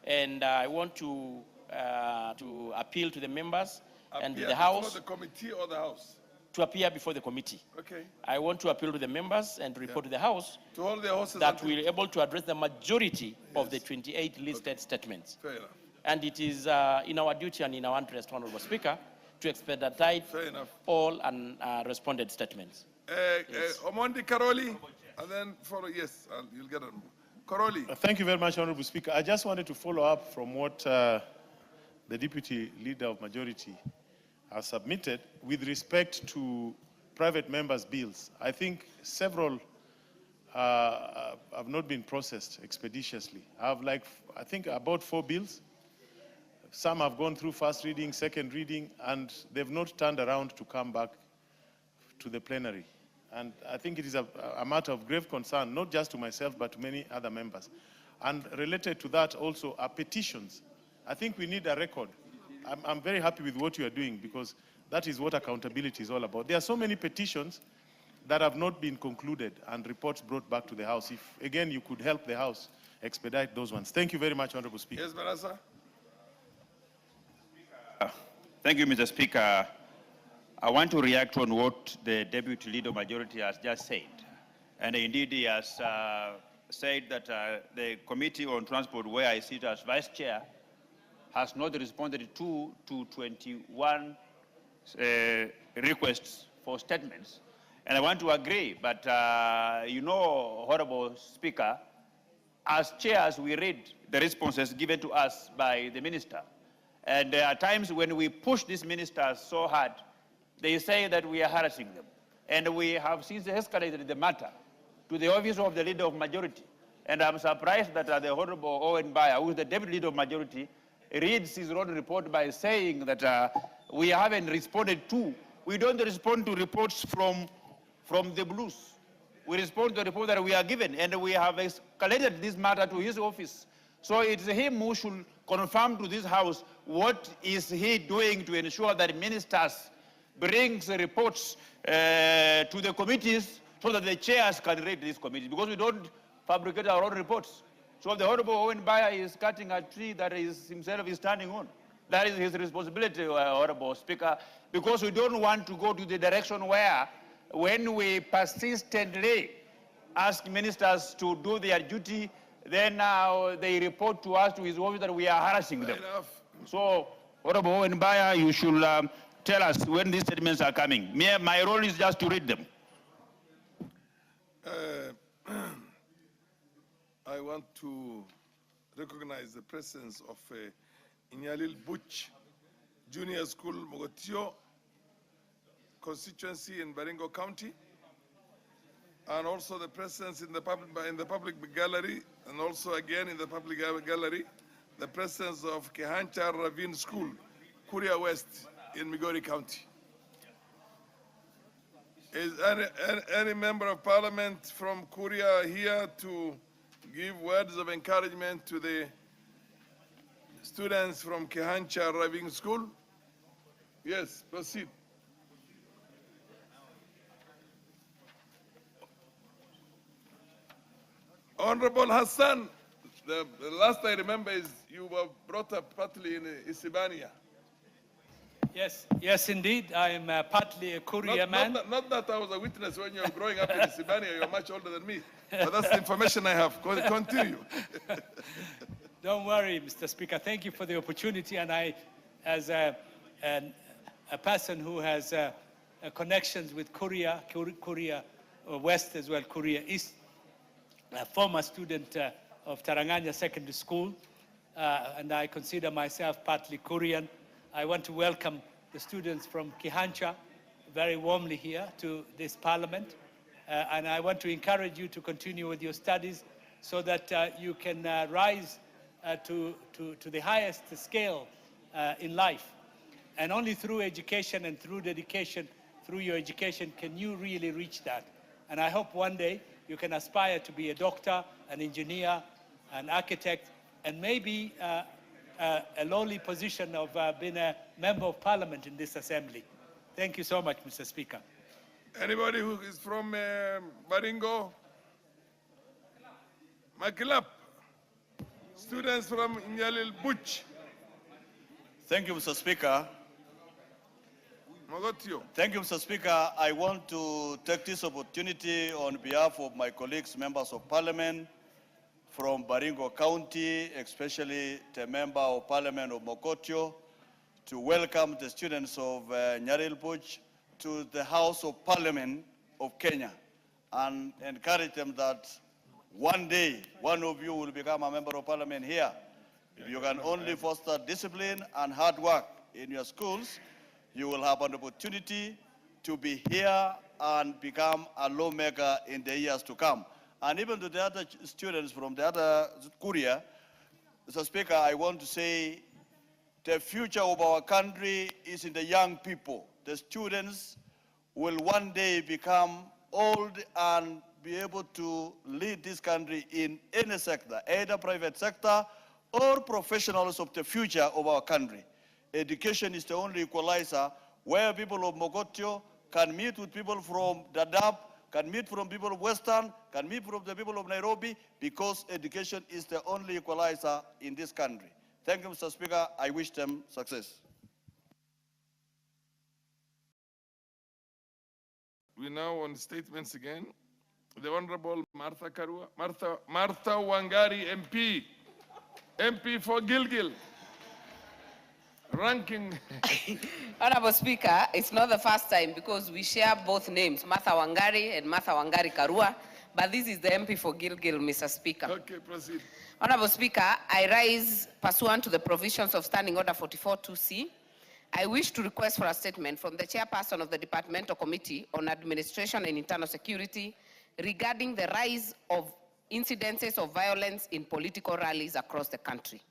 And I want to appeal to the members and to the House. Before the committee or the House? To appear before the committee. Okay. I want to appeal to the members and to report to the House To hold the horses that we're able to address the majority of the 28 listed statements. Fair enough. And it is in our duty and in our interest, Honorable Speaker, to expedite all unresponded statements. Omondi Karoli, and then follow, yes, you'll get it. Karoli. Thank you very much, Honorable Speaker. I just wanted to follow up from what the Deputy Leader of Majority has submitted with respect to private members' bills. I think several have not been processed expeditiously. I think about 4 bills. Some have gone through first reading, second reading, and they've not turned around to come back to the plenary. And I think it is a matter of grave concern, not just to myself, but to many other members. And related to that also are petitions. I think we need a record. I'm very happy with what you are doing, because that is what accountability is all about. There are so many petitions that have not been concluded and reports brought back to the House. If, again, you could help the House expedite those ones. Thank you very much, Honorable Speaker. Yes, Barasa. Thank you, Mr. Speaker. I want to react on what the Deputy Leader of Majority has just said. And indeed, he has said that the Committee on Transport, where I sit as Vice Chair, has not responded to 21 requests for statements. And I want to agree, but you know, Honorable Speaker, as chairs, we read the responses given to us by the minister. And there are times when we push these ministers so hard, they say that we are harassing them. And we have since escalated the matter to the office of the Leader of Majority. And I'm surprised that the Honorable Owen Baya, who is the Deputy Leader of Majority, reads his own report by saying that we haven't responded to. We don't respond to reports from the blues. We respond to the report that we are given, and we have escalated this matter to his office. So it's him who should confirm to this House what is he doing to ensure that ministers brings reports to the committees so that the chairs can read this committee, because we don't fabricate our own reports. So the Honorable Owen Baya is cutting a tree that himself is standing on. That is his responsibility, Honorable Speaker, because we don't want to go to the direction where, when we persistently ask ministers to do their duty, then they report to us, to his office, that we are harassing them. So, Honorable Owen Baya, you should tell us when these statements are coming. My role is just to read them. I want to recognize the presence of Inyalil Butch Junior School, Mogotio constituency in Baringo County, and also the presence in the public gallery, and also again in the public gallery, the presence of Kehancha Ravine School, Kuria West in Migori County. Is any member of parliament from Kuria here to give words of encouragement to the students from Kehancha Ravine School? Yes, proceed. Honorable Hassan, the last I remember is you were brought up partly in Isibania. Yes, indeed. I am partly a Kuria man. Not that I was a witness when you were growing up in Isibania. You're much older than me. But that's the information I have. Continue. Don't worry, Mr. Speaker. Thank you for the opportunity. And I, as a person who has connections with Kuria West as well, Kuria East, a former student of Taranganya Secondary School, and I consider myself partly Korean. I want to welcome the students from Kehancha very warmly here to this parliament. And I want to encourage you to continue with your studies so that you can rise to the highest scale in life. And only through education and through dedication, through your education, can you really reach that. And I hope one day you can aspire to be a doctor, an engineer, an architect, and maybe a lowly position of being a member of parliament in this assembly. Thank you so much, Mr. Speaker. Anybody who is from Baringo? Makilap. Students from Nyalil Buch. Thank you, Mr. Speaker. Mogotio. Thank you, Mr. Speaker. I want to take this opportunity on behalf of my colleagues, members of parliament from Baringo County, especially the member of parliament of Mokotio, to welcome the students of Nyaril Buch to the House of Parliament of Kenya and encourage them that one day, one of you will become a member of parliament here. If you can only foster discipline and hard work in your schools, you will have an opportunity to be here and become a lawmaker in the years to come. And even to the other students from the other Korea, Mr. Speaker, I want to say the future of our country is in the young people. The students will one day become old and be able to lead this country in any sector, either private sector or professionals of the future of our country. Education is the only equalizer where people of Mogotio can meet with people from Dadaab, can meet from people of Western, can meet from the people of Nairobi, because education is the only equalizer in this country. Thank you, Mr. Speaker. I wish them success. We now on statements again. The Honorable Martha Wangari MP. MP for Gilgil. Ranking. Honorable Speaker, it's not the first time because we share both names, Martha Wangari and Martha Wangari Karua, but this is the MP for Gilgil, Mr. Speaker. Okay, proceed. Honorable Speaker, I rise pursuant to the provisions of Standing Order 44-2C. I wish to request for a statement from the chairperson of the Departmental Committee on Administration and Internal Security regarding the rise of incidences of violence in political rallies across the country.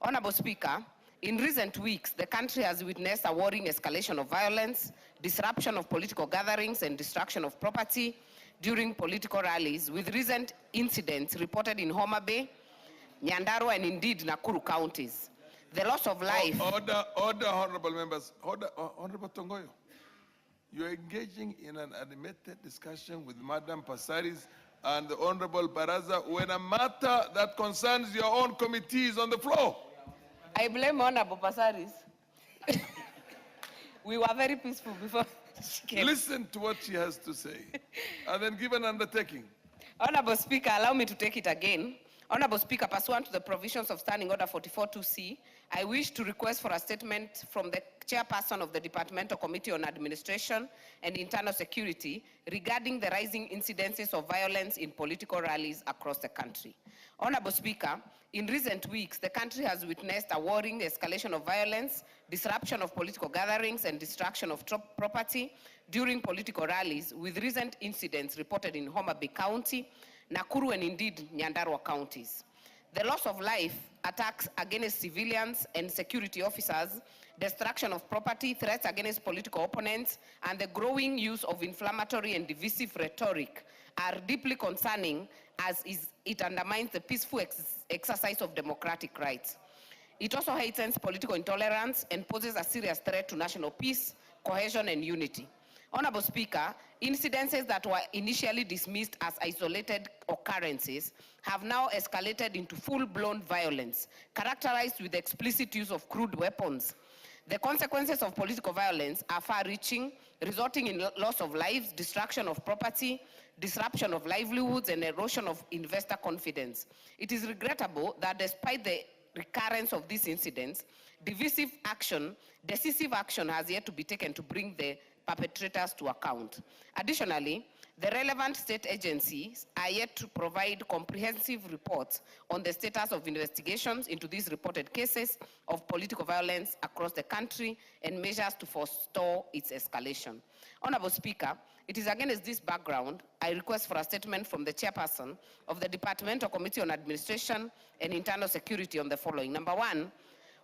Honorable Speaker, in recent weeks, the country has witnessed a worrying escalation of violence, disruption of political gatherings, and destruction of property during political rallies, with recent incidents reported in Homa Bay, Nyandarua, and indeed Nakuru counties. The loss of life. Order, honorable members. Honorable Tongoyo. You're engaging in an animated discussion with Madam Pasaris and the Honorable Baraza when a matter that concerns your own committee is on the floor. I blame Honorable Pasaris. We were very peaceful before she came. Listen to what she has to say and then give an undertaking. Honorable Speaker, allow me to take it again. Honorable Speaker, pursuant to the provisions of Standing Order 44-2C, I wish to request for a statement from the chairperson of the Departmental Committee on Administration and Internal Security regarding the rising incidences of violence in political rallies across the country. Honorable Speaker, in recent weeks, the country has witnessed a worrying escalation of violence, disruption of political gatherings, and destruction of property during political rallies, with recent incidents reported in Homa Bay County, Nakuru, and indeed Nyandarua counties. The loss of life, attacks against civilians and security officers, destruction of property, threats against political opponents, and the growing use of inflammatory and divisive rhetoric are deeply concerning, as it undermines the peaceful exercise of democratic rights. It also heightens political intolerance and poses a serious threat to national peace, cohesion, and unity. Honorable Speaker, incidences that were initially dismissed as isolated occurrences have now escalated into full-blown violence, characterized with the explicit use of crude weapons. The consequences of political violence are far-reaching, resulting in loss of lives, destruction of property, disruption of livelihoods, and erosion of investor confidence. It is regrettable that despite the recurrence of these incidents, decisive action has yet to be taken to bring the perpetrators to account. Additionally, the relevant state agencies are yet to provide comprehensive reports on the status of investigations into these reported cases of political violence across the country and measures to forestall its escalation. Honorable Speaker, it is against this background I request for a statement from the chairperson of the Departmental Committee on Administration and Internal Security on the following. Number one,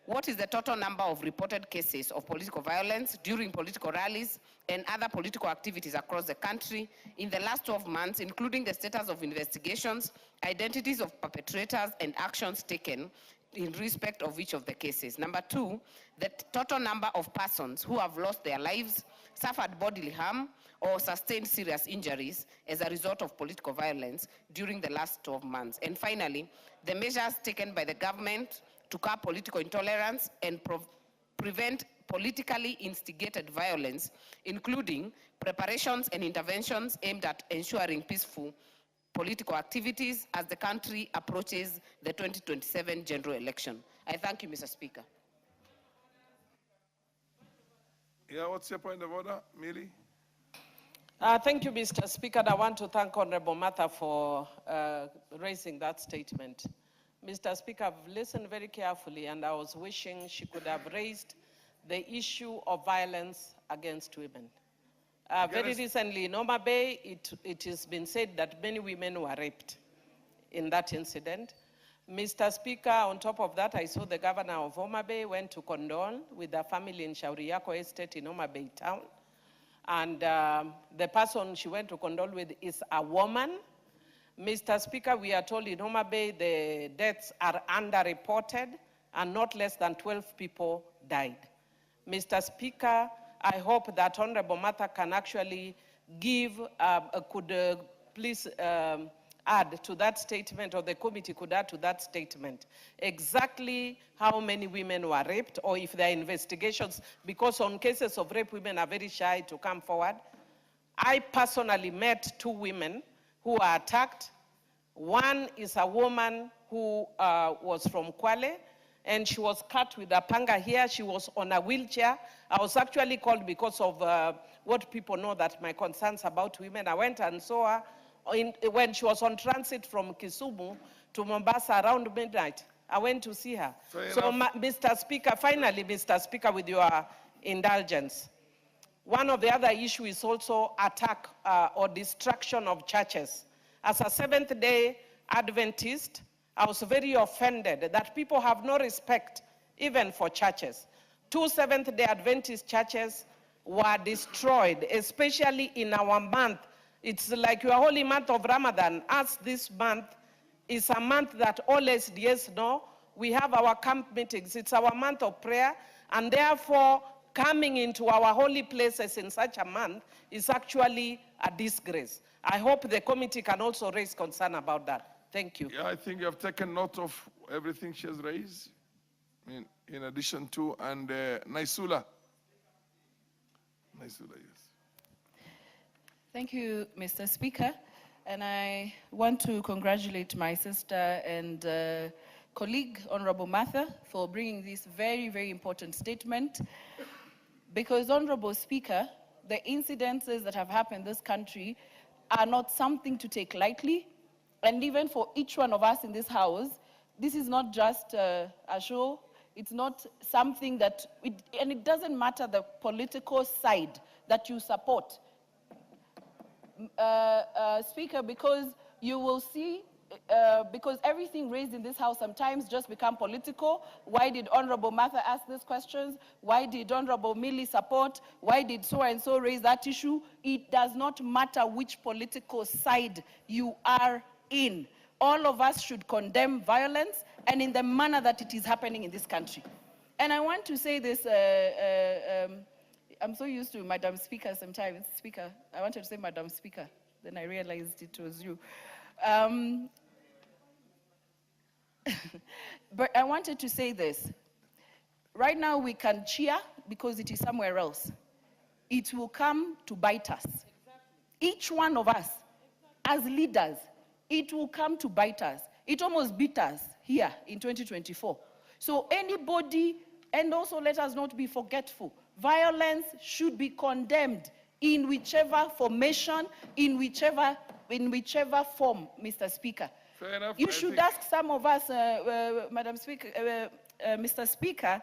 what is the total number of reported cases of political violence during political rallies and other political activities across the country in the last 12 months, including the status of investigations, identities of perpetrators, and actions taken in respect of each of the cases? Number two, the total number of persons who have lost their lives, suffered bodily harm, or sustained serious injuries as a result of political violence during the last 12 months. And finally, the measures taken by the government to curb political intolerance and prevent politically instigated violence, including preparations and interventions aimed at ensuring peaceful political activities as the country approaches the 2027 general election. I thank you, Mr. Speaker. Yeah, what's your point of order, Millie? Thank you, Mr. Speaker. And I want to thank Honorable Martha for raising that statement. Mr. Speaker, I've listened very carefully, and I was wishing she could have raised the issue of violence against women. Very recently in Homa Bay, it has been said that many women were raped in that incident. Mr. Speaker, on top of that, I saw the governor of Homa Bay went to condole with the family in Shauri Yako Estate in Homa Bay town. And the person she went to condole with is a woman. Mr. Speaker, we are told in Homa Bay the deaths are underreported and not less than 12 people died. Mr. Speaker, I hope that Honorable Martha can actually give, please add to that statement, or the committee could add to that statement, exactly how many women were raped, or if there are investigations, because on cases of rape, women are very shy to come forward. I personally met 2 women who were attacked. One is a woman who was from Kwale, and she was cut with a panga here. She was on a wheelchair. I was actually called because of what people know, that my concerns about women. I went and saw her when she was on transit from Kisumu to Mombasa around midnight. I went to see her. Mr. Speaker, finally, Mr. Speaker, with your indulgence, one of the other issues is also attack or destruction of churches. As a Seventh-day Adventist, I was very offended that people have no respect even for churches. 2 Seventh-day Adventist churches were destroyed, especially in our month. It's like your holy month of Ramadan. As this month is a month that all SDS know, we have our camp meetings. It's our month of prayer, and therefore coming into our holy places in such a month is actually a disgrace. I hope the committee can also raise concern about that. Thank you. Yeah, I think you have taken note of everything she has raised, in addition to, and Naisula. Naisula, yes. Thank you, Mr. Speaker. And I want to congratulate my sister and colleague, Honorable Martha, for bringing this very, very important statement. Because, Honorable Speaker, the incidences that have happened in this country are not something to take lightly. And even for each one of us in this house, this is not just a show. It's not something that, and it doesn't matter the political side that you support. Speaker, because you will see, because everything raised in this house sometimes just become political. Why did Honorable Martha ask these questions? Why did Honorable Millie support? Why did so-and-so raise that issue? It does not matter which political side you are in. All of us should condemn violence, and in the manner that it is happening in this country. And I want to say this, I'm so used to Madam Speaker sometimes. Speaker, I wanted to say Madam Speaker, then I realized it was you. But I wanted to say this. Right now we can cheer because it is somewhere else. It will come to bite us. Each one of us, as leaders, it will come to bite us. It almost beat us here in 2024. So anybody, and also let us not be forgetful, violence should be condemned in whichever formation, in whichever form, Mr. Speaker. Fair enough. You should ask some of us, Madam Speaker, Mr. Speaker,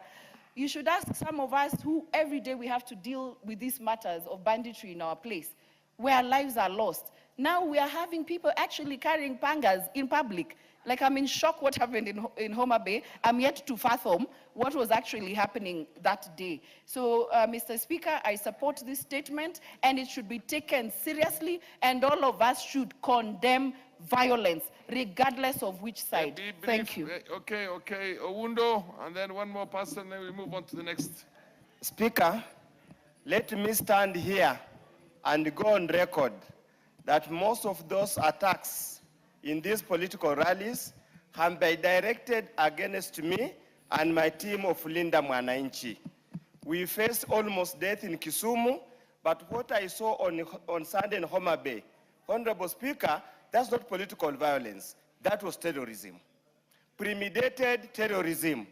you should ask some of us who every day we have to deal with these matters of banditry in our place, where lives are lost. Now we are having people actually carrying pangas in public. Like, I'm in shock what happened in Homa Bay. I'm yet to fathom what was actually happening that day. So, Mr. Speaker, I support this statement, and it should be taken seriously, and all of us should condemn violence, regardless of which side. Thank you. Okay. Owundo, and then one more person, then we move on to the next. Speaker, let me stand here and go on record that most of those attacks in these political rallies have been directed against me and my team of Linda Mwananchi. We faced almost death in Kisumu, but what I saw on Sunday in Homa Bay, Honorable Speaker, that's not political violence. That was terrorism, premeditated terrorism.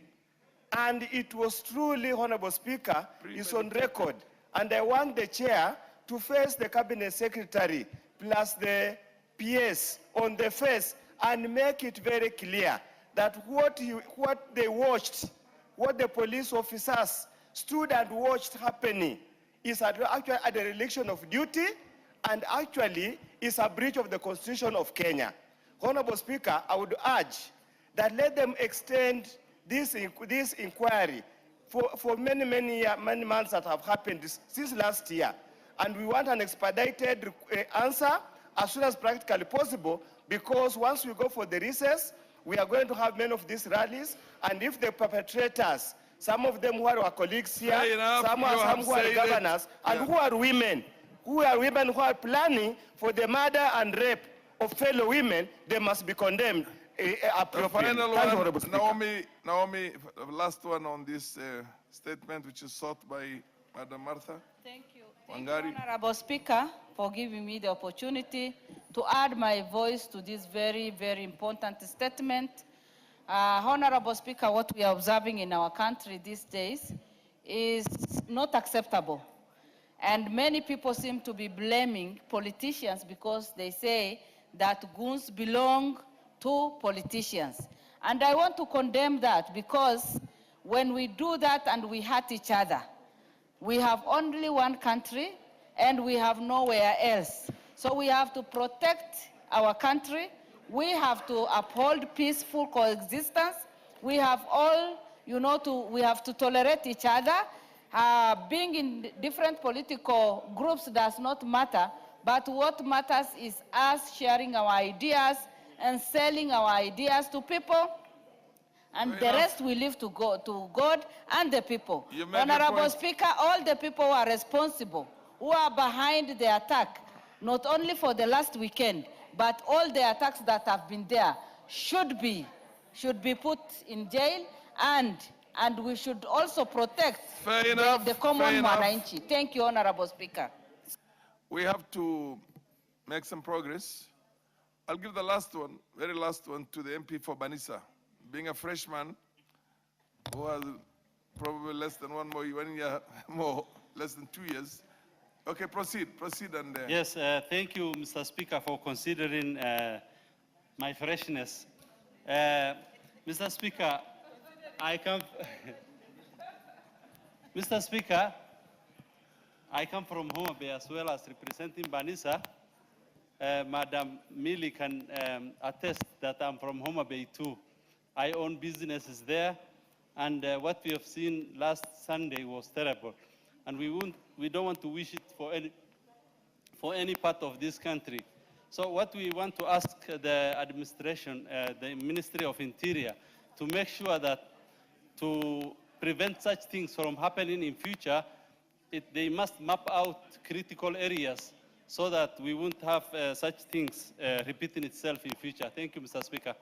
And it was truly, Honorable Speaker, is on record. And I want the chair to face the cabinet secretary plus the PS on the face and make it very clear that what they watched, what the police officers stood and watched happening is actually a dereliction of duty and actually is a breach of the Constitution of Kenya. Honorable Speaker, I would urge that let them extend this inquiry for many months that have happened since last year. And we want an expedited answer as soon as practically possible, because once we go for the recess, we are going to have many of these rallies, and if the perpetrators, some of them who are our colleagues here, some who are governors, and who are women who are planning for the murder and rape of fellow women, they must be condemned appropriately. The final one, Naomi, last one on this statement, which is sought by Madam Martha. Thank you. Thank you, Honorable Speaker, for giving me the opportunity to add my voice to this very, very important statement. Honorable Speaker, what we are observing in our country these days is not acceptable. And many people seem to be blaming politicians because they say that goons belong to politicians. And I want to condemn that, because when we do that and we hurt each other, we have only one country and we have nowhere else. So we have to protect our country. We have to uphold peaceful coexistence. We have all, we have to tolerate each other. Being in different political groups does not matter, but what matters is us sharing our ideas and selling our ideas to people, and the rest we leave to God and the people. Honorable Speaker, all the people who are responsible, who are behind the attack, not only for the last weekend, but all the attacks that have been there, should be put in jail, and we should also protect the common Mwananchi. Thank you, Honorable Speaker. We have to make some progress. I'll give the last one, very last one, to the MP for Banisa. Being a freshman who has probably less than 1 year more, less than 2 years. Okay, proceed. And yes, thank you, Mr. Speaker, for considering my freshness. Mr. Speaker, Mr. Speaker, I come from Homa Bay as well as representing Banisa. Madam Millie can attest that I'm from Homa Bay too. I own businesses there, and what we have seen last Sunday was terrible. And we don't want to wish it for any part of this country. So what we want to ask the administration, the Ministry of Interior, to make sure that to prevent such things from happening in future, they must map out critical areas so that we won't have such things repeating itself in future. Thank you, Mr. Speaker.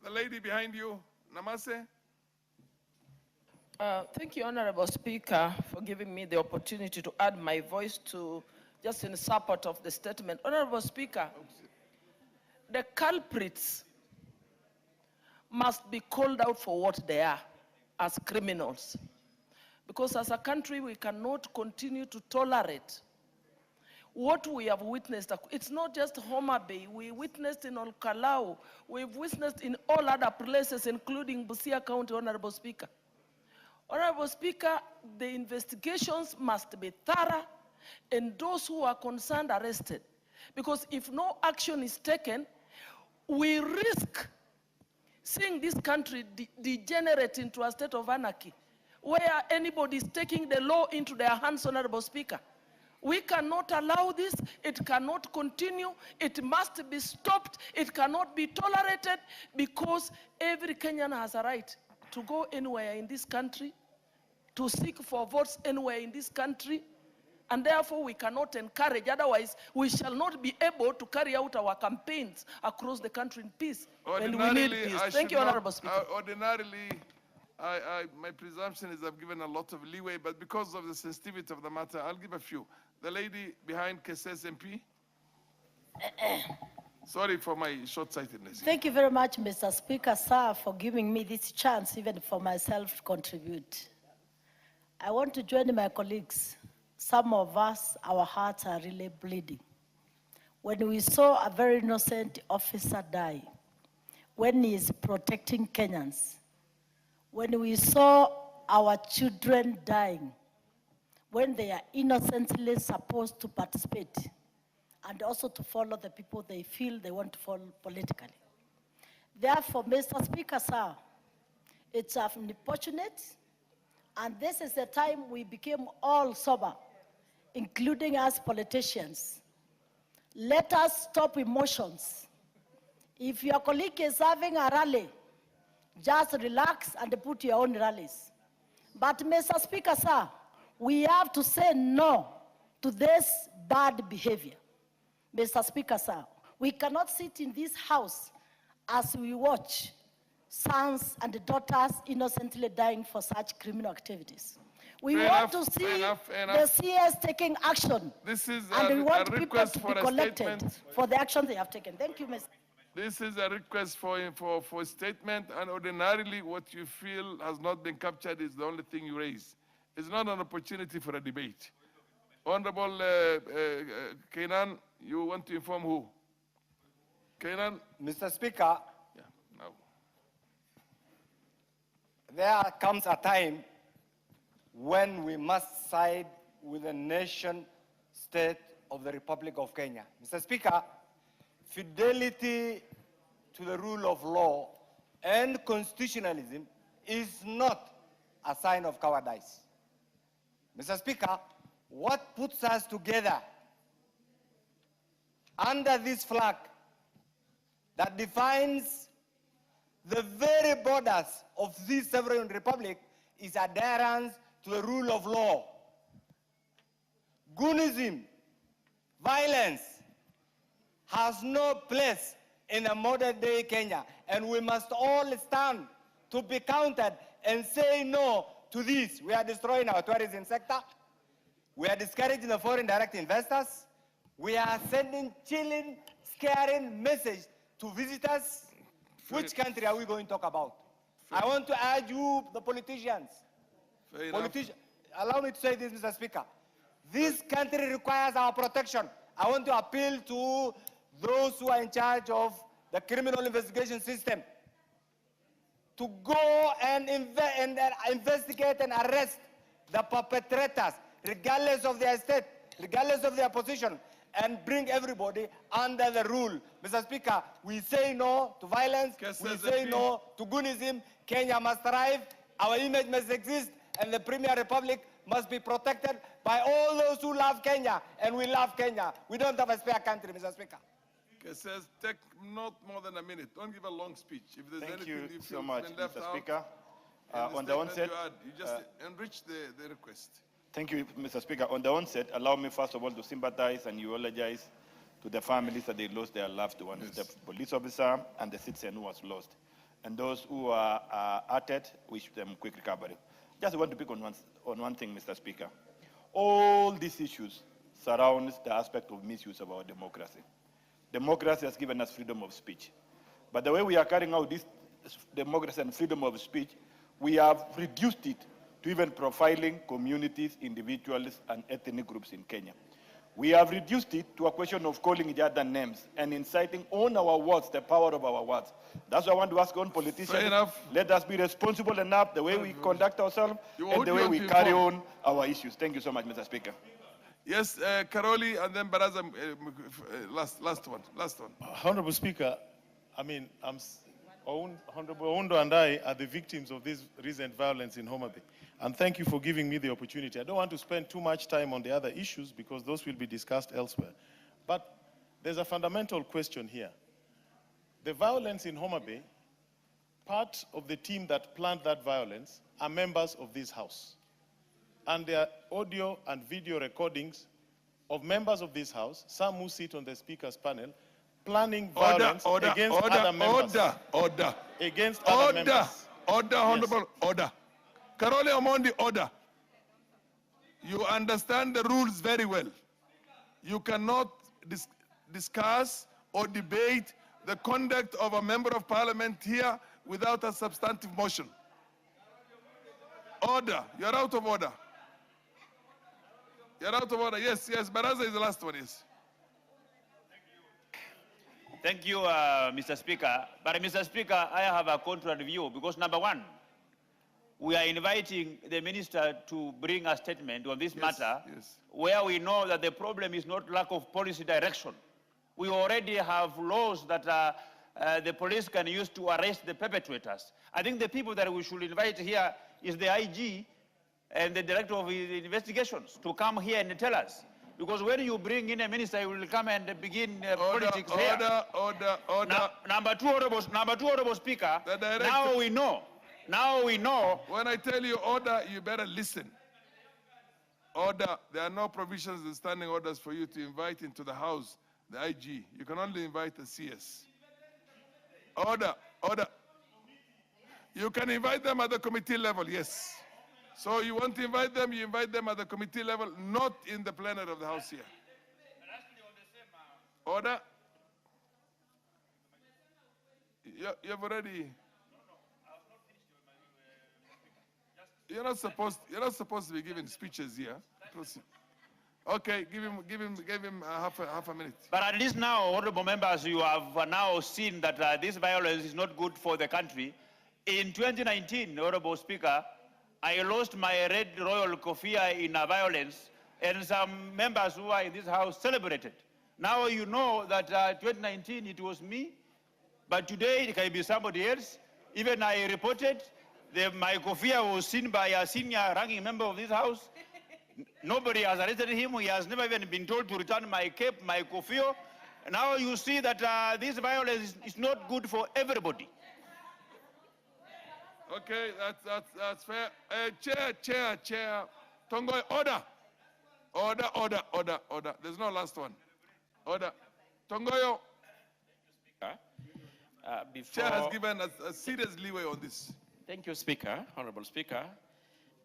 The lady behind you, Namase. Thank you, Honorable Speaker, for giving me the opportunity to add my voice to just in support of the statement. Honorable Speaker, the culprits must be called out for what they are, as criminals. Because as a country, we cannot continue to tolerate what we have witnessed. It's not just Homa Bay. We witnessed in Olkalau. We've witnessed in all other places, including Busia County, Honorable Speaker. Honorable Speaker, the investigations must be thorough and those who are concerned arrested. Because if no action is taken, we risk seeing this country degenerate into a state of anarchy, where anybody is taking the law into their hands, Honorable Speaker. We cannot allow this. It cannot continue. It must be stopped. It cannot be tolerated, because every Kenyan has a right to go anywhere in this country, to seek for votes anywhere in this country. And therefore, we cannot encourage. Otherwise, we shall not be able to carry out our campaigns across the country in peace. And we need peace. Thank you, Honorable Speaker. Ordinarily, my presumption is I've given a lot of leeway, but because of the sensitivity of the matter, I'll give a few. The lady behind Keses MP. Sorry for my short-sightedness. Thank you very much, Mr. Speaker, sir, for giving me this chance, even for myself, to contribute. I want to join my colleagues. Some of us, our hearts are really bleeding. When we saw a very innocent officer die, when he is protecting Kenyans, when we saw our children dying, when they are innocently supposed to participate and also to follow the people they feel they want to follow politically. Therefore, Mr. Speaker, sir, it's unfortunate, and this is the time we became all sober, including us politicians. Let us stop emotions. If your colleague is having a rally, just relax and put your own rallies. But Mr. Speaker, sir, we have to say no to this bad behavior. Mr. Speaker, sir, we cannot sit in this house as we watch sons and daughters innocently dying for such criminal activities. We want to see the CS taking action. This is and we want people to for be a collected statement. for the action they have taken. Thank you, Mr. This is a request for a statement, and ordinarily what you feel has not been captured is the only thing you raise. It's not an opportunity for a debate. Honorable Kenyan, you want to inform who? Kenyan? Mr. Speaker, yeah, no. There comes a time when we must side with the nation state of the Republic of Kenya. Mr. Speaker, fidelity to the rule of law and constitutionalism is not a sign of cowardice. Mr. Speaker, what puts us together under this flag that defines the very borders of this sovereign republic is adherence to the rule of law. Goonism, violence, has no place in a modern day Kenya, and we must all stand to be counted and say no to this. We are destroying our tourism sector. We are discouraging the foreign direct investors. We are sending chilling, scaring message to visitors. Which country are we going to talk about? I want to urge you, the politicians. Allow me to say this, Mr. Speaker. This country requires our protection. I want to appeal to those who are in charge of the criminal investigation system to go and investigate and arrest the perpetrators, regardless of their state, regardless of their position, and bring everybody under the rule. Mr. Speaker, we say no to violence, we say no to Goonism. Kenya must thrive, our image must exist, and the Premier Republic must be protected by all those who love Kenya, and we love Kenya. We don't have a spare country, Mr. Speaker. Says take not more than a minute. Don't give a long speech. If there's Thank anything you feel so much, left Mr. out Speaker. in On the onset, you just enrich the request. Thank you, Mr. Speaker. On the onset, allow me first of all to sympathize and eulogize to the families that they lost their loved ones, yes, the police officer and the citizen who was lost. And those who are hurted, wish them quick recovery. Just want to pick on one thing, Mr. Speaker. All these issues surround the aspect of misuse of our democracy. Democracy has given us freedom of speech. But the way we are carrying out this democracy and freedom of speech, we have reduced it to even profiling communities, individuals, and ethnic groups in Kenya. We have reduced it to a question of calling each other names and inciting on our words, the power of our words. That's why I want to ask on politicians, let us be responsible enough the way we conduct ourselves and the way we carry on our issues. Thank you so much, Mr. Speaker. Yes, Karoli, and then Baraza, last one. Honorable Speaker, I mean, Honorable Ondo and I are the victims of this recent violence in Homa Bay. And thank you for giving me the opportunity. I don't want to spend too much time on the other issues because those will be discussed elsewhere. But there's a fundamental question here. The violence in Homa Bay, part of the team that planned that violence are members of this House. and there are audio and video recordings of members of this House, some who sit on the Speaker's panel, planning violence against other members. Against other members. Honorable, order. Karole Omondi, order. You understand the rules very well. You cannot discuss or debate the conduct of a member of parliament here without a substantive motion. Order. You're out of order. You're out of order. Yes, yes. Baraza is the last one, yes. Thank you, Mr. Speaker. But, Mr. Speaker, I have a contrary view because, number one, we are inviting the minister to bring a statement on this matter where we know that the problem is not lack of policy direction. We already have laws that the police can use to arrest the perpetrators. I think the people that we should invite here is the IG and the director of investigations to come here and tell us. Because when you bring in a minister, he will come and begin politics here. Order. Number two, Honorable Speaker, now we know. Now we know. When I tell you order, you better listen. Order. There are no provisions in standing orders for you to invite into the House the IG. You can only invite the CS. Order. You can invite them at the committee level, yes. So you want to invite them, you invite them at the committee level, not in the plenary of the House here. Order. You've already... You're not supposed to be giving speeches here. Proceed. Okay, give him half a minute. But at least now, honorable members, you have now seen that this violence is not good for the country. In 2019, Honorable Speaker, I lost my red royal kofia in a violence, and some members who are in this House celebrated. Now you know that 2019 it was me, but today it can be somebody else. Even I reported my kofia was seen by a senior ranking member of this House. Nobody has arrested him. He has never even been told to return my cape, my kofia. Now you see that this violence is not good for everybody. Okay, that's fair. Chair. Tongoy, order. Order. There's no last one. Order. Tongoyo. Chair has given a serious leeway on this. Thank you, Speaker, Honorable Speaker.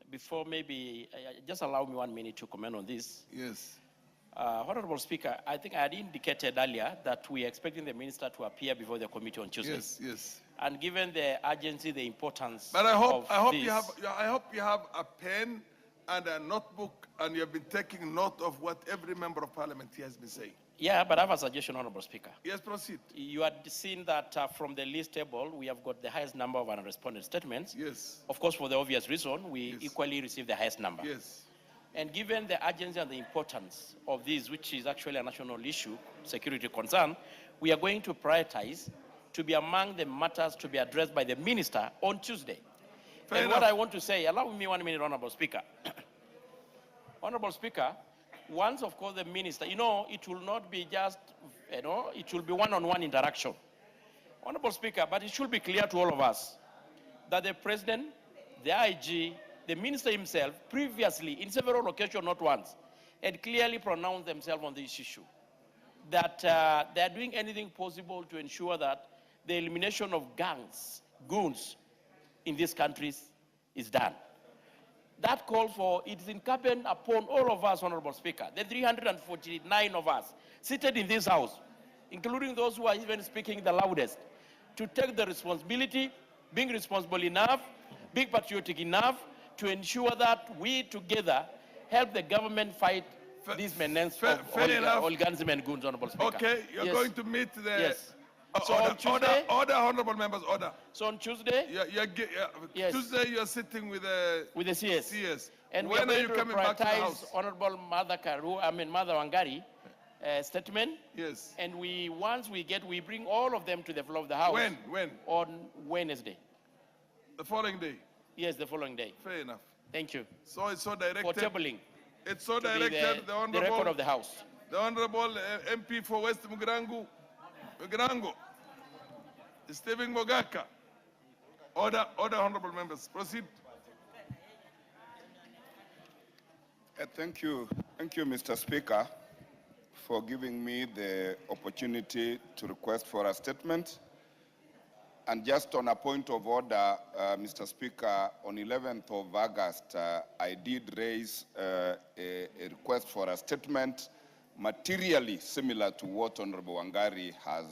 Before maybe, just allow me 1 minute to comment on this. Yes. Honorable Speaker, I think I had indicated earlier that we are expecting the minister to appear before the committee on Tuesday. Yes. And given the urgency, the importance but I hope this, you have a pen and a notebook and you have been taking note of what every member of parliament here has been saying. Yeah, but I have a suggestion, Honorable Speaker. Yes, proceed. You had seen that from the list table, we have got the highest number of unresponded statements. Yes. Of course, for the obvious reason, we equally receive the highest number. Yes. And given the urgency and the importance of this, which is actually a national issue, security concern, we are going to prioritize to be among the matters to be addressed by the minister on Tuesday. Fair enough. What I want to say, allow me 1 minute, Honorable Speaker. Honorable Speaker, once, of course, the minister, it will not be just, it will be one-on-one interaction. Honorable Speaker, but it should be clear to all of us that the president, the IG, the minister himself, previously, in several occasions, not once, had clearly pronounced themselves on this issue, that they are doing anything possible to ensure that the elimination of goons in these countries is done. That calls for, it is incumbent upon all of us, Honorable Speaker, the 349 of us seated in this House, including those who are even speaking the loudest, to take the responsibility, being responsible enough, being patriotic enough, to ensure that we together help the government fight this menace of organism and goons, Honorable Speaker. Okay, you're going to meet the... Yes. So on Tuesday, order, honorable members, order. So on Tuesday, Tuesday you're sitting with the CS. And when are you coming back to the House? Honorable Mother Wangari statement. Yes. And once we bring all of them to the floor of the House. When? On Wednesday. The following day? Yes, the following day. Fair enough. Thank you. So it's so directed. For tabling. It's so directed. The record of the House. The Honorable MP for West Mugrango, Stephen Mogaka. Order, honorable members. Proceed. Thank you, Mr. Speaker, for giving me the opportunity to request for a statement. And just on a point of order, Mr. Speaker, on 11th of August, I did raise a request for a statement materially similar to what Honorable Wangari has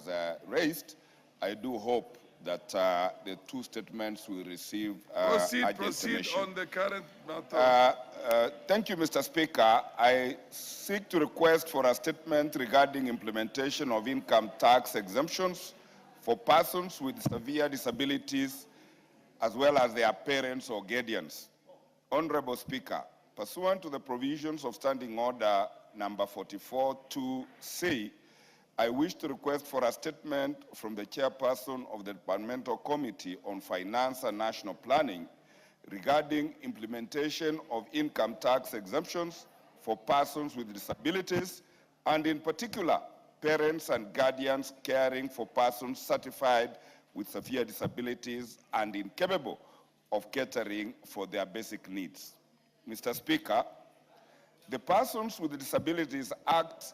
raised. I do hope that the two statements will receive proceed attention. on the current matter. Thank you, Mr. Speaker. I seek to request for a statement regarding implementation of income tax exemptions for persons with severe disabilities as well as their parents or guardians. Honorable Speaker, pursuant to the provisions of Standing Order number 44-2C, I wish to request for a statement from the chairperson of the Departmental Committee on Finance and National Planning regarding implementation of income tax exemptions for persons with disabilities, and in particular, parents and guardians caring for persons certified with severe disabilities and incapable of catering for their basic needs. Mr. Speaker, the Persons with Disabilities Act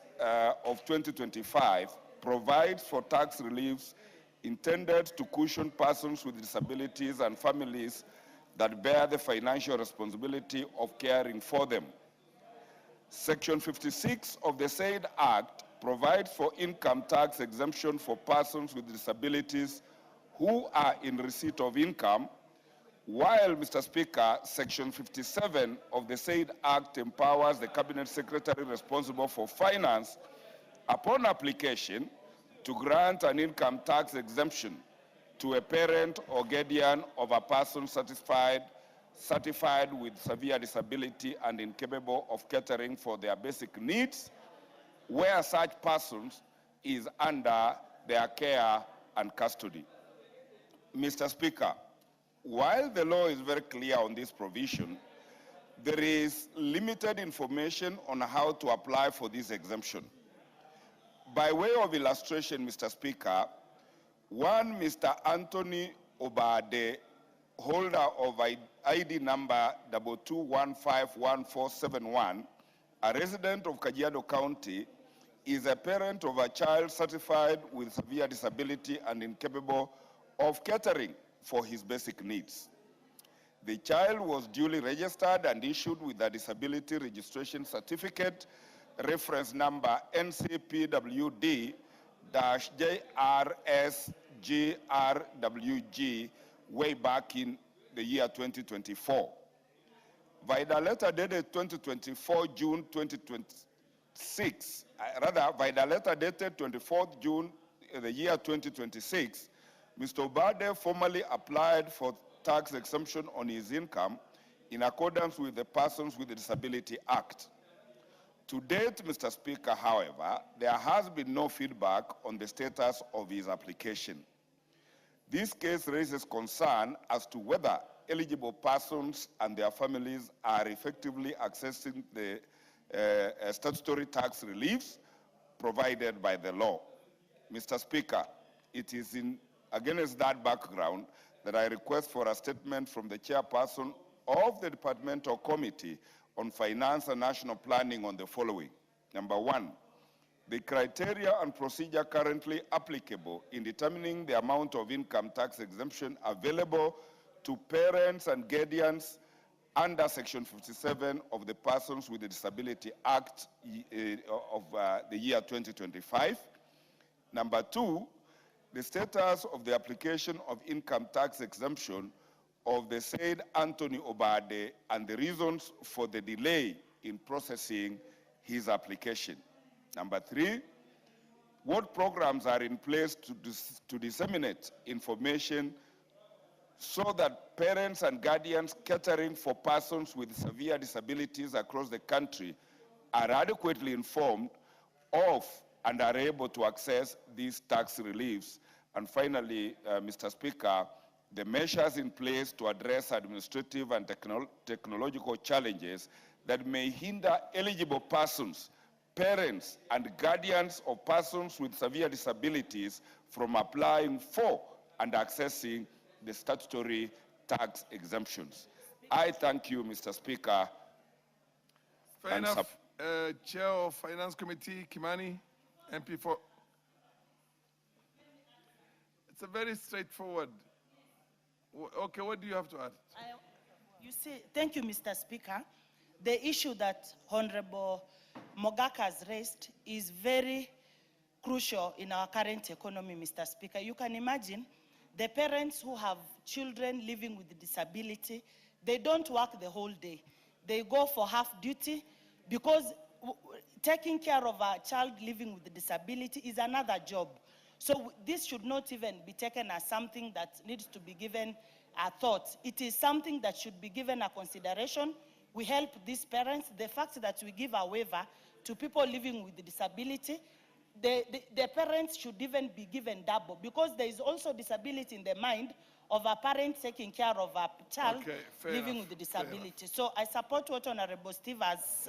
of 2025 provides for tax reliefs intended to cushion persons with disabilities and families that bear the financial responsibility of caring for them. Section 56 of the said Act provides for income tax exemption for persons with disabilities who are in receipt of income, while, Mr. Speaker, Section 57 of the said Act empowers the Cabinet Secretary responsible for finance, upon application, to grant an income tax exemption to a parent or guardian of a person certified with severe disability and incapable of catering for their basic needs, where such persons is under their care and custody. Mr. Speaker, while the law is very clear on this provision, there is limited information on how to apply for this exemption. By way of illustration, Mr. Speaker, one Mr. Anthony Obade, holder of ID number 22151471, a resident of Kajiado County, is a parent of a child certified with severe disability and incapable of catering for his basic needs. The child was duly registered and issued with a disability registration certificate, reference number NCPWD-JRSGRWG, way back in the year 2024. Via the letter dated 2024 June 2026, via the letter dated 24th June the year 2026, Mr. Obade formally applied for tax exemption on his income in accordance with the Persons with Disability Act. To date, Mr. Speaker, however, there has been no feedback on the status of his application. This case raises concern as to whether eligible persons and their families are effectively accessing the statutory tax reliefs provided by the law. Mr. Speaker, it is against that background that I request for a statement from the chairperson of the Departmental Committee on Finance and National Planning on the following. Number one, the criteria and procedure currently applicable in determining the amount of income tax exemption available to parents and guardians under Section 57 of the Persons with Disability Act of the year 2025. Number two, the status of the application of income tax exemption of the said Anthony Obade and the reasons for the delay in processing his application. Number three, what programs are in place to disseminate information so that parents and guardians catering for persons with severe disabilities across the country are adequately informed of and are able to access these tax reliefs. And finally, Mr. Speaker, the measures in place to address administrative and technological challenges that may hinder eligible persons, parents, and guardians of persons with severe disabilities from applying for and accessing the statutory tax exemptions. I thank you, Mr. Speaker, Fair enough. Chair of Finance Committee, Kimani, MP for. It's a very straightforward. Okay, what do you have to add? You see, thank you, Mr. Speaker. The issue that Honorable Mogaka has raised is very crucial in our current economy, Mr. Speaker. You can imagine the parents who have children living with disability, they don't work the whole day. They go for half duty because taking care of a child living with disability is another job. So this should not even be taken as something that needs to be given a thought. It is something that should be given a consideration. We help these parents. The fact that we give a waiver to people living with disability, the parents should even be given double, because there is also disability in the mind of a parent taking care of a child living with disability. So I support what Honorable Steve has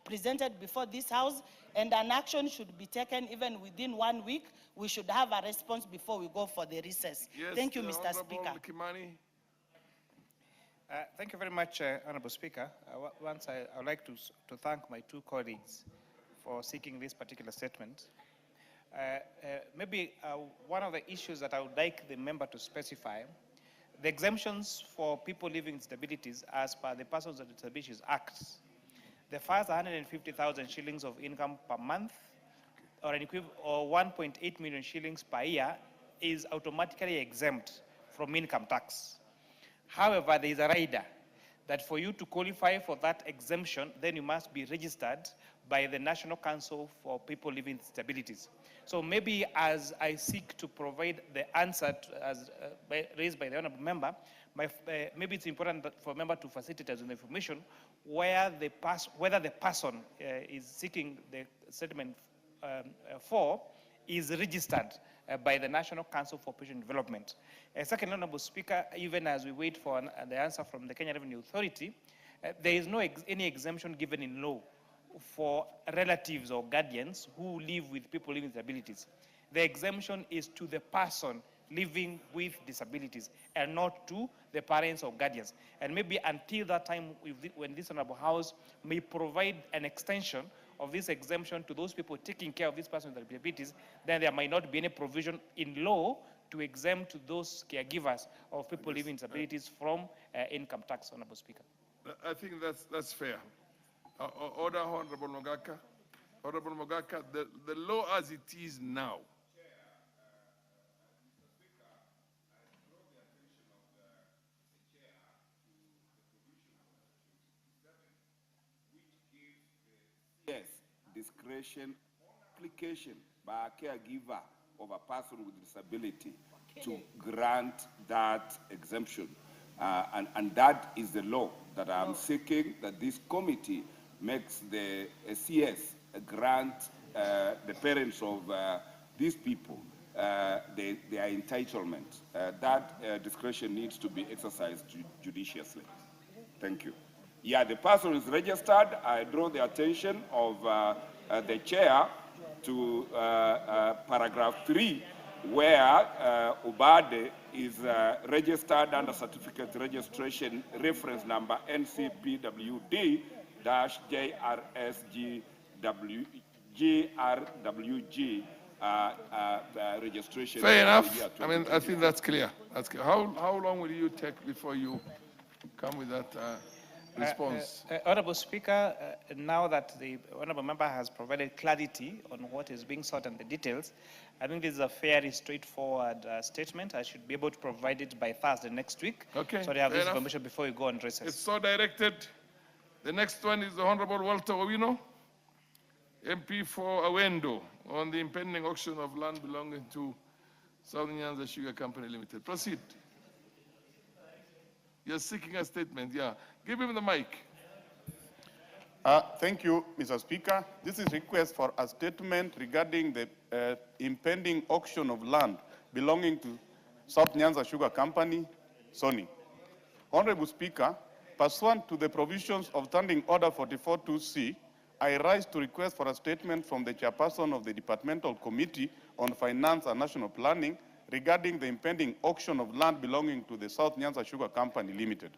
presented before this House, and an action should be taken even within 1 week. We should have a response before we go for the recess. Yes, thank you, Mr. Speaker. Kimani. Thank you very much, Honorable Speaker. Once I would like to thank my two colleagues for seeking this particular statement. Maybe one of the issues that I would like the member to specify, the exemptions for people living with disabilities as per the Persons with Disabilities Act. The first 150,000 shillings of income per month, or an equivalent, or 1.8 million shillings per year, is automatically exempt from income tax. However, there is a rider that for you to qualify for that exemption, then you must be registered by the National Council for People Living with Disabilities. So maybe as I seek to provide the answer raised by the honourable member, maybe it's important for a member to facilitate us with information whether the person is seeking the settlement for is registered by the National Council for Population Development. Second, Honourable Speaker, even as we wait for the answer from the Kenya Revenue Authority, there is no any exemption given in law for relatives or guardians who live with people living with disabilities. The exemption is to the person living with disabilities and not to the parents or guardians. And maybe until that time, when this Honourable House may provide an extension of this exemption to those people taking care of this person with disabilities, then there might not be any provision in law to exempt those caregivers of people living with disabilities from income tax, Honourable Speaker. I think that's fair. Order, Honorable Mogaka. Honorable Mogaka, the law as it is now. Yes, discretion, application by a caregiver of a person with disability to grant that exemption. And that is the law that I'm seeking, that this committee makes the CS grant the parents of these people their entitlement. That discretion needs to be exercised judiciously. Thank you. Yeah, the person is registered. I draw the attention of the chair to paragraph 3, where Ubade is registered under certificate registration reference number NCPWD-JRSGWG registration. Fair enough. I mean, I think that's clear. That's clear. How long will you take before you come with that response? Honourable Speaker, now that the Honourable Member has provided clarity on what is being sought and the details, I think this is a fairly straightforward statement. I should be able to provide it by Thursday next week. Okay. So I have this information before we go on recess. It's so directed. The next one is the Honourable Walter Owino, MP for Awendo, on the impending auction of land belonging to South Nyanza Sugar Company Limited. Proceed. You're seeking a statement, yeah. Give him the mic. Thank you, Mr. Speaker. This is a request for a statement regarding the impending auction of land belonging to South Nyanza Sugar Company, Sony. Honorable Speaker, pursuant to the provisions of Standing Order 44-2C, I rise to request for a statement from the chairperson of the Departmental Committee on Finance and National Planning regarding the impending auction of land belonging to the South Nyanza Sugar Company Limited.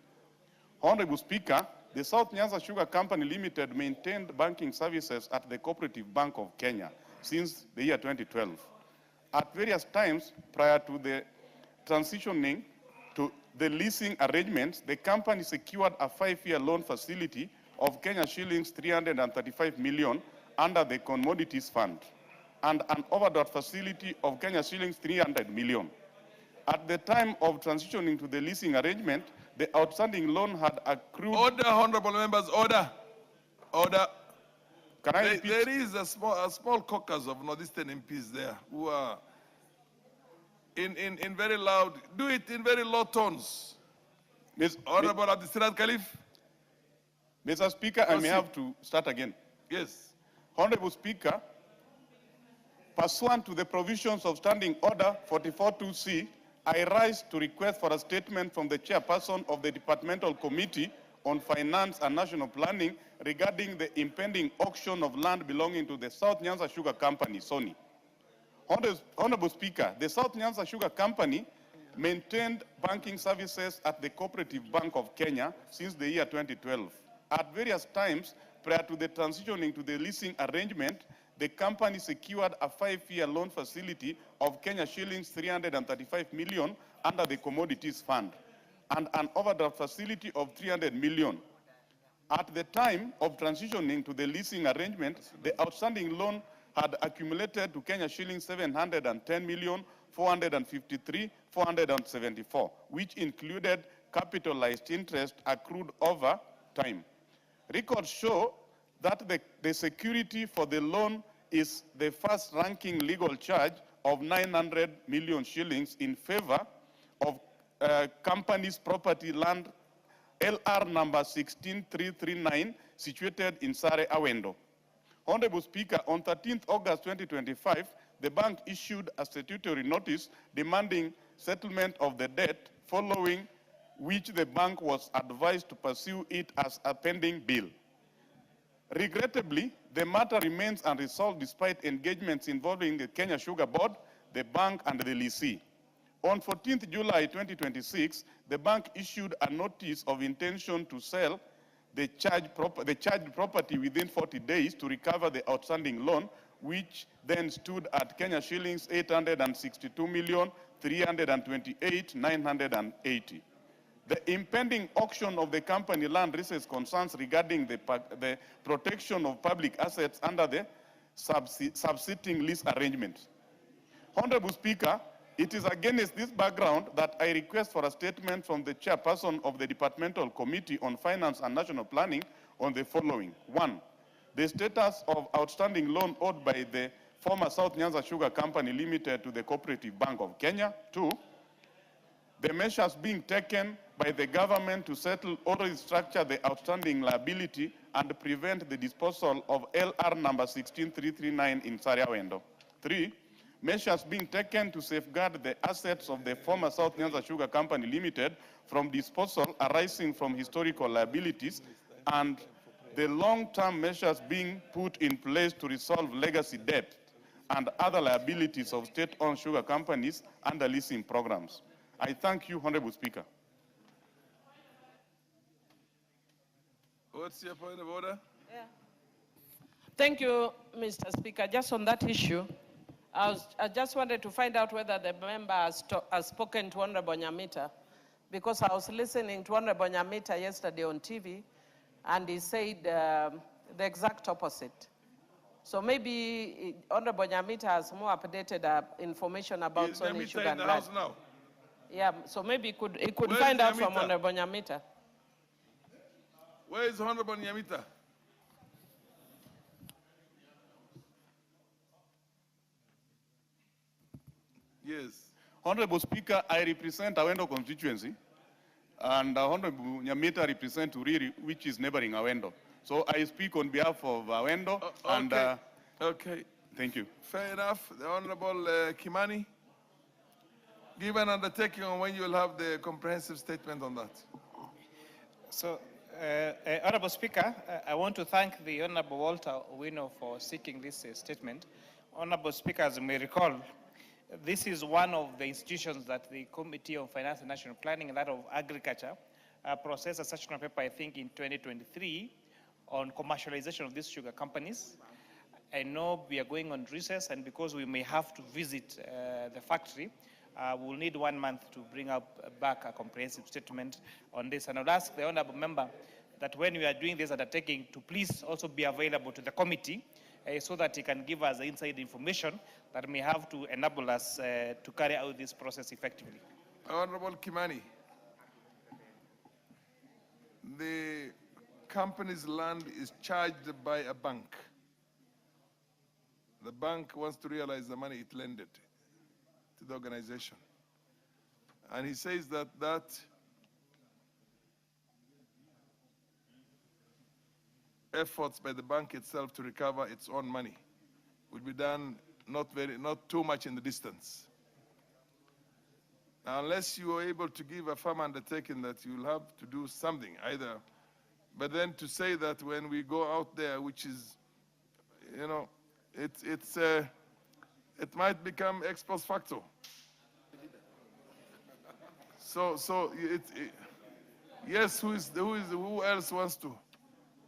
Honorable Speaker, the South Nyanza Sugar Company Limited maintained banking services at the Cooperative Bank of Kenya since the year 2012. At various times prior to the transitioning to the leasing arrangements, the company secured a 5-year loan facility of Kenya shillings 335 million under the Commodities Fund and an overdraft facility of Kenya shillings 300 million. At the time of transitioning to the leasing arrangement, the outstanding loan had accrued... Order, honorable members, order. Order. Can I repeat? There is a small caucus of Northeastern MPs there who are in very loud, do it in very low tones. Honorable Abdisirat Khalif. Mr. Speaker, I may have to start again. Yes. Honorable Speaker, pursuant to the provisions of Standing Order 44.2c, I rise to request for a statement from the chairperson of the Departmental Committee on Finance and National Planning regarding the impending auction of land belonging to the South Nyanza Sugar Company, SONI. Honorable Speaker, the South Nyanza Sugar Company maintained banking services at the Cooperative Bank of Kenya since the year 2012. At various times prior to the transitioning to the leasing arrangement, the company secured a 5-year loan facility of Kenya shillings 335 million under the Commodities Fund and an overdraft facility of 300 million. At the time of transitioning to the leasing arrangement, the outstanding loan had accumulated to Kenya shillings 710 million, 453, 474, which included capitalized interest accrued over time. Records show that the security for the loan is the first-ranking legal charge of 900 million shillings in favor of company's property land LR number 16339 situated in Sare Awendo. Honorable Speaker, on 13th August 2025, the bank issued a statutory notice demanding settlement of the debt, following which the bank was advised to pursue it as a pending bill. Regrettably, the matter remains unresolved despite engagements involving the Kenya Sugar Board, the bank, and the lessee. On 14th July 2026, the bank issued a notice of intention to sell the charged property within 40 days to recover the outstanding loan, which then stood at Kenya shillings 862,328,980. The impending auction of the company land raises concerns regarding the protection of public assets under the subsisting lease arrangement. Honorable Speaker, it is against this background that I request for a statement from the chairperson of the Departmental Committee on Finance and National Planning on the following. 1, the status of outstanding loan owed by the former South Nyanza Sugar Company Limited to the Cooperative Bank of Kenya. 2, the measures being taken by the government to settle or restructure the outstanding liability and prevent the disposal of LR number 16339 in Sariawendo. 3, measures being taken to safeguard the assets of the former South Nyanza Sugar Company Limited from disposal arising from historical liabilities, and the long-term measures being put in place to resolve legacy debt and other liabilities of state-owned sugar companies under leasing programs. I thank you, Honorable Speaker. What's your point of order? Yeah. Thank you, Mr. Speaker. Just on that issue, I just wanted to find out whether the member has spoken to Honorable Nyamita, because I was listening to Honorable Nyamita yesterday on TV, and he said the exact opposite. So maybe Honorable Nyamita has more updated information about Sony Sugar and Blood. House now? Yeah, so maybe he could find out from Honorable Nyamita. Where is Honorable Nyamita? Yes. Honorable Speaker, I represent Awendo constituency, and Honorable Nyamita represents Uriri, which is neighboring Awendo. So I speak on behalf of Awendo. Okay. Thank you. Fair enough. The Honorable Kimani, give an undertaking on when you will have the comprehensive statement on that. So, Honorable Speaker, I want to thank the Honorable Walter Owino for seeking this statement. Honorable Speaker, as you may recall, this is one of the institutions that the Committee on Finance and National Planning and that of Agriculture processed a session paper, I think, in 2023 on commercialization of these sugar companies. I know we are going on recess, and because we may have to visit the factory, we'll need 1 month to bring back a comprehensive statement on this. And I'll ask the honorable member that when we are doing this undertaking to please also be available to the committee so that he can give us inside information that may have to enable us to carry out this process effectively. Honorable Kimani, the company's land is charged by a bank. The bank wants to realize the money it lended to the organization. And he says that efforts by the bank itself to recover its own money will be done not too much in the distance. Now, unless you are able to give a firm undertaking that you'll have to do something either, but then to say that when we go out there, which is, you know, it might become ex post facto. Yes, who else wants to?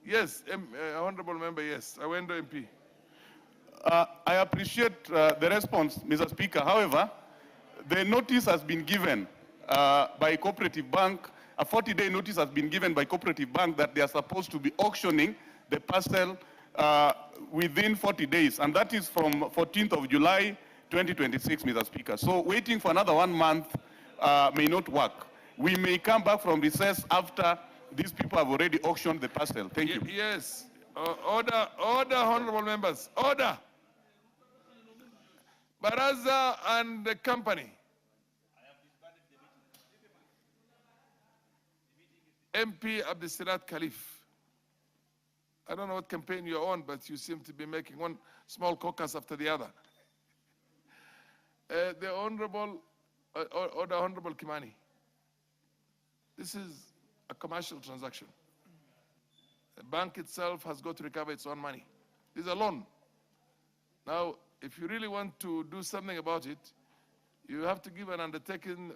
Yes, honorable member, yes. Awendo MP. I appreciate the response, Mr. Speaker. However, the notice has been given by Cooperative Bank, a 40-day notice has been given by Cooperative Bank that they are supposed to be auctioning the parcel within 40 days, and that is from 14th of July, 2026, Mr. Speaker. So waiting for another 1 month may not work. We may come back from recess after these people have already auctioned the parcel. Thank you. Yes. Order, honorable members. Order. Baraza and the company. MP Abdesirat Khalif. I don't know what campaign you're on, but you seem to be making one small caucus after the other. The Honorable Kimani. This is a commercial transaction. The bank itself has got to recover its own money. This is a loan. Now, if you really want to do something about it, you have to give an undertaking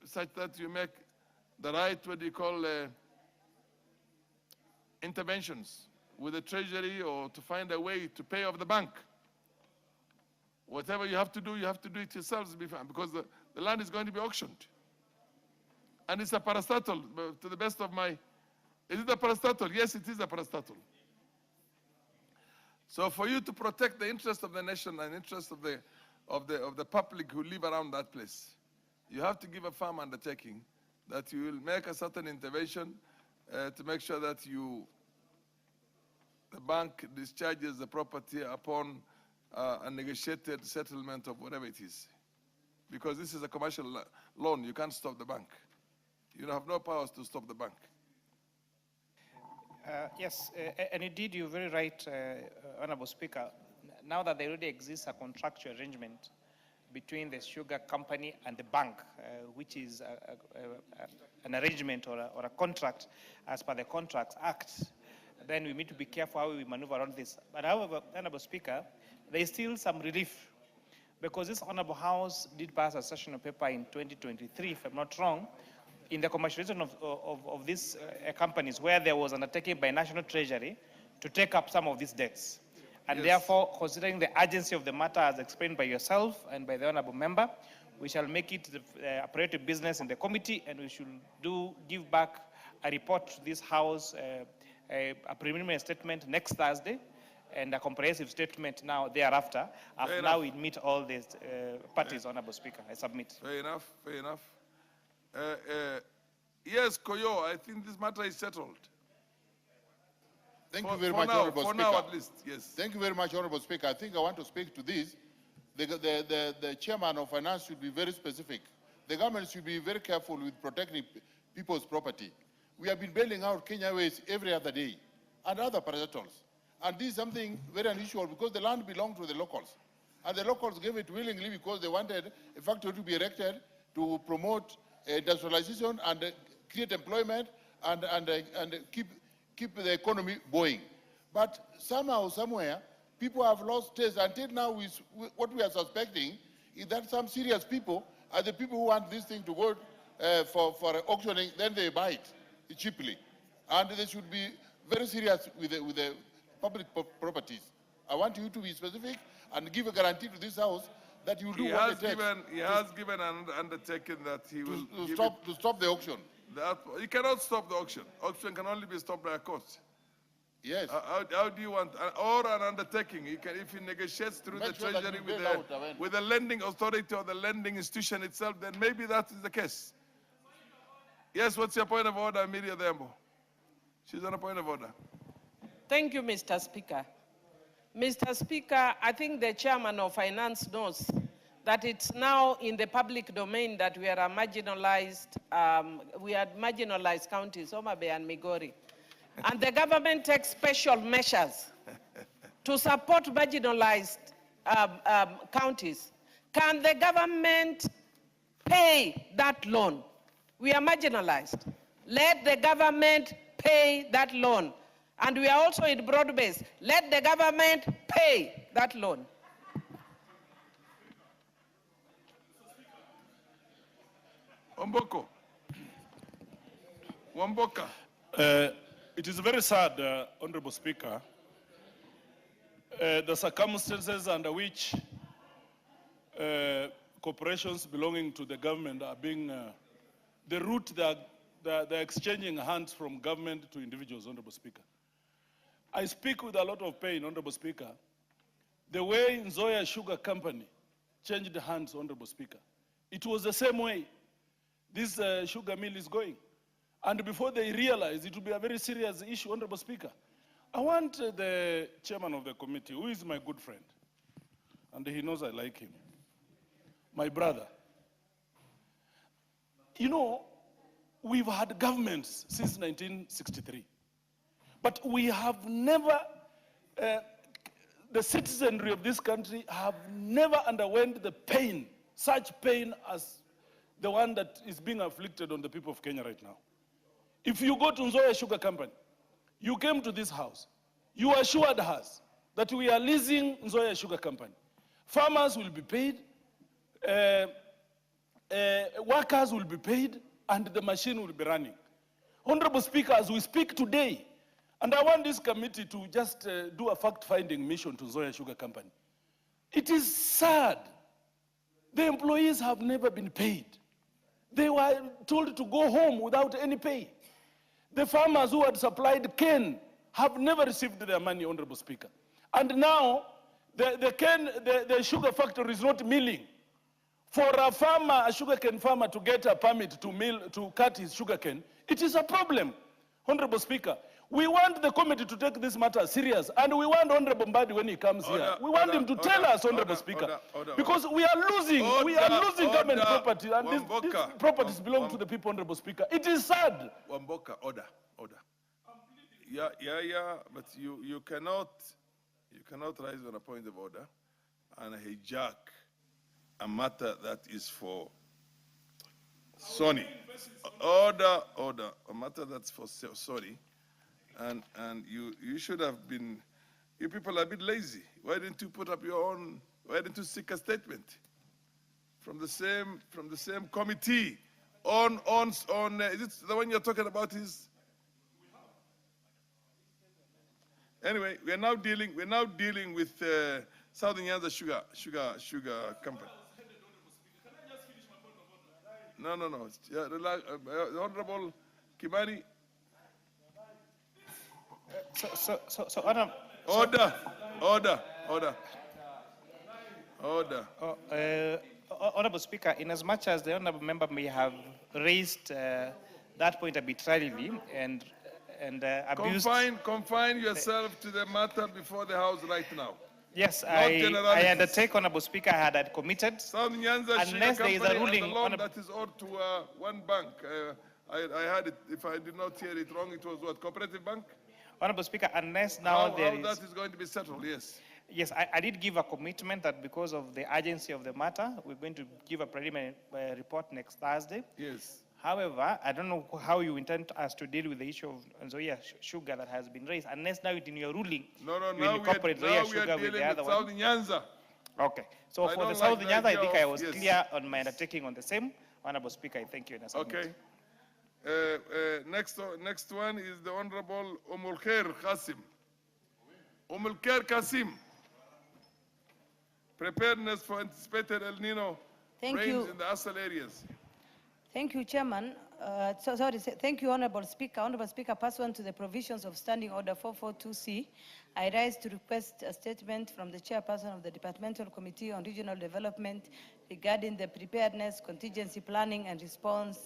such that you make the right, what do you call, interventions with the treasury or to find a way to pay off the bank. Whatever you have to do it yourselves because the land is going to be auctioned. And it's a parastatal, to the best of my... Is it a parastatal? Yes, it is a parastatal. So for you to protect the interest of the nation and interest of the public who live around that place, you have to give a firm undertaking that you will make a certain intervention to make sure that the bank discharges the property upon a negotiated settlement of whatever it is. Because this is a commercial loan, you can't stop the bank. You have no powers to stop the bank. Yes, and indeed you're very right, Honorable Speaker. Now that there already exists a contractual arrangement between the sugar company and the bank, which is an arrangement or a contract as per the Contracts Act, then we need to be careful how we maneuver around this. But however, Honorable Speaker, there is still some relief because this Honorable House did pass a session paper in 2023, if I'm not wrong, in the commercialization of these companies where there was an undertaking by National Treasury to take up some of these debts. And therefore, considering the urgency of the matter as explained by yourself and by the Honorable Member, we shall make it the operative business in the committee and we should give back a report to this House, a preliminary statement next Thursday and a comprehensive statement now thereafter. After now we meet all these parties, Honorable Speaker. I submit. Fair enough, fair enough. Yes, Koyo, I think this matter is settled. Thank you very much, Honorable Speaker. For now, at least, yes. Thank you very much, Honorable Speaker. I think I want to speak to this. The chairman of finance should be very specific. The government should be very careful with protecting people's property. We have been bailing out Kenya Ways every other day and other parastatals. And this is something very unusual because the land belonged to the locals. And the locals gave it willingly because they wanted a factory to be erected to promote industrialization and create employment and keep the economy going. But somehow, somewhere, people have lost taste. Until now, what we are suspecting is that some serious people are the people who want this thing to go for auctioning, then they buy it. cheaply. And they should be very serious with the public properties. I want you to be specific and give a guarantee to this House that you will do what it takes. He has given an undertaking that he will to stop the auction. You cannot stop the auction. Auction can only be stopped by a court. Yes. How do you want, or an undertaking? You can, if he negotiates through the treasury with the lending authority or the lending institution itself, then maybe that is the case. Yes, what's your point of order, Amelia Dembo? She's on a point of order. Thank you, Mr. Speaker. Mr. Speaker, I think the chairman of Finance knows that it's now in the public domain that we are marginalized counties, Homa Bay and Migori. And the government takes special measures to support marginalized counties. Can the government pay that loan? We are marginalized. Let the government pay that loan. And we are also in broad-based. Let the government pay that loan. Wamboka. It is very sad, Honorable Speaker, the circumstances under which corporations belonging to the government are being, the route they're exchanging hands from government to individuals, Honorable Speaker. I speak with a lot of pain, Honorable Speaker. The way Nzoia Sugar Company changed hands, Honorable Speaker, it was the same way this sugar mill is going. And before they realize, it will be a very serious issue, Honorable Speaker. I want the chairman of the committee, who is my good friend, and he knows I like him, my brother. You know, we've had governments since 1963, but we have never, the citizenry of this country have never underwent the pain, such pain as the one that is being afflicted on the people of Kenya right now. If you go to Nzoia Sugar Company, you came to this house, you assured us that we are leasing Nzoia Sugar Company. Farmers will be paid, workers will be paid, and the machine will be running. Honorable Speaker, as we speak today, and I want this committee to just do a fact-finding mission to Nzoia Sugar Company. It is sad. The employees have never been paid. They were told to go home without any pay. The farmers who had supplied cane have never received their money, Honorable Speaker. And now, the sugar factory is not milling. For a farmer, a sugarcane farmer, to get a permit to mill, to cut his sugarcane, it is a problem, Honorable Speaker. We want the committee to take this matter serious, and we want Honorable Mbadi when he comes here. We want him to tell us, Honorable Speaker, because we are losing government property, and these properties belong to the people, Honorable Speaker. It is sad. Wamboka, order. Yeah, but you cannot rise on a point of order and hijack a matter that is for Sony. Order. A matter that's for Sony. And you should have been, you people are a bit lazy. Why didn't you put up your own, why didn't you seek a statement from the same committee on is it the one you're talking about is? Anyway, we're now dealing with Southern Nyanza Sugar Company. No. The Honorable Kimani. Order. Honorable Speaker, in as much as the honorable member may have raised that point arbitrarily and abused... Confine yourself to the matter before the House right now. Yes, I undertake, Honorable Speaker, I had committed. South Nyanza unless there is a ruling and the loan that is owed to one bank. I had it, if I did not hear it wrong, it was what, Cooperative Bank? Honorable Speaker, unless now how that is going to be settled, yes. Yes, I did give a commitment that because of the urgency of the matter, we're going to give a preliminary report next Thursday. Yes. However, I don't know how you intend us to deal with the issue of Nzoia sugar that has been raised, unless now in your ruling, you incorporate Nzoia sugar with the other one. South Nyanza. Okay. So for the South Nyanza, I think I was clear on my undertaking on the same. Honorable Speaker, I thank you. Okay. Next one is the Honorable Umulkhair Qasim. Umulkhair Qasim. Preparedness for anticipated El Nino rains in the Asal areas. Thank you, Chairman. Thank you, Honorable Speaker. Honorable Speaker, pursuant to the provisions of Standing Order 442C, I rise to request a statement from the Chairperson of the Departmental Committee on Regional Development regarding the preparedness, contingency planning, and response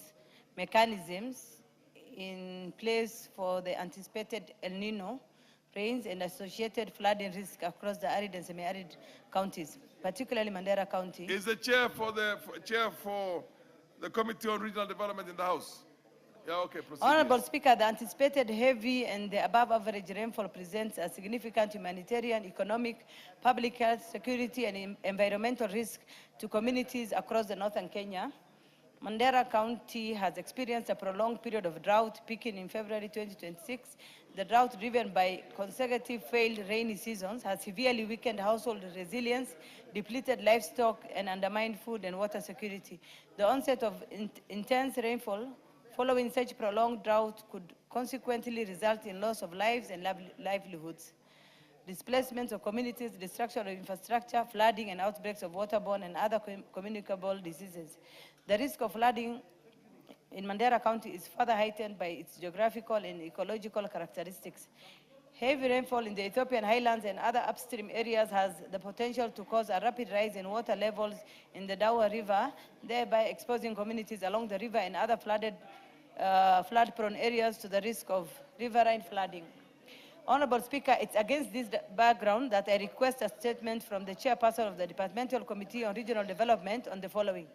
mechanisms in place for the anticipated El Nino rains and associated flooding risk across the arid and semi-arid counties, particularly Mandera County. Is the chair for the Committee on Regional Development in the House? Yeah, okay, proceed. Honorable Speaker, the anticipated heavy and the above average rainfall presents a significant humanitarian, economic, public health, security, and environmental risk to communities across the northern Kenya. Mandera County has experienced a prolonged period of drought, peaking in February 2026. The drought, driven by consecutive failed rainy seasons, has severely weakened household resilience, depleted livestock, and undermined food and water security. The onset of intense rainfall following such prolonged drought could consequently result in loss of lives and livelihoods, displacement of communities, destruction of infrastructure, flooding, and outbreaks of waterborne and other communicable diseases. The risk of flooding in Mandera County is further heightened by its geographical and ecological characteristics. Heavy rainfall in the Ethiopian highlands and other upstream areas has the potential to cause a rapid rise in water levels in the Dawa River, thereby exposing communities along the river and other flood-prone areas to the risk of riverine flooding. Honorable Speaker, it's against this background that I request a statement from the Chairperson of the Departmental Committee on Regional Development on the following.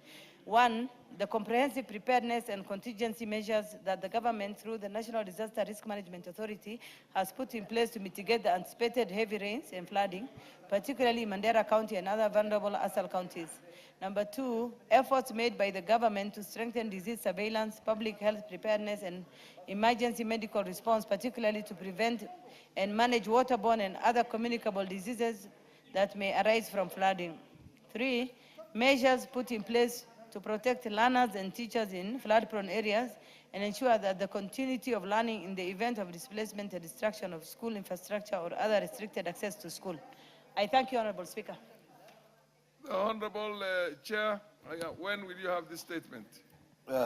One, the comprehensive preparedness and contingency measures that the government, through the National Disaster Risk Management Authority, has put in place to mitigate the anticipated heavy rains and flooding, particularly in Mandera County and other vulnerable ASAL counties. Number two, efforts made by the government to strengthen disease surveillance, public health preparedness, and emergency medical response, particularly to prevent and manage waterborne and other communicable diseases that may arise from flooding. Three, measures put in place to protect learners and teachers in flood-prone areas and ensure that the continuity of learning in the event of displacement and destruction of school infrastructure or other restricted access to school. I thank you, Honorable Speaker. The Honorable Chair, when will you have this statement?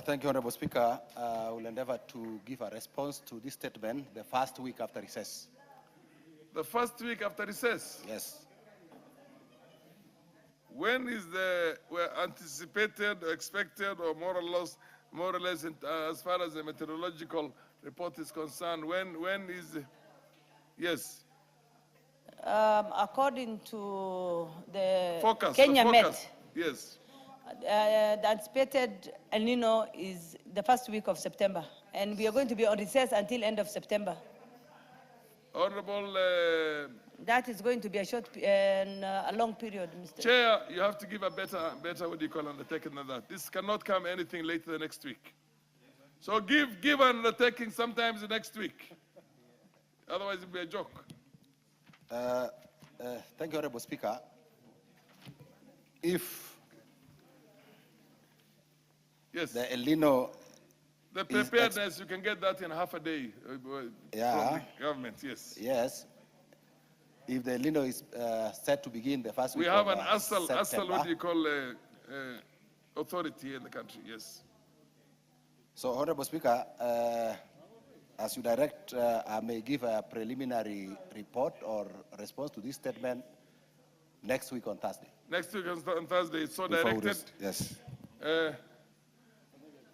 Thank you, Honorable Speaker. I will endeavor to give a response to this statement the first week after recess. The first week after recess? Yes. When is the anticipated, expected, or more or less as far as the meteorological report is concerned? When is? Yes. According to the Kenya Met, yes. The anticipated El Nino is the first week of September, and we are going to be on recess until end of September. Honorable. That is going to be a short and a long period, Mr. Chair, you have to give a better what do you call undertaking than that. This cannot come anything later than next week. So give an undertaking sometimes next week. Otherwise it'll be a joke. Thank you, Honorable Speaker. If the El Nino, the preparedness, you can get that in half a day. From the government, yes. Yes. If the El Nino is set to begin the first week we have of an ASAL, what do you call, authority in the country, yes. So, Honorable Speaker, as you direct, I may give a preliminary report or response to this statement next week on Thursday. Next week on Thursday, it's so directed. Yes.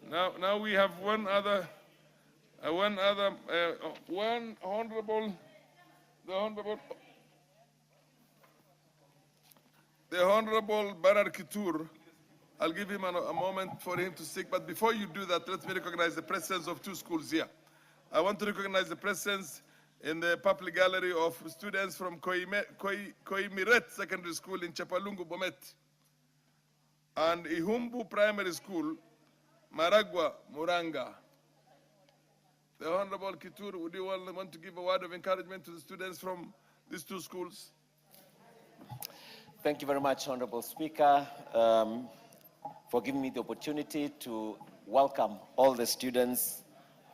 Now we have one honorable, the Honorable Barar Kitur. I'll give him a moment for him to speak, but before you do that, let me recognize the presence of two schools here. I want to recognize the presence in the public gallery of students from Koimiret Secondary School in Chapalungu, Bomet, and Ihumbu Primary School, Maragwa, Muranga. The Honorable Kitur, would you want to give a word of encouragement to the students from these two schools? Thank you very much, Honorable Speaker, for giving me the opportunity to welcome all the students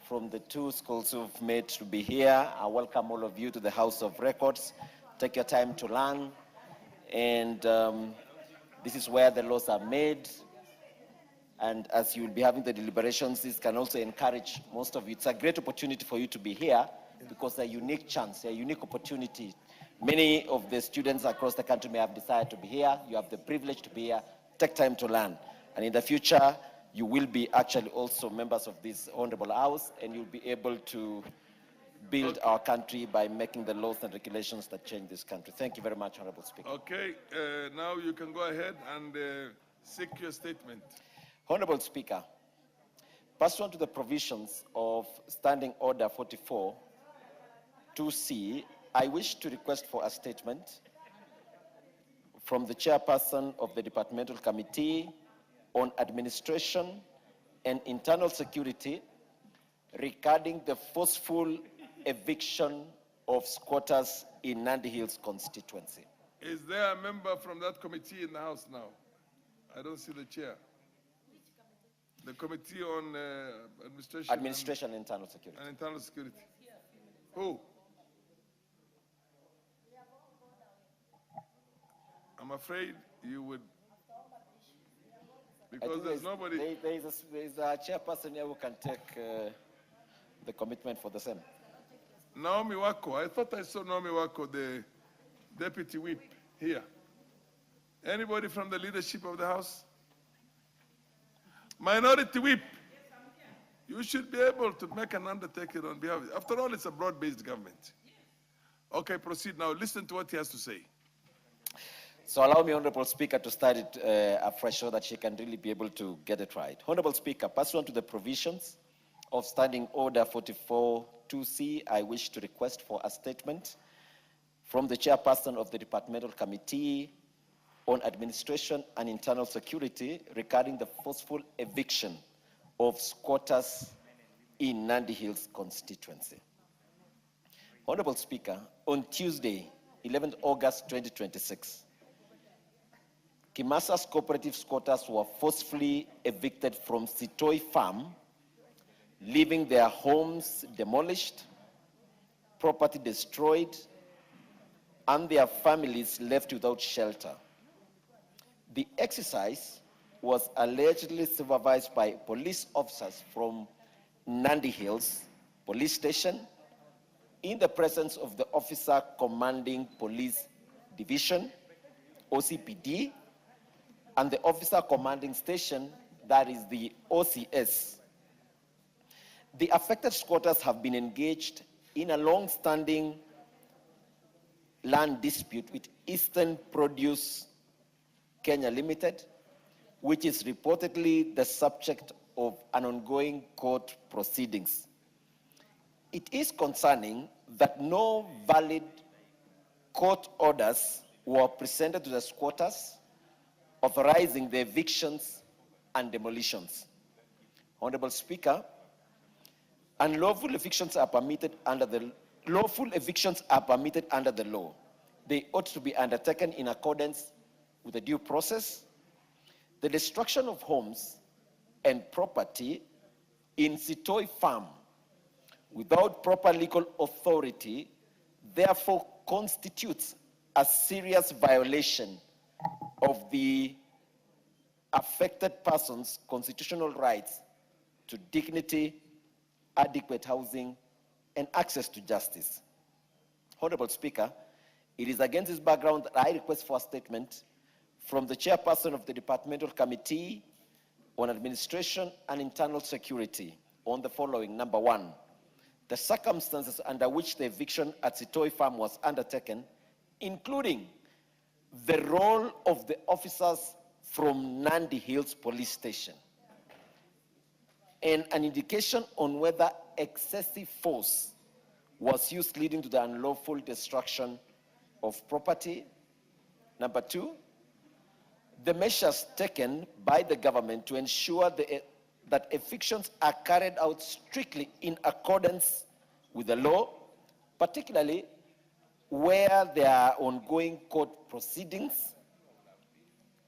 from the two schools who've made to be here. I welcome all of you to the House of Records. Take your time to learn. And this is where the laws are made. And as you'll be having the deliberations, this can also encourage most of you. It's a great opportunity for you to be here because a unique chance, a unique opportunity. Many of the students across the country may have decided to be here. You have the privilege to be here. Take time to learn. And in the future, you will be actually also members of this honorable house, and you'll be able to build our country by making the laws and regulations that change this country. Thank you very much, Honorable Speaker. Okay, now you can go ahead and seek your statement. Honorable Speaker, pursuant to the provisions of Standing Order 44, 2C, I wish to request for a statement from the chairperson of the Departmental Committee on Administration and Internal Security regarding the forceful eviction of squatters in Nandi Hills constituency. Is there a member from that committee in the House now? I don't see the chair. The Committee on Administration and Internal Security. And Internal Security. Who? I'm afraid you would, because there's nobody. There is a chairperson here who can take the commitment for the same. Naomi Wako. I thought I saw Naomi Wako, the deputy whip, here. Anybody from the leadership of the House? Minority whip. You should be able to make an undertaking on behalf of it. After all, it's a broad-based government. Okay, proceed now. Listen to what he has to say. So allow me, Honorable Speaker, to start it afresh so that she can really be able to get it right. Honorable Speaker, pursuant to the provisions of Standing Order 44 2C, I wish to request for a statement from the chairperson of the Departmental Committee on Administration and Internal Security regarding the forceful eviction of squatters in Nandi Hills constituency. Honorable Speaker, on Tuesday, 11th August 2026, Kimasa's cooperative squatters were forcefully evicted from Sitoi Farm, leaving their homes demolished, property destroyed, and their families left without shelter. The exercise was allegedly supervised by police officers from Nandi Hills Police Station in the presence of the Officer Commanding Police Division, OCPD, and the Officer Commanding Station, that is the OCS. The affected squatters have been engaged in a long-standing land dispute with Eastern Produce Kenya Limited, which is reportedly the subject of an ongoing court proceedings. It is concerning that no valid court orders were presented to the squatters authorizing the evictions and demolitions. Honorable Speaker, unlawful evictions are permitted under the lawful evictions are permitted under the law. They ought to be undertaken in accordance with the due process. The destruction of homes and property in Sitoi Farm without proper legal authority therefore constitutes a serious violation of the affected person's constitutional rights to dignity, adequate housing, and access to justice. Honorable Speaker, it is against this background that I request for a statement from the chairperson of the Departmental Committee on Administration and Internal Security on the following. Number one, the circumstances under which the eviction at Sitoi Farm was undertaken, including the role of the officers from Nandi Hills Police Station, and an indication on whether excessive force was used leading to the unlawful destruction of property. Number two, the measures taken by the government to ensure that evictions are carried out strictly in accordance with the law, particularly where there are ongoing court proceedings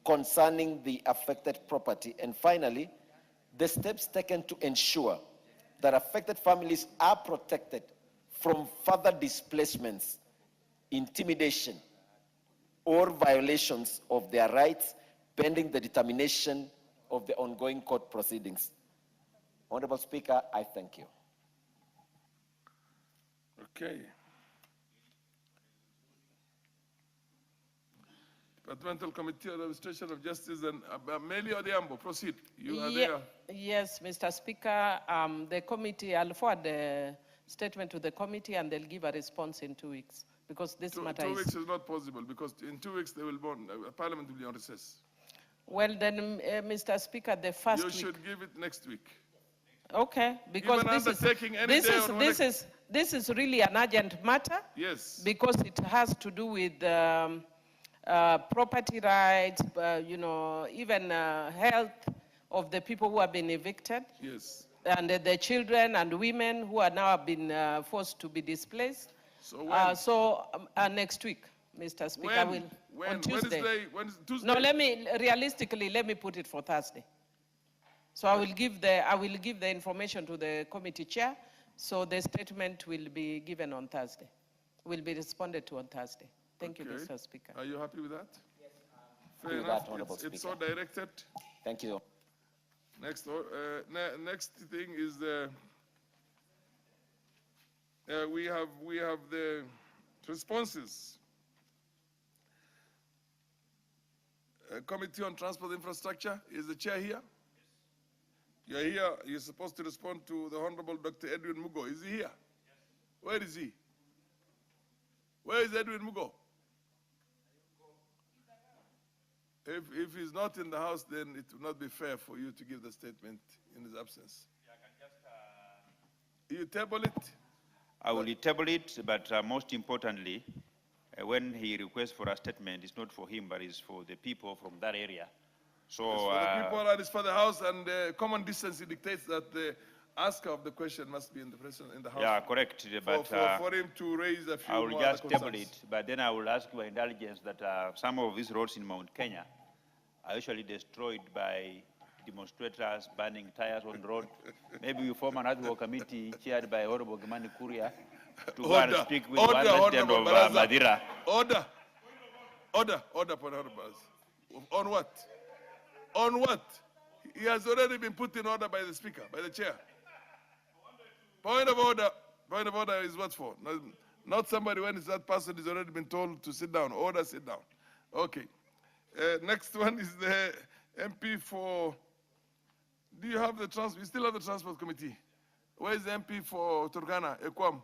concerning the affected property. And finally, the steps taken to ensure that affected families are protected from further displacements, intimidation, or violations of their rights pending the determination of the ongoing court proceedings. Honorable Speaker, I thank you. Okay. Departmental Committee on Administration of Justice and Meli Odhiambo, proceed. You are there. Yes, Mr. Speaker. The committee, I'll forward the statement to the committee and they'll give a response in 2 weeks because this matter Two is... weeks is not possible because in 2 weeks they will Parliament will be on recess. Well, then, Mr. Speaker, the first You week... should give it next week. Okay, because this is really an urgent matter. Yes. Because it has to do with property rights, you know, even health of the people who have been evicted. Yes. And the children and women who are now been forced to be displaced. So when? Next week, Mr. Speaker. When? On Tuesday. Tuesday? No, realistically, let me put it for Thursday. So I will give the information to the committee chair, so the statement will be given on Thursday, will be responded to on Thursday. Thank you, Mr. Speaker. Are you happy with that? Yes. Fair enough. It's so directed. Thank you. Next thing is we have the responses. Committee on Transport Infrastructure, is the chair here? You're here, you're supposed to respond to the Honorable Dr. Edwin Mugo. Is he here? Yes. Where is he? Where is Edwin Mugo? If he's not in the house, then it will not be fair for you to give the statement in his absence. Yeah, I can just... You table it? I will table it, but most importantly, when he requests for a statement, it's not for him, but it's for the people from that area. So, it's for the people and it's for the House, and common decency dictates that the asker of the question must be in the House. Yeah, correct. But for him to raise a few I will more just concerns. table it, but then I will ask your indulgence that some of these roads in Mount Kenya are usually destroyed by demonstrators burning tires on the road. Maybe we form an ad hoc committee chaired by Honorable Gimani Kuria to go and speak with one resident of Madira. Order, on what? On what? He has already been put in order by the Speaker, by the Chair. Point of order. Point of order is what for? Not somebody when that person has already been told to sit down. Order, sit down. Okay. Next one is the MP for... Do you have the transport? You still have the Transport Committee. Where is the MP for Turkana? Ekwam.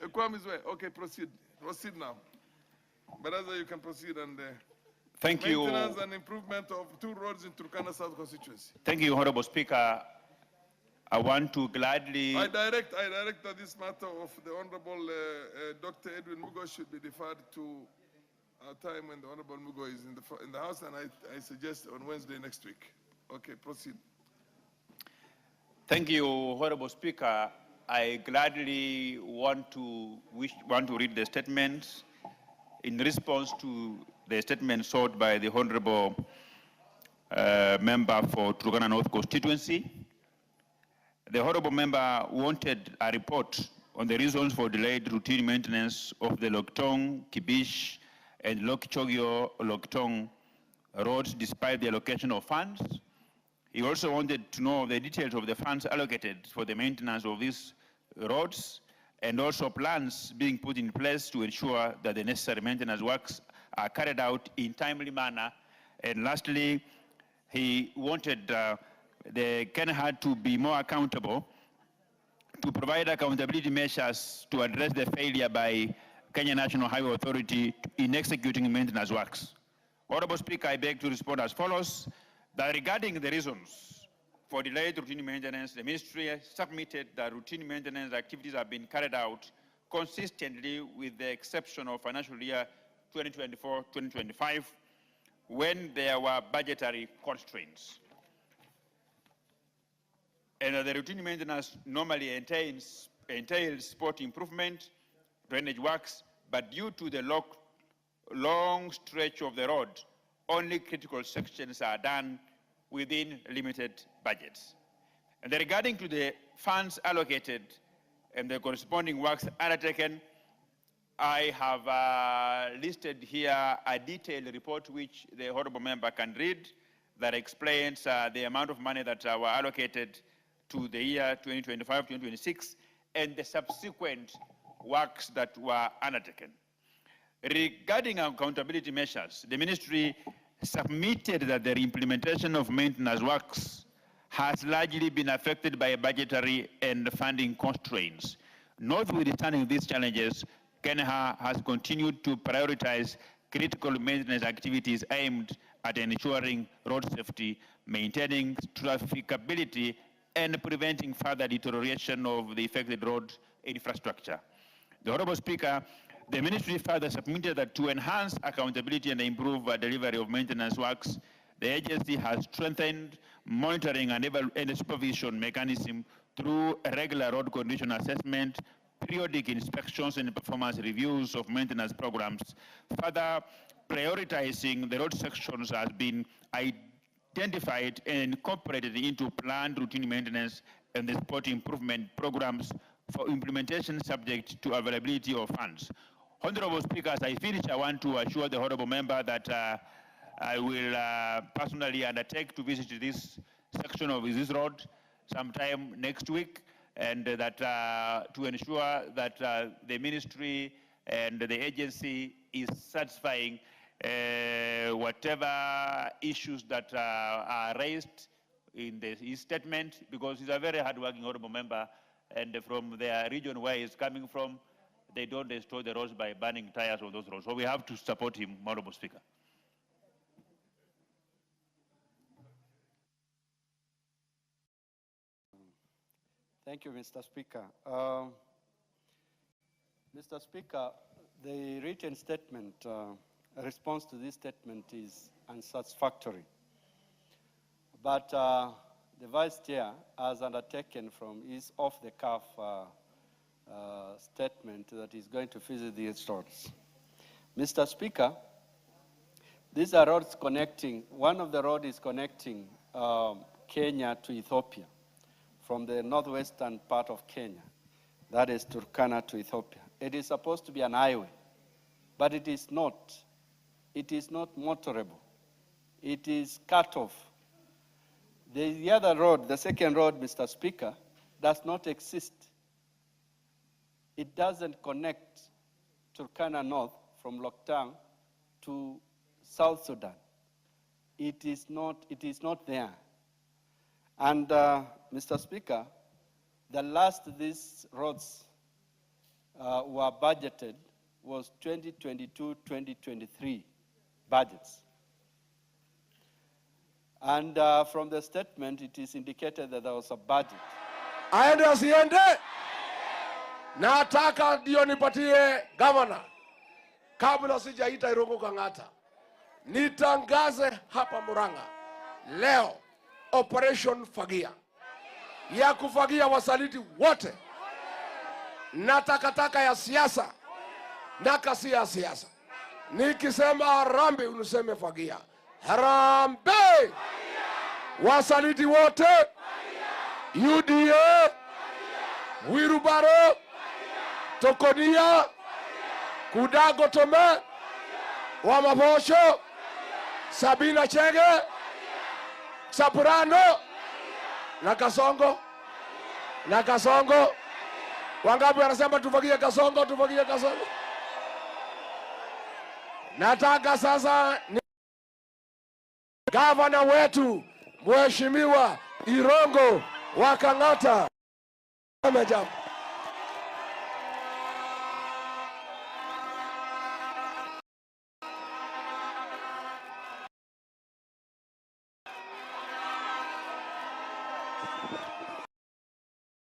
Ekwam is where? Okay, proceed. Proceed now. Baraza, you can proceed and... Thank you. Maintenance and improvement of 2 roads in Turkana South constituency. Thank you, Honorable Speaker. I want to gladly... I direct that this matter of the Honorable Dr. Edwin Mugo should be deferred to a time when the Honorable Mugo is in the House, and I suggest on Wednesday next week. Okay, proceed. Thank you, Honorable Speaker. I gladly want to read the statement in response to the statement sought by the Honorable member for Turkana North constituency. The Honorable member wanted a report on the reasons for delayed routine maintenance of the Loktong, Kibish, and Lokchogyo-Loktong roads despite the allocation of funds. He also wanted to know the details of the funds allocated for the maintenance of these roads and also plans being put in place to ensure that the necessary maintenance works are carried out in timely manner. And lastly, he wanted the Kenyan to be more accountable, to provide accountability measures to address the failure by Kenya National Highway Authority in executing maintenance works. Honorable Speaker, I beg to respond as follows, that regarding the reasons for delayed routine maintenance, the ministry submitted that routine maintenance activities have been carried out consistently with the exception of financial year 2024-2025 when there were budgetary constraints. And the routine maintenance normally entails spot improvement, drainage works, but due to the long stretch of the road, only critical sections are done within limited budgets. And regarding to the funds allocated and the corresponding works undertaken, I have listed here a detailed report which the honorable member can read that explains the amount of money that were allocated to the year 2025-2026 and the subsequent works that were undertaken. Regarding accountability measures, the ministry submitted that the implementation of maintenance works has largely been affected by budgetary and funding constraints. Notwithstanding these challenges, Kenya has continued to prioritize critical maintenance activities aimed at ensuring road safety, maintaining trafficability, and preventing further deterioration of the affected road infrastructure. The Honorable Speaker, the ministry further submitted that to enhance accountability and improve delivery of maintenance works, the agency has strengthened monitoring and supervision mechanism through regular road condition assessment, periodic inspections and performance reviews of maintenance programs. Further, prioritizing the road sections has been identified and incorporated into planned routine maintenance and the spot improvement programs for implementation subject to availability of funds. Honorable Speaker, as I finish, I want to assure the honorable member that I will personally undertake to visit this section of this road sometime next week, and that to ensure that the ministry and the agency is satisfying whatever issues that are raised in his statement, because he's a very hardworking honorable member, and from their region where he's coming from, they don't destroy the roads by burning tires on those roads. So we have to support him, Honorable Speaker. Thank you, Mr. Speaker. Mr. Speaker, the written statement, response to this statement is unsatisfactory. But the Vice Chair has undertaken from his off-the-cuff statement that he's going to visit these roads. Mr. Speaker, these are roads connecting, one of the roads is connecting Kenya to Ethiopia, from the northwestern part of Kenya, that is Turkana to Ethiopia. It is supposed to be an highway, but it is not. It is not motorable. It is cut off. The other road, the second road, Mr. Speaker, does not exist. It doesn't connect Turkana North from Loktang to South Sudan. It is not there. And Mr. Speaker, the last these roads were budgeted was 2022-2023 budgets. And from the statement, it is indicated that there was a budget. Aende asiende? Nataka ndio nipatie governor kabla sijaita Irungu Kang'ata. Nitangaze hapa Murang'a leo Operation Fagia ya kufagia wasaliti wote na takataka ya siasa na kasi ya siasa. Nikisema harambe unuseme fagia. Harambe! Wasaliti wote, UDA, Wirubaro, Tokonia, Kudago Tome, Wamabosho, Sabina Chege, Sapurano, Nakasongo, Wangapi wanasema tufagie Kasongo, tufagie Kasongo. Nataka sasa ni gavana wetu Mheshimiwa Irungu wa Kang'ata. Amejambo.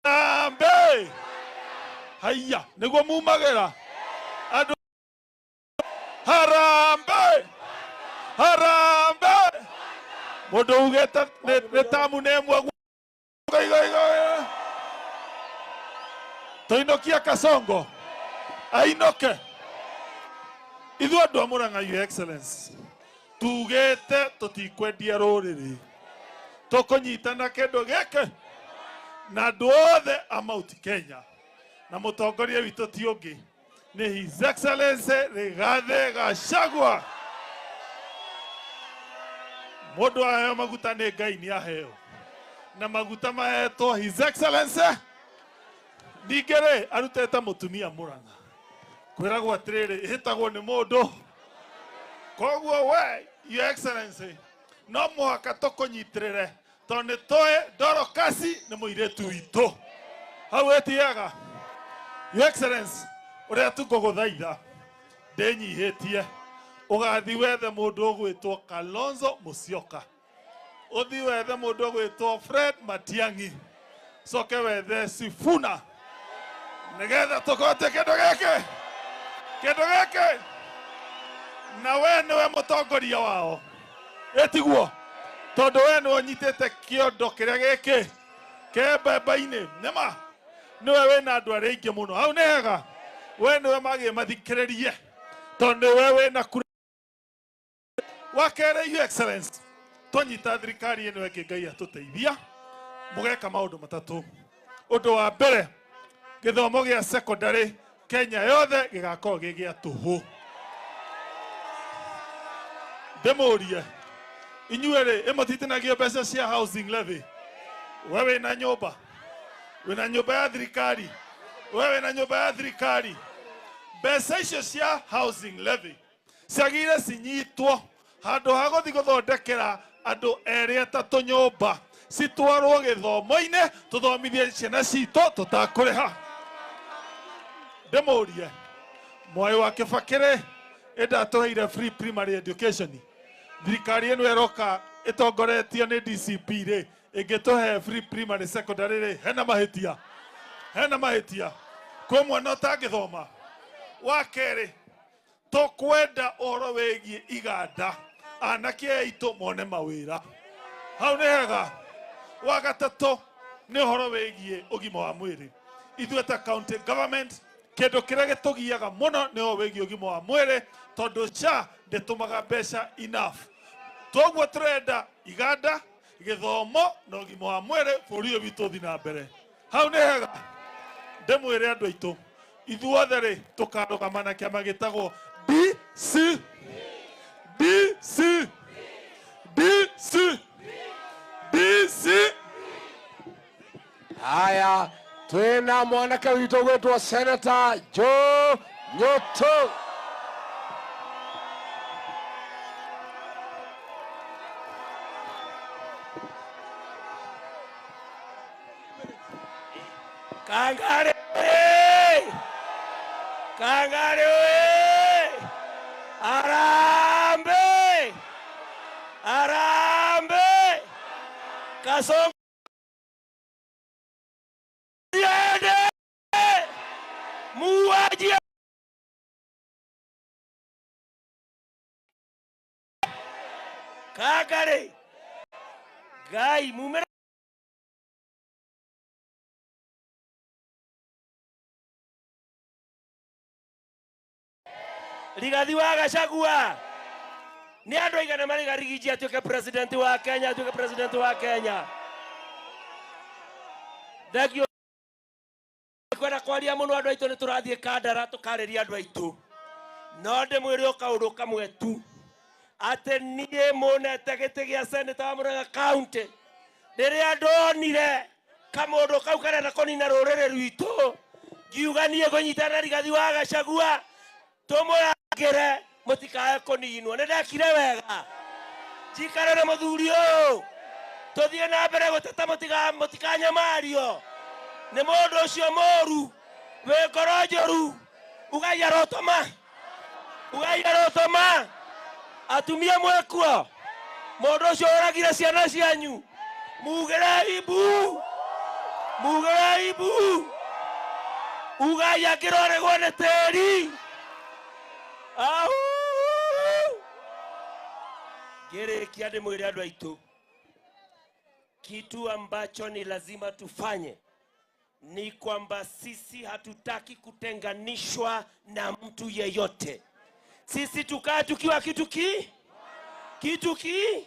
Harambe! Haya, niguo mumagera. Andu harambe! Harambe! Mundu ugeta netamu nemwe toinokia Kasongo ainoke ithu andu a Murang'a, Your Excellency, tugete tutikwendia ruriri tukunyitana kindu giki na duothe a Mount Kenya na mutongoria witũ ti ũngĩ nĩ His Excellency Rigathi Gachagua. Mũndũ aheo maguta nĩ Ngai nĩ aheo na maguta mahetwo His Excellency. Ningĩ arutĩte mũtumia Mũrang'a kwĩragwo atĩrĩrĩ ĩhĩtagwo nĩ mũndũ. Koguo we Your Excellency no mũhaka tũkũnyitĩrĩre tondũ nĩ tũĩ Dorokasi nĩ mũirĩtu witũ. Hau ĩtiaga Your Excellency ũrĩa tũkũgũthaitha ndĩnyihĩtie ũgathi wethe mũndũ ũgwĩtwo Kalonzo Musyoka, ũthi wethe mũndũ ũgwĩtwo Fred Matiang'i, coke wethe Sifuna nĩgetha tũkote kĩndũ gĩkĩ na we nĩwe mũtongoria wao ĩtiguo tondũ we nĩwe ũnyitĩte kĩondo kĩrĩa gĩkĩ ke mbembe-inĩ nĩma nĩwe wĩna andũ arĩa aingĩ mũno hau nĩ hega we nĩwe magĩe mathikĩrĩrie tondũ we wĩna kura wakere. Your Excellency twanyita thirikari ĩno ĩngĩ Ngai atũteithia mũgeka maũndũ matatũ. Ũndũ wa mbere gĩthomo gĩa secondary Kenya yothe gĩgakorwo gĩ gĩa tũhũ. Ndĩmũrie inyuĩ ĩmũtitinagio mbeca cia housing levy. We wĩna nyũmba ya thirikari, mbeca icio cia housing levy ciagĩrĩire cinyitwo handũ ha gũthiĩ gũthondekera andũ erĩ atatũ nyũmba, citwarwo gĩthomo-inĩ tũthomithie ciana citũ tũtakũrĩha. Ndĩmũrie Mwai wa Kĩbakĩ ndatũheire free primary education. Thirikari ĩno ĩroka ĩtongoretio nĩ DCP ĩngĩtũhe free primary secondary hena mahĩtia kwĩ mwana ũtangĩthoma. Wa kerĩ tũkwenda ũhoro wĩgiĩ iganda anake aitũ mone mawĩra hau nĩ hega. Wa gatatũ nĩ ũhoro wĩgiĩ ũgima wa mwĩrĩ. Ithuĩ ta county government kĩndũ kĩrĩa gĩtũgiaga mũno nĩ ũhoro wĩgiĩ ũgima wa mwĩrĩ tondũ SHA ndĩtũmaga mbeca enough. Toguo tũrenda iganda, gĩthomo na ũgima wa mwĩrĩ bũrũri ũyũ witũ ũthiĩ na mbere hau nĩ hega. Ndĩmwĩre andũ aitũ ithuothe tũkarũgama na kĩama gĩtagwo DC. Haya, twina mwanake witũ gwĩtwo Senator Joe Nyoto. Kangare Arambe Kasongo Muaji Kangare Gai Mumera Rigathi wa Gachagua ni andũ aigana marĩ garigiji atuĩke president wa Kenya, Thegio kwenda kwaria mũno andũ aitũ nĩ tũrathiĩ Kandara tũkarĩria andũ aitũ no ndĩmwĩre kaũndũ kamwe tu atĩ niĩ mũnete gĩtĩ gĩa senator wa Murang'a County rĩrĩa ndonire kamũndũ kau karenda kũnina rũrĩrĩ rwitũ ngiuga niĩ ngũnyitana Rigathi wa Gachagua tũmũrangĩre mũtikae kũninwo. Nĩndekire wega njikare na mũthuri ũyũ tũthiĩ na mbere gũteta mũtikanyamario nĩ mũndũ ũcio mũru wĩ ngoro njũru ugaiyarotoma atumia mwekuo mũndũ ũcio ũragire ciana cianyu mugĩre ibu ugaya kĩroregwo nĩ tĩri Gĩrĩkia ndĩmwĩre andũ aitũ kitu ambacho ni lazima tufanye ni kwamba sisi hatutaki kutenganishwa na mtu yeyote. Sisi tukaa tukiwa kitu ki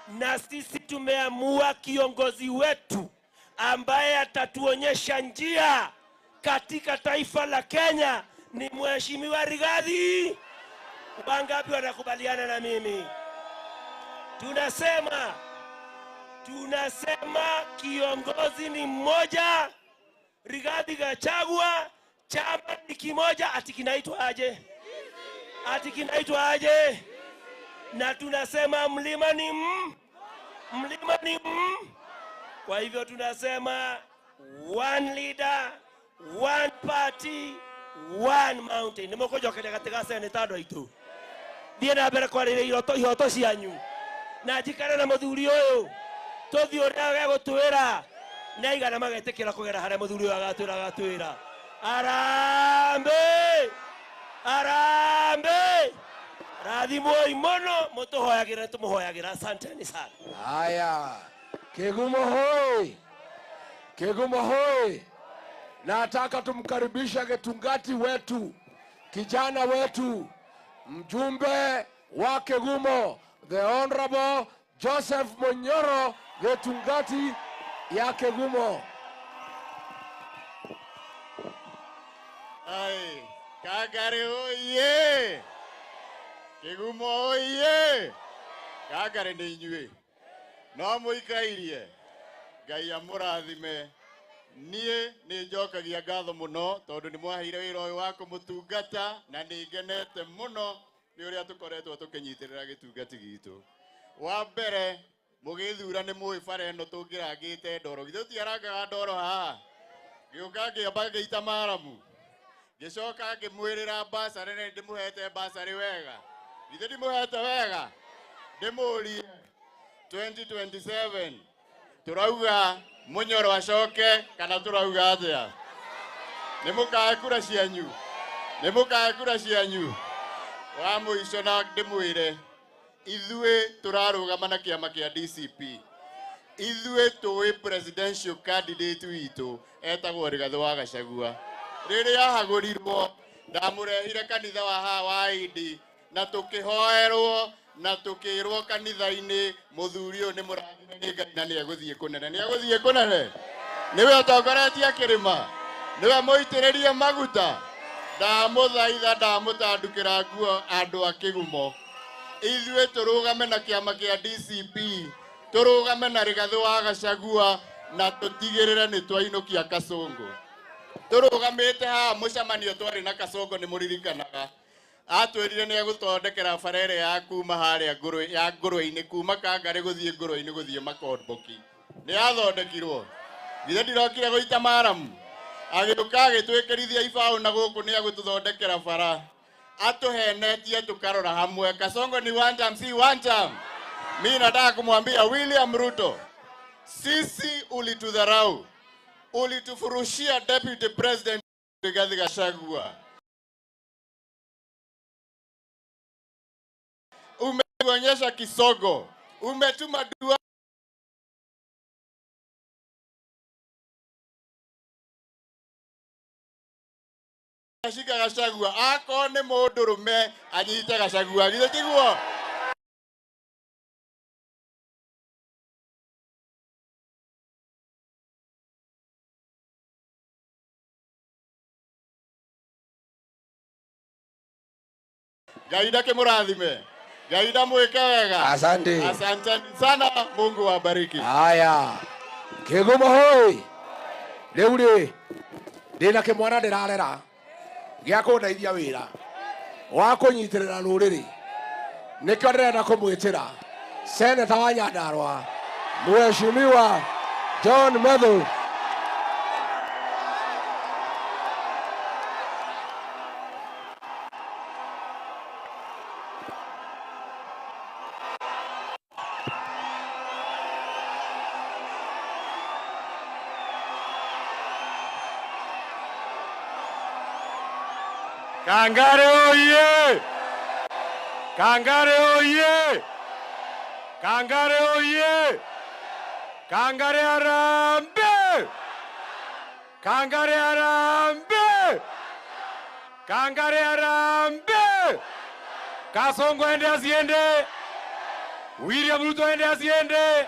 na sisi tumeamua kiongozi wetu ambaye atatuonyesha njia katika taifa la Kenya ni Mheshimiwa Rigathi. Wangapi wanakubaliana na mimi? Tunasema kiongozi ni mmoja, Rigathi Gachagua, chama ni kimoja, ati kinaitwa aje? Na tunasema mlima ni Kwa hivyo tunasema one leader, one party, one mountain. Nimokojo katika seneta ndo itu. Thiĩ na mbere kwarĩrĩria ihoto cianyu. Na njikare na mũthuri ũyũ. Tũthiĩ ũrĩa gegũtwĩra. Na igana magetĩkĩra kũgera harĩa mũthuri ũyũ agatwĩra. Arambe! Arambe! Rathimoi mũno mũtũhoyagĩra tũmũhoyagĩra. Asanteni sana. Haya. Kigumo hoi. Kigumo hoi. Nataka tumkaribisha Getungati wetu, kijana wetu, mjumbe wa Kigumo, the Honorable Joseph Monyoro Getungati ya Kigumo. Ai, Kagare oye! Kigumo oye! Kagare ni inyue. No muikairie. Ngai amurathime. Nie ni njokagia ngatho muno tondu ni mwaheire wira uyu wa kumutungata na ni ngenete muno ni uria tukoretwo tukinyitirira gitungati gitu. Wa mbere mugithura ni mui bara ino tungirangite ndoro githu tiarangaga ndoro ha giuka ngiamba ngiita maramu gicoka ngimwirira basari ni ndimuhete basari wega githu ndimuhete wega ndimurie 2027 turauga Munyoro acoke kana turauga atia nimukae kura cianyu wa muico na ndimwire ithue turarugama na kiama kia DCP ithue tuwi presidential candidate witu etagwo Rigathi wa Gachagua riria hagurirwo ndamurehire kanitha wa Hawaii na tukihoerwo na tukirwo kanitha-ini muthuri uyu ni murathime ni Ngai na ni eguthie kunene niwe utongoretie kirima niwe muitiririe maguta ndamuthaitha ndamutandukira nguo andu a Kigumo ithue turugame na kiama kia DCP turugame na Rigathi wa Gachagua na tutigirire ni twainukia Kasongo turugamite ha mucamanio twari na Kasongo ni muririkanaga atwirire ni aguthondekera barere ya kuma haria ngurwe-ini kuma Kangare guthie ngurwe-ini guthie Makondoki ni athondekirwo githe ndirokire guita maramu agiuka agitwikirithia ibao na guku ni agututhondekera bara atuhenetie tukarora hamwe Kasongo ni one time si one time. Mimi nataka kumwambia William Ruto, sisi ulitudharau, ulitufurushia deputy president Rigathi Gachagua, umeonyesha kisogo, umetuma dua ashika Gachagua akone mundurume anyite Gachagua githe tiguo Ngai ndake murathime Ngai ndamwike wega. Asante. Asante sana, Mungu wabariki. Haya. Kigumo hoi. Riu ndina kimwana ndirarera gia kundeithia wira wa kunyitirira ruriri nikio ndirenda kumwitira seneta wa Nyandarua Mheshimiwa John Mathu. Kangare oye! Kangare oye! Kangare oye! Kangare arambe! Kangare arambe! Kangare arambe! Kasongo ende asiende! William Ruto ende asiende!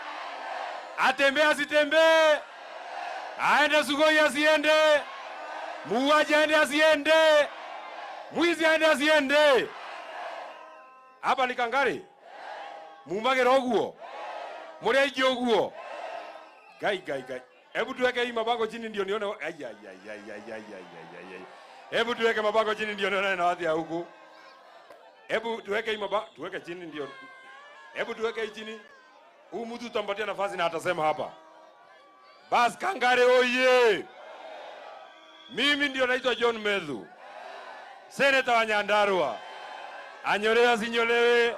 Atembe asitembe! Aende Sugoi asiende. Muuaji aende asiende. Mwizi aende asiende. Hapa ni Kangari. Mumagera oguo. Muri aiki oguo. Gai. Hebu tuweke hii mabango chini ndio nione. Hebu tuweke mabango chini ndio nione na watu ya huku. Hebu tuweke hii mabango, tuweke chini ndio. Hebu tuweke hii chini. Huyu mtu tutampatia nafasi na atasema hapa. Bas Kangare oye. Mimi ndio naitwa John Medhu. Seneta wa Nyandarua. Anyolewe asinyolewe.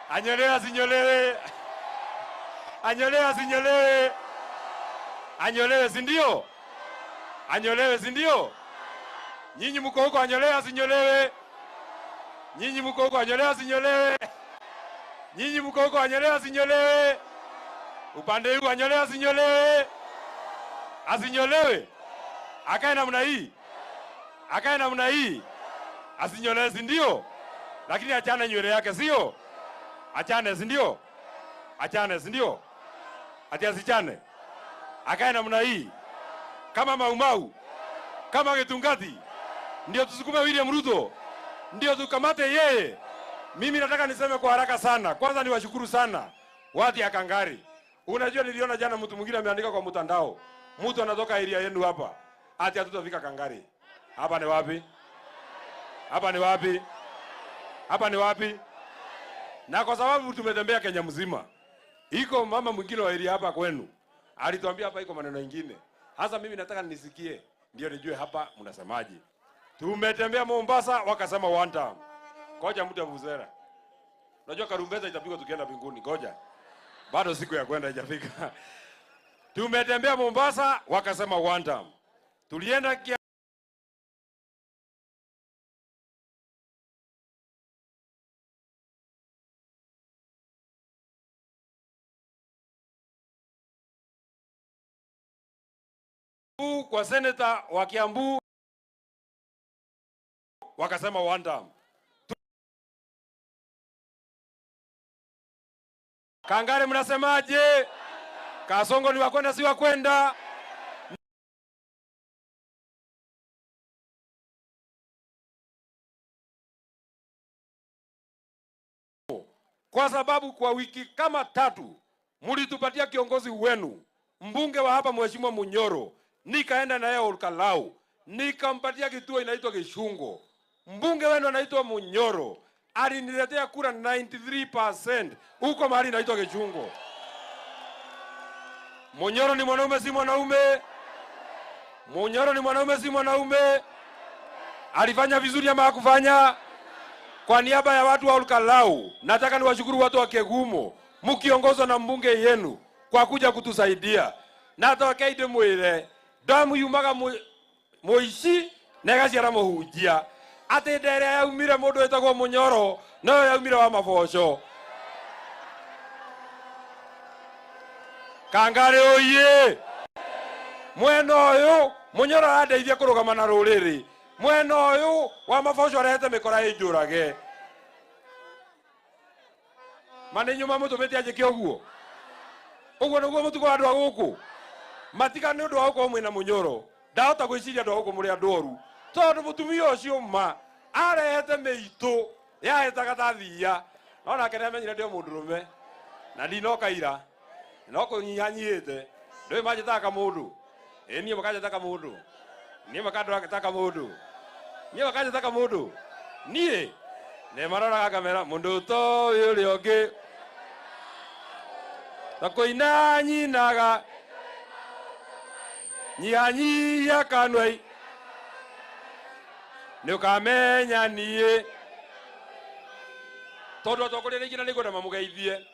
Anyolewe asinyolewe. Anyolewe asinyolewe. Anyolewe si ndio? Anyolewe si ndio? Nyinyi mko huko anyolewe asinyolewe. Nyinyi mko huko anyolewe asinyolewe. Nyinyi mko huko anyolewe asinyolewe. Upande huu anyolewe asinyolewe. Asinyolewe. Akae namna hii. Akae namna hii. Asinyolewe si ndio? Lakini achane nywele yake sio? Achane si ndio? Achane si ndio? Ati asichane. Akae namna hii. Kama Maumau. Kama Gitungati. Ndio tusukume William Ruto. Ndio tukamate yeye. Mimi nataka niseme kwa haraka sana. Kwanza niwashukuru sana watu ya Kangari. Unajua niliona jana mtu mwingine ameandika kwa mtandao. Mtu anatoka area yenu hapa. Ati hatutafika Kangari. Hapa ni wapi? Hapa ni wapi? Hapa ni wapi? Na kwa sababu tumetembea Kenya mzima. Iko mama mwingine wa area hapa kwenu. Alituambia hapa iko maneno mengine. Hasa mimi nataka nisikie ndio nijue hapa mnasemaje. Tumetembea Mombasa wakasema one time. Ngoja mtu avuzera. Unajua karumbeta itapigwa tukienda mbinguni. Ngoja. Bado siku ya kwenda haijafika. Tumetembea Mombasa wakasema one time. Tulienda kwa seneta wa Kiambu wakasema one time. Kangare mnasemaje? Kasongo ni wakwenda si wakwenda? Kwa sababu kwa wiki kama 3 mlitupatia kiongozi wenu, mbunge wa hapa Mheshimiwa Munyoro, nikaenda naye Olkalau, nikampatia kituo inaitwa Gishungo. Mbunge wenu anaitwa Munyoro, aliniletea kura 93% huko mahali inaitwa Gishungo. Munyoro ni mwanaume si mwanaume? Munyoro ni mwanaume si mwanaume? Alifanya vizuri ama hakufanya? Kwa niaba ya watu wa Olkalau, nataka niwashukuru watu wa Kegumo, mkiongozwa na mbunge yenu kwa kuja kutusaidia. Na tokeide mwire, damu yumaga moishi negaciara muhunjia. Ate ndere yaumire mundu etagwo Munyoro, no yaumire wa maboco. Kangare oye. Mwena uyu Munyoro arandeithia kurugama na ruriri. Mwena uyu wa maboco arehete mikora injurage. Mane nyuma mutumete ajike oguo. Oguo niguo mutugo andu a guku. Matika ni undu wa guko mwina Munyoro. Ndahota gwiciria andu a guku muri andu oru. Tondu mutumia ucio ma arehete meitu yahetaga ta thia. Ona kene amenyire ndio mundurume. Na ndinoka ira. No kunyihanyite. Ndio majitaka mundu. Enie makajataka mundu. Nie makadaka mundu. Nie makajataka mundu. Nie. Ne marora kamera mundu to yuri oge. Takoina nyinaga. Nyihanyi ya kanwai. Nukamenya nie. Todo tokore ni kina nigona mamugeithie.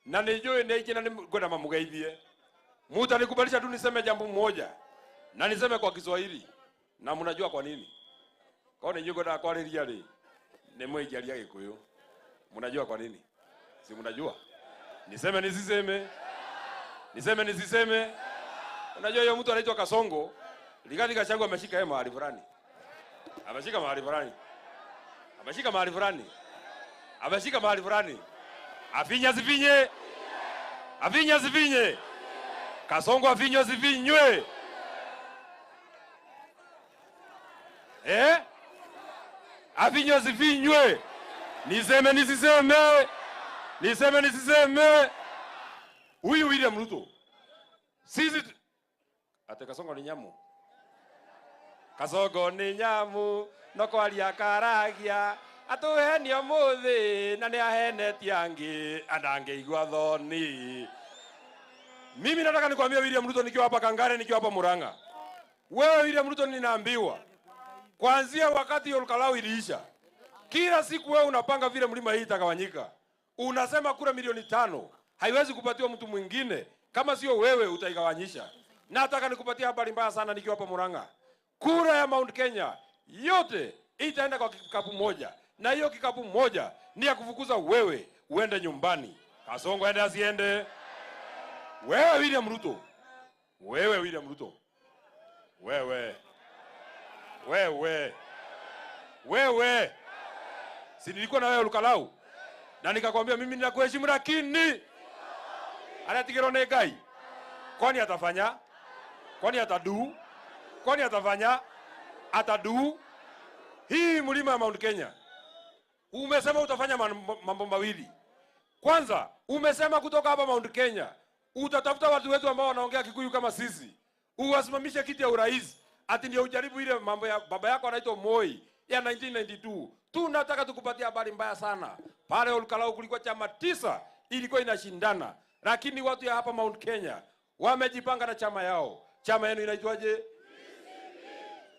Na nijue ni kina nigona mamugeithie. Muta nikubalisha tu niseme jambo moja. Na niseme kwa Kiswahili. Na mnajua kwa nini? Kwa nini yuko na kwa ri ni mwejalia Gikuyu. Mnajua kwa nini? Si mnajua? Niseme nisiseme? Niseme nisiseme? Unajua yule mtu anaitwa Kasongo, Rigathi Gachagua ameshika yeye mahali fulani. Ameshika mahali fulani. Ameshika mahali fulani. Ameshika mahali fulani. Afinya sifinye. Afinya sifinye. Kasongo afinywe sifinywe? Afinywe sifinywe? Niseme nisiseme? Niseme nisiseme? Huyu William Ruto. Sisi ate Kasongo ni nyamu. Kasongo ni nyamu no kwaria karagia atuheni omuthi na ni aheneti angi andange igwa thoni. Mimi nataka nikwambia William Ruto nikiwa hapa Kangare, nikiwa hapa Murang'a. Wewe William Ruto, ninaambiwa kuanzia wakati Olkalau iliisha, kila siku wewe unapanga vile mlima hii itagawanyika. Unasema kura milioni 5 haiwezi kupatiwa mtu mwingine, kama sio wewe utaigawanyisha. Nataka nikupatia habari mbaya sana nikiwa hapa Murang'a. Kura ya Mount Kenya yote itaenda kwa kikapu moja, na hiyo kikapu moja ni ya kufukuza wewe uende nyumbani. Kasongo ende asiende? Wewe William Ruto. Wewe William Ruto. Wewe. Si nilikuwa na wewe Olkalau na nikakwambia mimi ninakuheshimu, lakini anatigero ne gai. Kwani atafanya? Kwani atadu? Kwani atafanya? Atadu? Hii mlima ya Mount Kenya umesema utafanya mambo mawili. Kwanza umesema kutoka hapa Mount Kenya utatafuta watu wetu ambao wanaongea Kikuyu kama sisi, uwasimamishe kiti ya urais, ati ndio ujaribu ile mambo ya baba yako anaitwa Moi ya 1992. Tunataka tukupatia habari mbaya sana. Pale Olkalau kulikuwa chama 9 ilikuwa inashindana, lakini watu ya hapa Mount Kenya wamejipanga na chama yao. Chama yenu inaitwaje?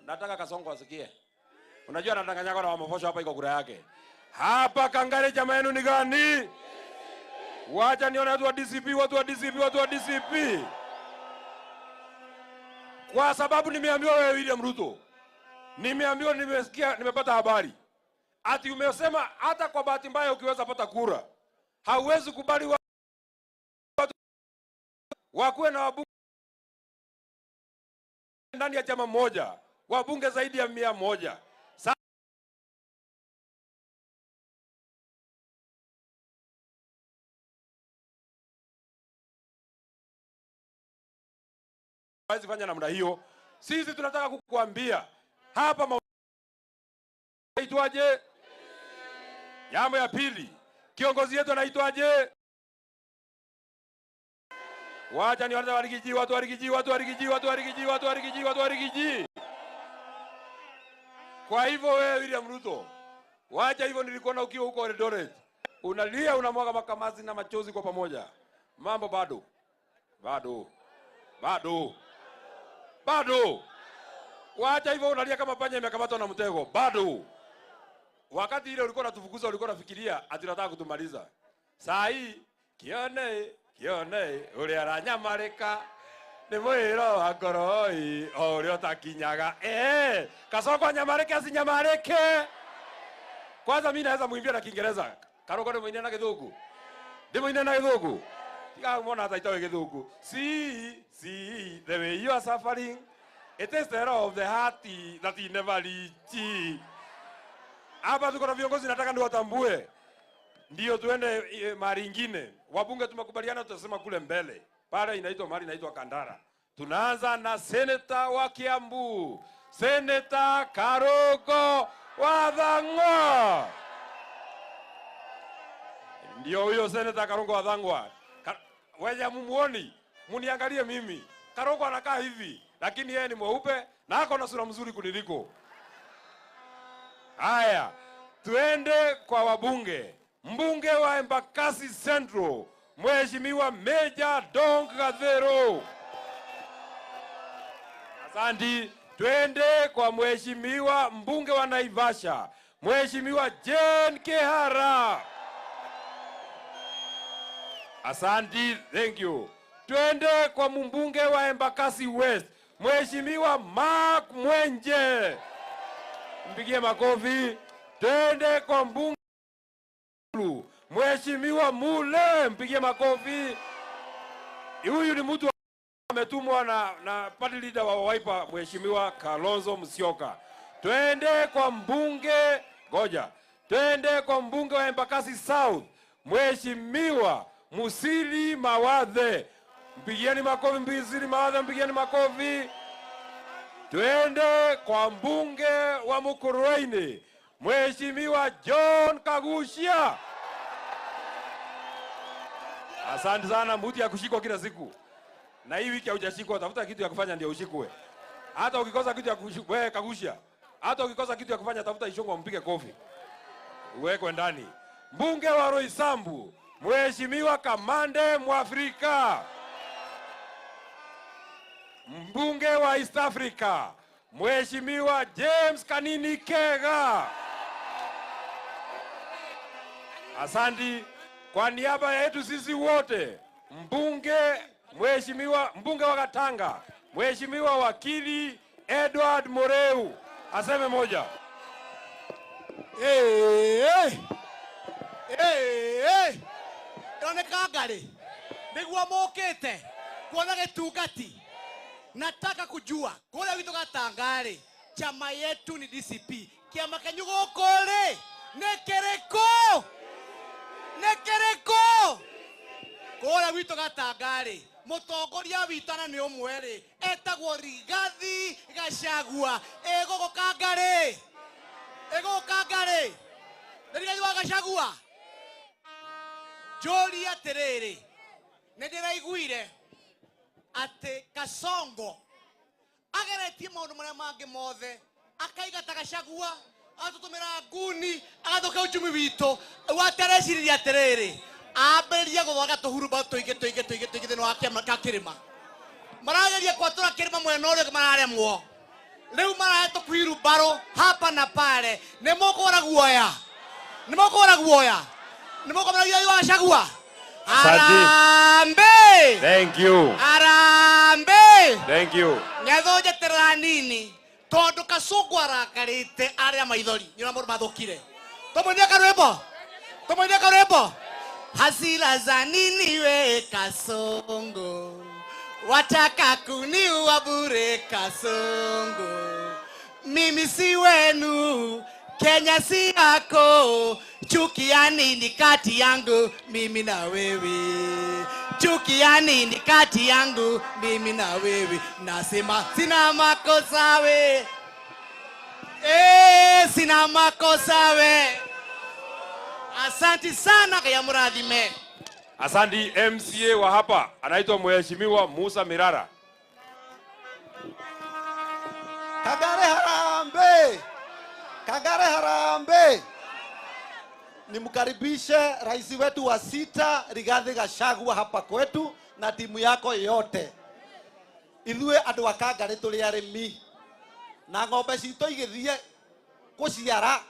Nataka Kasongo asikie. Unajua anadanganyako na wamofosho hapa iko kura yake. Hapa Kangare chama yenu ni gani? Wacha nione watu wa DCP, watu wa DCP, watu wa DCP. Kwa sababu nimeambiwa wewe William Ruto, nimeambiwa, nimesikia, nimepata habari ati umesema hata kwa bahati mbaya ukiweza pata kura hauwezi kubali wakuwe na wabunge ndani ya chama moja, wabunge zaidi ya 100. Hawezi fanya namna hiyo. Sisi tunataka kukuambia hapa anaitwaje? Jambo ya pili, kiongozi yetu anaitwaje? Wacha ni watu warigiji, watu warigiji, watu warigiji, watu warigiji, watu warigiji, watu warigiji. Kwa hivyo wewe William Ruto, wacha hivyo. Nilikuona ukiwa huko Eldoret unalia, unamwaga makamazi na machozi kwa pamoja. Mambo bado. Wacha hivyo, unalia kama panya imekamatwa na mtego. Bado. Wakati ile ulikuwa unatufukuza, ulikuwa unafikiria ati unataka kutumaliza. Saa hii kione ule aranyamareka ni mwiro wa goroi ule utakinyaga. Kasongo nyamareke asinyamareke. Kwanza mimi naweza muimbia na Kiingereza. Karoko ni mwine na Githungu. Ndimo ine na Githungu. Tika muona hata itawe Githungu. See the way you are suffering. It is the error of the heart that he never reach. Hapa tuko na viongozi, nataka ndio watambue. Ndio tuende mahali ingine. Wabunge tumekubaliana tutasema kule mbele. Pale inaitwa mahali inaitwa Kandara. Tunaanza na seneta wa Kiambu. Seneta Karogo wa Thang'wa. Ndio huyo seneta Karogo wa Thang'wa. Wewe mumuoni, muniangalie mimi. Karogo anakaa hivi, lakini yeye ni mweupe na ako na sura mzuri kuniliko. Haya, tuende kwa wabunge. Mbunge wa Embakasi Central, Mheshimiwa Meja Dong Gathero. Asante. Tuende kwa Mheshimiwa mbunge wa Naivasha, Mheshimiwa Jane Kehara. Asante, thank you. Tuende kwa mbunge wa Embakasi West, Mheshimiwa Mark Mwenje. Mpigie makofi. Tuende kwa mbunge Mheshimiwa Mule, mpigie makofi. Huyu ni mtu ametumwa na party leader wa Wiper, Mheshimiwa Kalonzo Musyoka. Tuende kwa mbunge Tuende kwa mbunge wa Embakasi South, Mheshimiwa Musili Mawadhe. Mpigieni makofi Mbisiri Martha, mpigieni makofi. Tuende kwa mbunge wa Mukurweini, Mheshimiwa John Kagushia. Asante sana, mbuti ya kushikwa kila siku. Na hii wiki hujashikwa, tafuta kitu ya kufanya ndio ushikwe. Hata ukikosa kitu ya kushikwa, wewe Kagushia. Hata ukikosa kitu ya kufanya, tafuta Ishongwa mpige kofi. Uwekwe ndani. Mbunge wa Roysambu, Mheshimiwa Kamande Mwafrika. Mbunge wa East Africa, Mheshimiwa James Kanini Kega. Asante. Kwa niaba yetu sisi wote, mbunge wa Katanga, Mheshimiwa wakili Edward Moreu, aseme moja. Yone kagari. Ndigwa mokete. Kuona getungati. Nataka kujua kule vitu Katangari, chama yetu ni DCP. Kiama kanyugo kole. Nekereko. Kule vitu Katangari. Mutongoria vitana ni omwere. Etagwo Rigathi Gachagua. Ego Kangare. Rigathi wa Gachagua. Joli aterere. Nediraiguire ate Kasongo ageretie maundu maria mangi mothe akaigata Gachagua atutumira nguni agathoka uchumi wito watereciria aterere ambĩrĩria gũthaka tũhurumba tũingĩ thĩinĩ wa kĩama ka kĩrĩma marageria kwatura kĩrĩma mwena ũrĩa mararemwo rĩu marahetwo kwirumbarũ hapa na pale nĩmũkũra guoya nĩmũkũmeragia wa Gachagua. Arambe! Thank you. Arambe! Thank you. Ngathoje teranini tondu Kasongo arakarite aria maithori nyina mũndũ mathũkire. Tũmũinie karwĩmbo. Hasira za nini we Kasongo? Wataka kuniua bure Kasongo. Mimi si wenu, Kenya si yako. Chuki ya nini kati yangu mimi na wewe? Chuki ya nini kati yangu mimi na wewe? Nasema sina makosa we. Sina makosa we. Asante sana kaya muradhime. Asante. MCA wa hapa anaitwa Mheshimiwa Musa Mirara. Kagare harambe. Nimkaribishe rais wetu wa sita Rigathi Gachagua hapa kwetu na timu yako yote. Ithuĩ andũ a Kangare tũrĩ arĩmi na ng'ombe citũ igĩthiĩ gũciara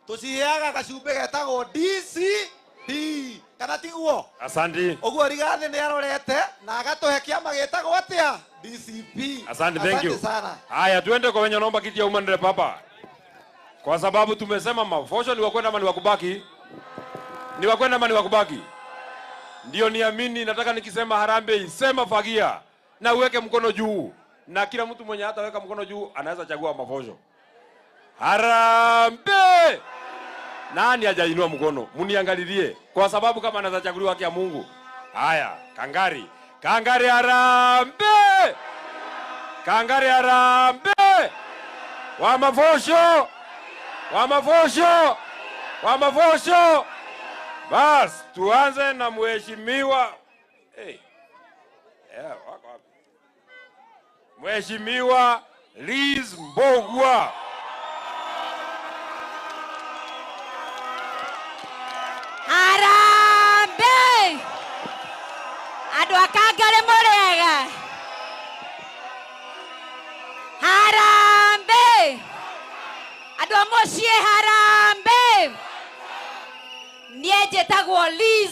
tũciheaga gacumbĩ getagwo DCP kana tiguo. Asante. Ũguo Rigathi nĩ arorete na agatũhe kĩama gĩtagwo atĩa? DCP. Asante, thank you. Sana. Haya, tuende kwa wenye naomba kiti ya umandre papa. Kwa sababu tumesema mafosho ni wakwenda ama ni wakubaki? Ni wakwenda ama ni wakubaki? Ndio niamini, nataka nikisema harambee sema fagia na uweke mkono juu. Na kila mtu mwenye hata weka mkono juu anaweza chagua mafosho. Harambee! Nani hajainua mkono? Muniangalilie. Kwa sababu kama anaweza chaguliwa haki ya Mungu. Haya, Kangari. Kangari harambee! Kangari harambee! Wa mafosho! Wa mafosho! Wa mafosho! Bas, tuanze na mheshimiwa. Wako wapi? Mheshimiwa Liz Mbogwa. Harambe! Andũ a Kangare mũrĩega. Harambe! Andũ a mũciĩ harambe! Niĩ njĩtagwo Liz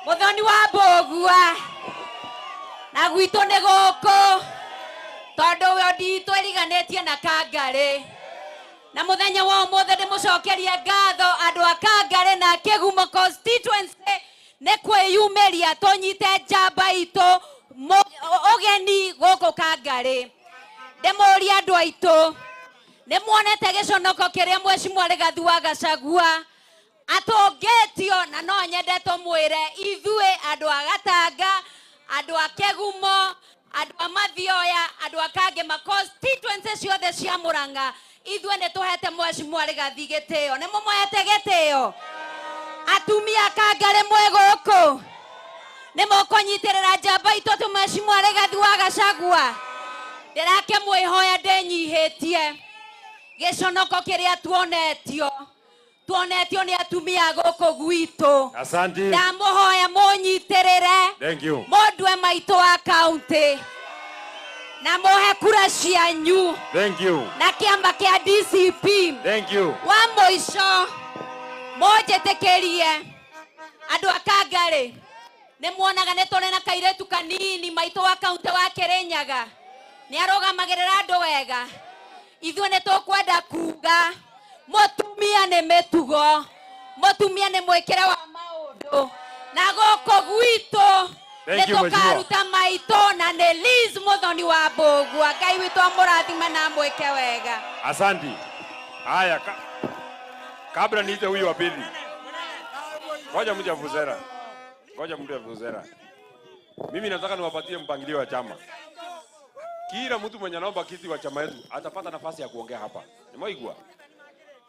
Mũthoni wa Mbogua. Na gwitũ nĩ gũkũ tondũ we nditwĩriganĩtie na Kangare. Na mũthenya wa ũmũthĩ ndĩmũcokerie ngatho andũ a Kangare na Kĩgumo constituency nĩ kwĩyumĩria tũnyite njamba itũ ũgeni gũkũ Kangare. Ndĩmũrie andũ aitũ nĩ muonete gĩconoko kĩrĩa Mheshimiwa Rigathi wa Gachagua atũngĩtio, na no nyende tũmwĩre ithuĩ andũ a Gatanga andu akegumo, andu amathioya, andu akange ma constituencies ciothe cia Murang'a ithwe ne tuhete mheshimiwa Rigathi gitio ne mumuhete gitio atumia kangare mweguku ne mukunyitirira njamba itu tu mheshimiwa Rigathi wa Gachagua ndirake mwihoya ndenyihitie giconoko kiria tuonetio ni atumia guku gwitu. Asante. Ndamuhoya munyitirire. Thank you. Mondwe maitu wa county. Na muhe kura cianyu. Thank you. Na kiamba kia DCP. Thank you. Wa muico munjitikirie andu akangari ni muonaga ni turi na kairetu kanini maitu wa county wa Kirinyaga ni arugamagirira andu wega ithwe ni tukwenda kuga mutumia ni mitugo, mutumia ni mwikire wa maundu na goko gwitu ni tukaruta maito na ni Liz Muthoni wa Mbugua. Ngai witu amurathime na mwike wega. Asante. Haya, kabla niite huyu wa pili, ngoja mje vuzera, mimi nataka niwapatie mpangilio wa chama. Kila mtu mwenye anaomba kiti wa chama yetu atapata nafasi ya kuongea hapa. Nimeigwa.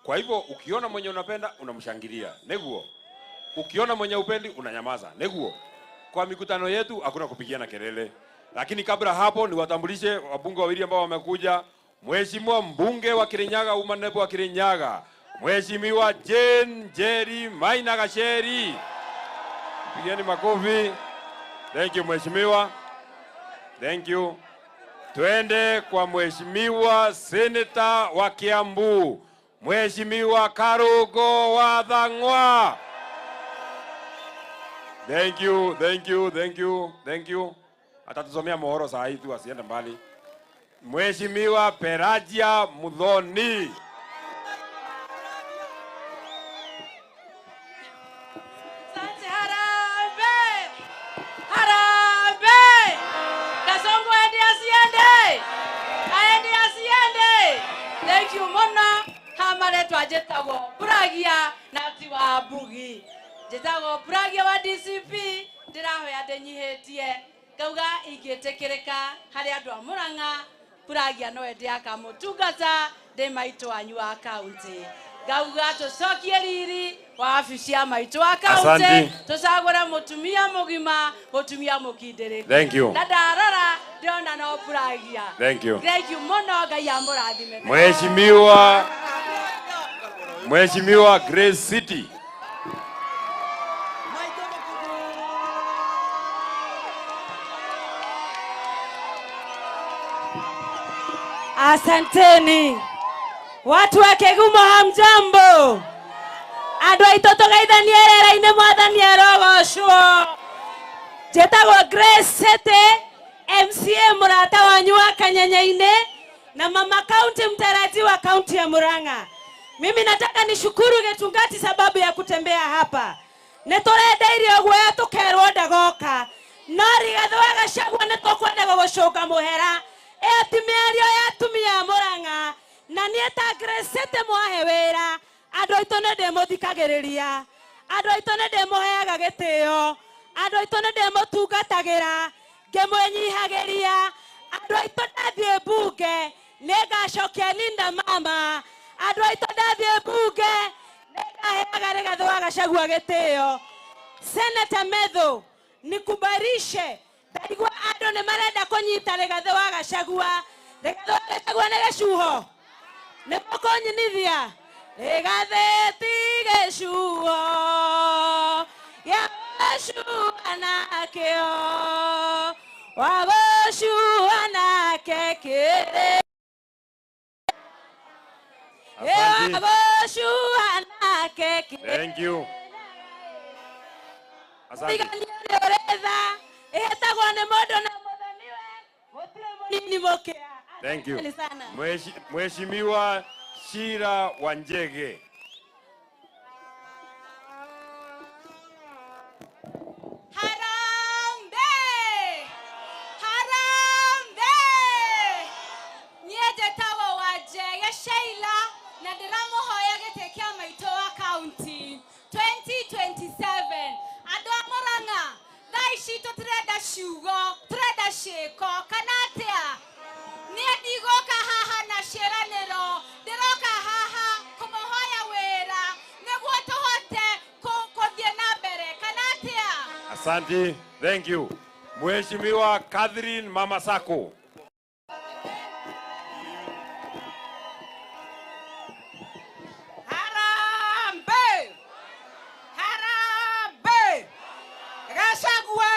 Kwa hivyo ukiona mwenye unapenda unamshangilia. Neguo. Ukiona mwenye upendi unanyamaza. Neguo. Kwa mikutano yetu hakuna kupigiana kelele. Lakini kabla hapo niwatambulishe wabunge wawili ambao wamekuja. Mheshimiwa mbunge wa Kirinyaga, umanebu wa Kirinyaga, Mheshimiwa Jane Jerry Maina Gacheri. Pigeni makofi. Thank you mheshimiwa. Thank you. Twende kwa Mheshimiwa Senator wa Kiambu, Mheshimiwa Karugo wa Thang'wa. Thank you, thank you, thank you, thank you. Atatusomea mohoro saa hii tu asiende mbali. Mheshimiwa Peragia Muthoni. Thank you mona hamare twajetago Buragia na tiwa Mbugi jetago Buragia wa DCP ndirahoya ndenyihitie ngauga ingitekereka hari andu a Murang'a Buragia no ende akamutungata ndi maitu anyu wa county ngauga tucokie riri wa afisi ya maitu wa county tucagura mutumia mugima mutumia mukindirika. Thank you. Na ndarora ndiona no Buragia. Thank you. Thank you muno Ngai amurathime. Mheshimiwa Grace City. Asanteni watu wa Kegumo, hamjambo? Andu aitu tugeithanie rera-ini mwathani arogocwo. Njĩtagwo Grace City, MCA murata wanyu wa Kanyanya-ini na mama county mtaraji wa county ya Murang'a. Mimi nataka nishukuru Gĩtungati sababu ya kutembea hapa. Nĩtũrendeire guoya tukerwo ndagoka no Rigathi wa Gachagua nĩtũkwenda gũgũcũnga mũhera. Ĩyo ti mĩario ya atumia a Murang'a na niĩ ta Grace City mwahe wĩra. Andũ aitũ nĩndĩmũthikagĩrĩria, andũ aitũ nĩndĩmũheaga gĩtĩo, andũ aitũ nĩndĩmũtungatagĩra ngĩmwĩnyihagĩria. Andũ aitũ ndathiĩ mbunge nĩngacokia Linda mama. Andũ aitũ ndathiĩ mbunge nĩngaheaga Rigathi wa Gachagua gĩtĩo. Senator Methu, nikubarishe ndaigua andũ nĩmarenda kũnyita Rigathi wa Gachagua. Rigathi wa Gachagua nĩ gĩcuho, nĩmũkũnyinithia. Rigathi ti gĩcuho gĩa gũcua nakĩo, wa gũcua nake kĩrĩ. Thank you. Asante. Thank you. Mheshimiwa Shira Wanjege. Na ndĩramũhoya gĩtĩ kĩa maitũ wa county 2027. Andũ a Murang'a thaa ici tũtirenda ciugo, ciĩko kana atĩa niĩ ndigũka haha na ciĩranĩro ndĩroka haha kũmũhoya wĩra nĩguo tũhote gũthiĩ na mbere kana atĩa. Asante. Thank you. Mheshimiwa Catherine Mama Sako. Harambe! Harambe! Gachagua!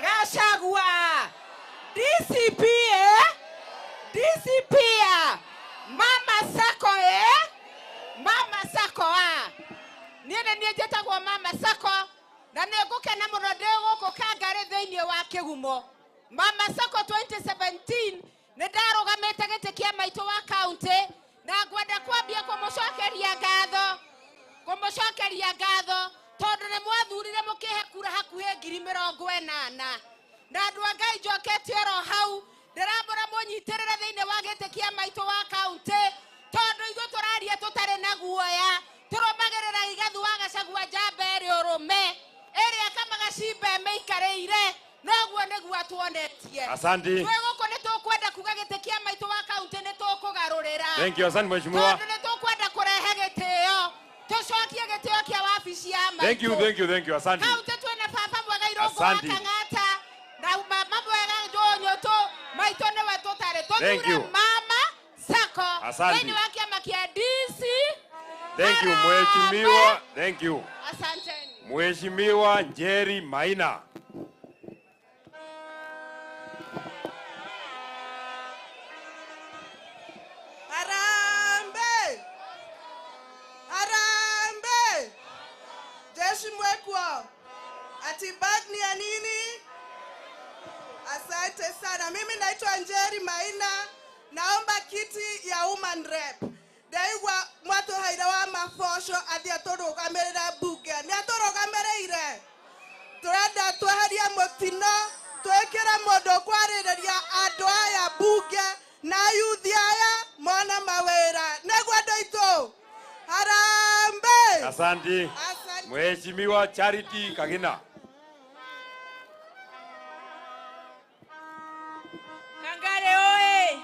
Gachagua! DCP! DCP! Mama Sako! Mama Sako! Niene njĩtagwo Mama Sako na nĩngũkena mũno ndĩ gũkũ Kangari thĩinĩ wa Kĩgumo. Mama Sako 2017 nĩndarũgamĩte gĩtĩ kĩa maitũ wa kaunti na ngwenda kwambia kũmũcokeria ngatho tondũ nĩ mwathurire mũkĩhe kura hakuhĩ 80,000 na andũ a Ngai njokete oro hau ndĩramũra mũnyitĩrĩre thĩinĩ wa gĩtĩ kĩa maitũ wa kaunti tondũ ithuĩ tũraria tũtarĩ na guoya tũrũmagĩrĩra igathu wa Gachagua njamba ĩrĩ ũrũme ĩrĩa kamaga cimba mĩikarĩire noguo nĩguo atuonetie. Asante. Twĩ gũkũ nĩ tũkwenda kuga gĩtĩ kĩa maitũ wa kaunti nĩ tũkũgarũrĩra. Thank you. Asante mheshimiwa. Tondũ nĩ tũkwenda kũrehe gĩtĩo tũcokie gĩtĩo kĩa wabici ya maitũ. Thank you. Asante. Kaunti twĩna baba mwega Irũngũ wa Kang'ata na mama mwega Njũnyũtũ maitũ nĩwe tũtarĩ tũthure Mama Sako thĩinĩ wa kĩama kĩa DC. Thank you mheshimiwa. Thank you. Asanteni. Mheshimiwa Njeri Maina. Harambe! Harambe! Jeshi mwekwa. Ati bag ni ya nini? Asante sana. Mimi naitwa Njeri Maina. Naomba kiti ya woman rep. Daigwa mwatu haida wa mafosho athi atũrũgamĩrĩra bunge. Nĩ atũrũgamĩrĩire. Tũrenda tweherie mũtino. Twĩkĩre mũndũ kwarĩrĩria andũ aya bunge na yuthi aya mona mawĩra. Nĩguo andũ aitũ. Harambe! Asante. Mheshimiwa Charity Kagina. Kangari oye!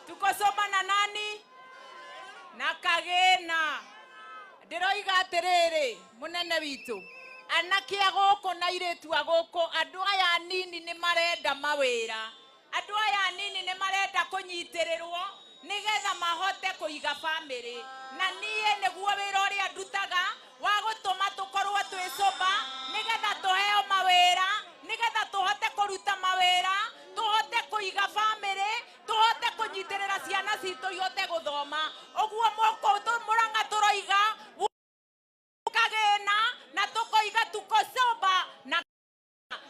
Tuko soba na nani? Na Kagina. Ndĩroiga atĩrĩrĩ mũnene witũ. Anake a gũkũ na airĩtu a gũkũ andũ aya anini nĩ marenda mawĩra. Andũ aya anini nĩ marenda kũnyitĩrĩrwo nĩgetha mahote kũiga family. Na niĩ nĩguo wĩra ũrĩa ndutaga wa gũtũma tũkorwo twĩ soba nĩgetha tũheo mawĩra nĩgetha tũhote kũruta mawĩra tũhote kũiga family tũhote kũnyitĩrĩra ciana citũ ihote gũthoma. Ũguo Mũrang'a tũroiga Kagina na tũkoiga tuko soba na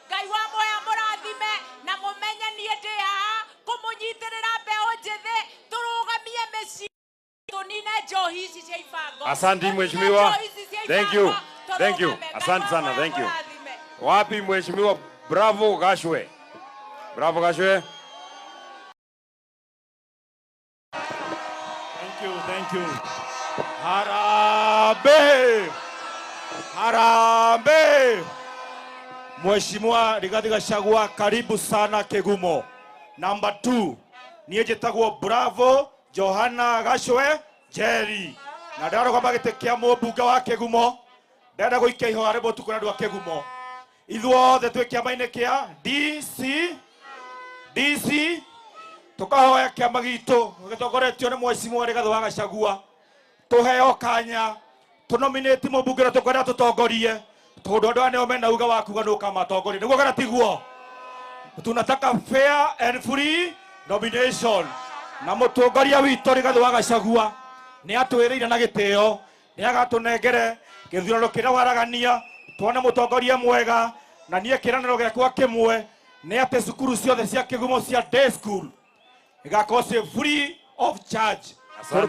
Ngai wa moya mũrathime na mũmenye niĩ ndĩ haha kũmũnyitĩrĩra mbeũ njĩthĩ tũrũgamie mĩciĩ tũnine njohi ici cia ibango. Asante mheshimiwa. Thank you. Asante sana. Thank you. Wapi mheshimiwa Bravo Gashwe. Bravo Gashwe. Thank you. Harambe! Harambe! Mheshimiwa Rigathi Gachagua, karibu sana Kĩgumo. Number 2, niĩ njĩtagwo Bravo Johana Gashwe Jerry. Na ndarũgama gĩtĩ kĩa mũmbunge wa Kĩgumo. Ndenda gũikia ihoya rĩmwe tu kũrĩ andũ a Kĩgumo. Ithuothe twĩ kĩama-inĩ kĩa DC tukahoya kĩama gitũ gĩtongoretio nĩ Mheshimiwa Rigathi wa Gachagua. Tuheo kanya tunominate mũmbunge na tũkwenda tũtongorie tondũ andũ aya mena uga wa kuga nũ kamatongoria. Nĩguo kana tiguo? Tunataka fair and free nomination. Na mũtongoria witũ Rigathi wa Gachagua nĩ atwĩrĩire na gĩtĩo nĩ agatũnengere gĩthurano kĩrĩa waragania tuone mũtongoria mwega. Na niĩ kĩranĩro gĩakwa kĩmwe nĩ atĩ cukuru ciothe cia Kĩgumo cia day school igakorwo ciĩ free of charge.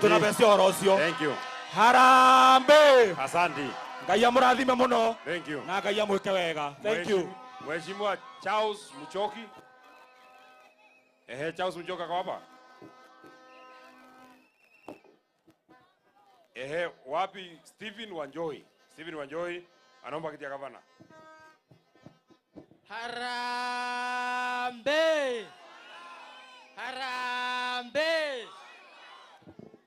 Tuna mbeca ũhoro ũcio. Thank you. Harambe! Asante. Ngai amũrathime mũno. Thank you. Na Ngai amwĩke wega. Thank you. Mheshimiwa Charles Muchoki. Charles Muchoki ako hapa? Wapi Stephen Wanjoi? Stephen Wanjoi anaomba kiti ya gavana. Harambe! Harambe!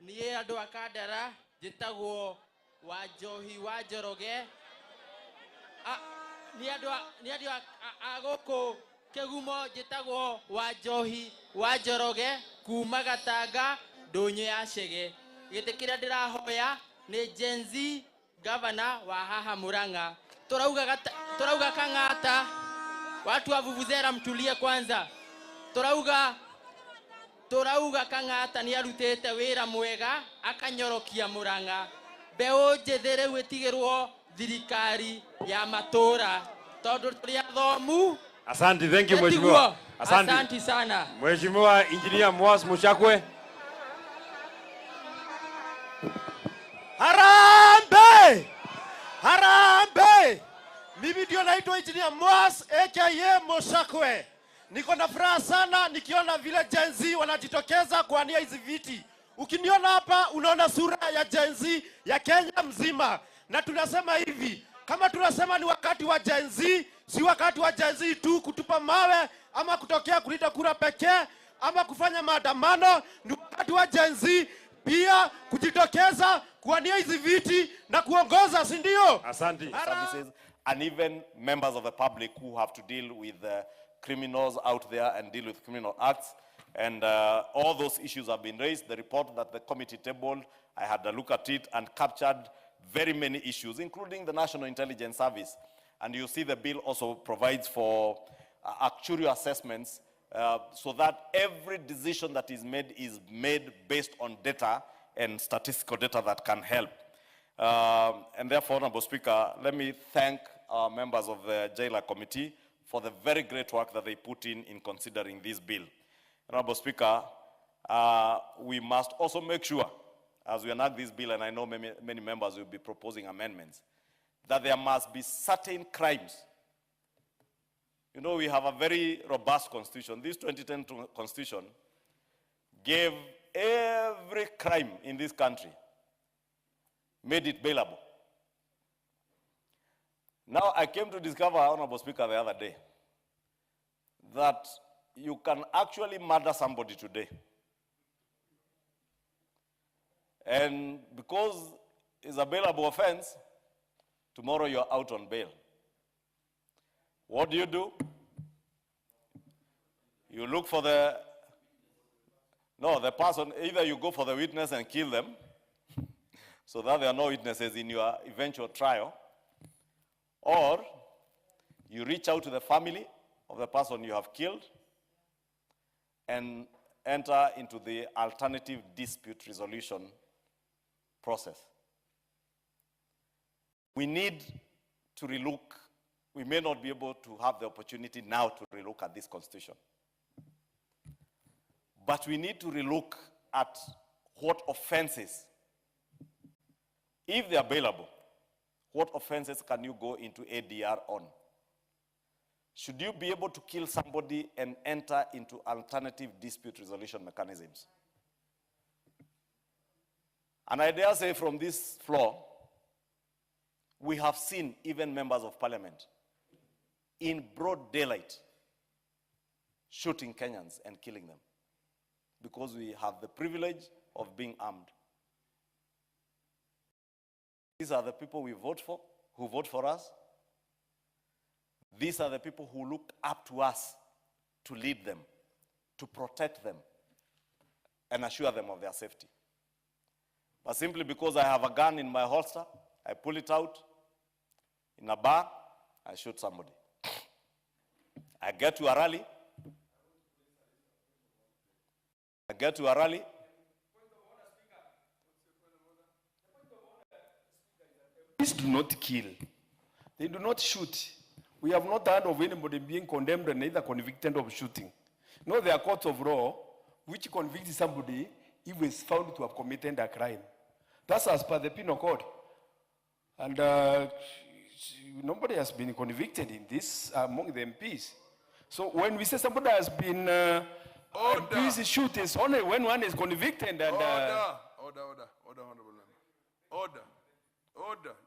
Niĩ andũ a Kandara njĩtagwo Wanjohi wa Njoroge. Nĩ andũ a gũkũ Kĩgumo njĩtagwo Wanjohi wa Njoroge kuma Gatanga ndũnyũ ya Chege. Gĩtĩ kĩrĩa ndĩrahoya nĩ Gen Z governor wa haha Murang'a. Turauga Kang'ata, watu wa Vuvuzela mtulie kwanza. Turauga Kang'ata nĩ arutĩte wĩra mwega akanyorokia Murang'a. Mbeũ njĩthĩ rĩu ĩtigĩrwo thirikari ya matũra tondũ tũrĩ athomu. Asante, thank you Mheshimiwa. Asante sana. Mheshimiwa Engineer Mwas Mushakwe. Harambe! Harambe! Mimi ndio naitwa Engineer Mwas aka Mushakwe. Niko na furaha sana nikiona vile Gen Z wanajitokeza kuania hizi viti. Ukiniona hapa unaona sura ya Gen Z ya Kenya mzima. Na tunasema hivi, kama tunasema ni wakati wa Gen Z, si wakati wa Gen Z tu kutupa mawe ama kutokea kulinda kura pekee ama kufanya maandamano. Ni wakati wa Gen Z pia kujitokeza kuania hizi viti na kuongoza, si ndio? Asante. Services and even members of the public who have to deal with criminals out there and deal with criminal acts. And all those issues have been raised. The report that the committee tabled, I had a look at it and captured very many issues, including the National Intelligence Service. And you see the bill also provides for actuarial assessments so that every decision that is made based on data and statistical data that can help. And therefore, Honorable Speaker, let me thank our members of the Jailer Committee for the very great work that they put in considering this bill. Honorable Speaker, we must also make sure, as we enact this bill, and I know many members will be proposing amendments, that there must be certain crimes. You know, we have a very robust constitution. This 2010 constitution gave every crime in this country, made it bailable. Now, I came to discover, Honorable Speaker, the other day, that you can actually murder somebody today. And because it's a bailable offense, tomorrow you're out on bail. What do? You look for the person, either you go for the witness and kill them, so that there are no witnesses in your eventual trial, or you reach out to the family of the person you have killed and enter into the alternative dispute resolution process. We need to relook. We may not be able to have the opportunity now to relook at this constitution. But we need to relook at what offenses, if they are bailable, what offenses can you go into ADR on? Should you be able to kill somebody and enter into alternative dispute resolution mechanisms? And I dare say from this floor, we have seen even members of parliament in broad daylight shooting Kenyans and killing them because we have the privilege of being armed. These are the people we vote for, who vote for us. These are the people who look up to us to lead them, to protect them, and assure them of their safety. But simply because I have a gun in my holster, I pull it out in a bar, I shoot somebody. I get to a rally. Police do not kill. They do not shoot. We have not heard of anybody being condemned and either convicted of shooting. No, there are courts of law which convict somebody if is found to have committed a crime. That's as per the penal code. And nobody has been convicted in this among the MPs. So when we say somebody has been MPs shoot, it's only when one is convicted and... Order, Honorable Member. Order,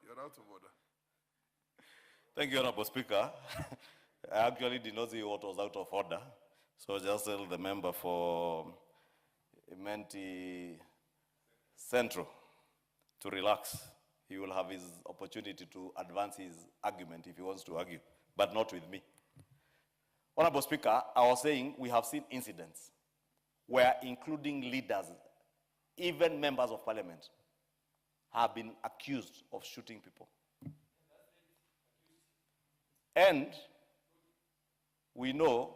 you're out of order. Thank you, Honorable Speaker. I actually did not see what was out of order. So just tell the member for Menti Central to relax. He will have his opportunity to advance his argument if he wants to argue, but not with me. Honorable Speaker, I was saying we have seen incidents where including leaders, even members of parliament, have been accused of shooting people. And we know,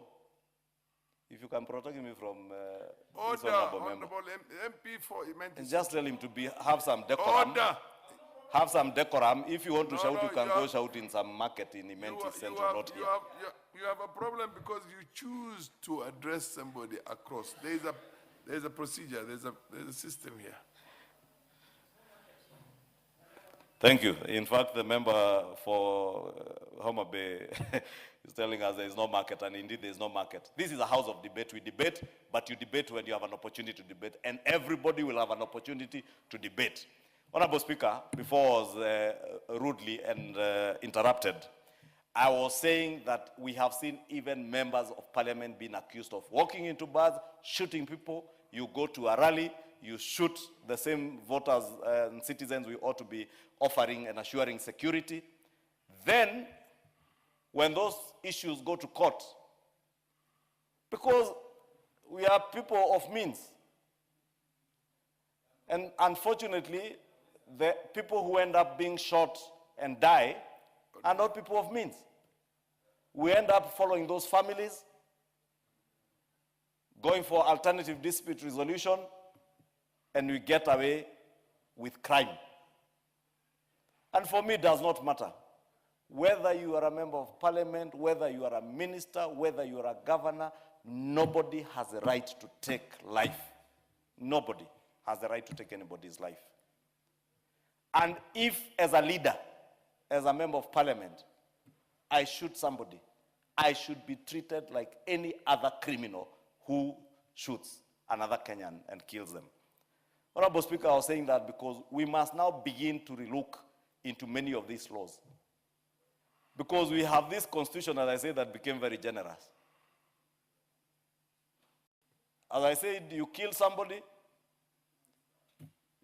if you can protect me from this honorable member, MP for Imenti. and just tell him to have some decorum. Order. Have some decorum. If you want to No, shout, no, you can you go have- shout in some market in Imenti Central, not here. You have a problem because you choose to address somebody across. There's a procedure, there's a system here. Thank you. In fact, the member for Homa Bay is telling us there is no market, and indeed there is no market. This is a house of debate. We debate, but you debate when you have an opportunity to debate, and everybody will have an opportunity to debate. Honorable Speaker, before I was rudely and interrupted, I was saying that we have seen even members of parliament being accused of walking into bars, shooting people. You go to a rally, you shoot the same voters and citizens we ought to be offering and assuring security. Then, when those issues go to court, because we are people of means, and unfortunately, the people who end up being shot and die are not people of means. We end up following those families, going for alternative dispute resolution, and we get away with crime. And for me, it does not matter whether you are a member of parliament, whether you are a minister, whether you are a governor, nobody has a right to take life. Nobody has the right to take anybody's life. And if, as a leader, as a member of parliament, I shoot somebody, I should be treated like any other criminal who shoots another Kenyan and kills them. Honorable Speaker, I was saying that because we must now begin to relook into many of these laws. Because we have this constitution, as I said, that became very generous. As I said, you kill somebody,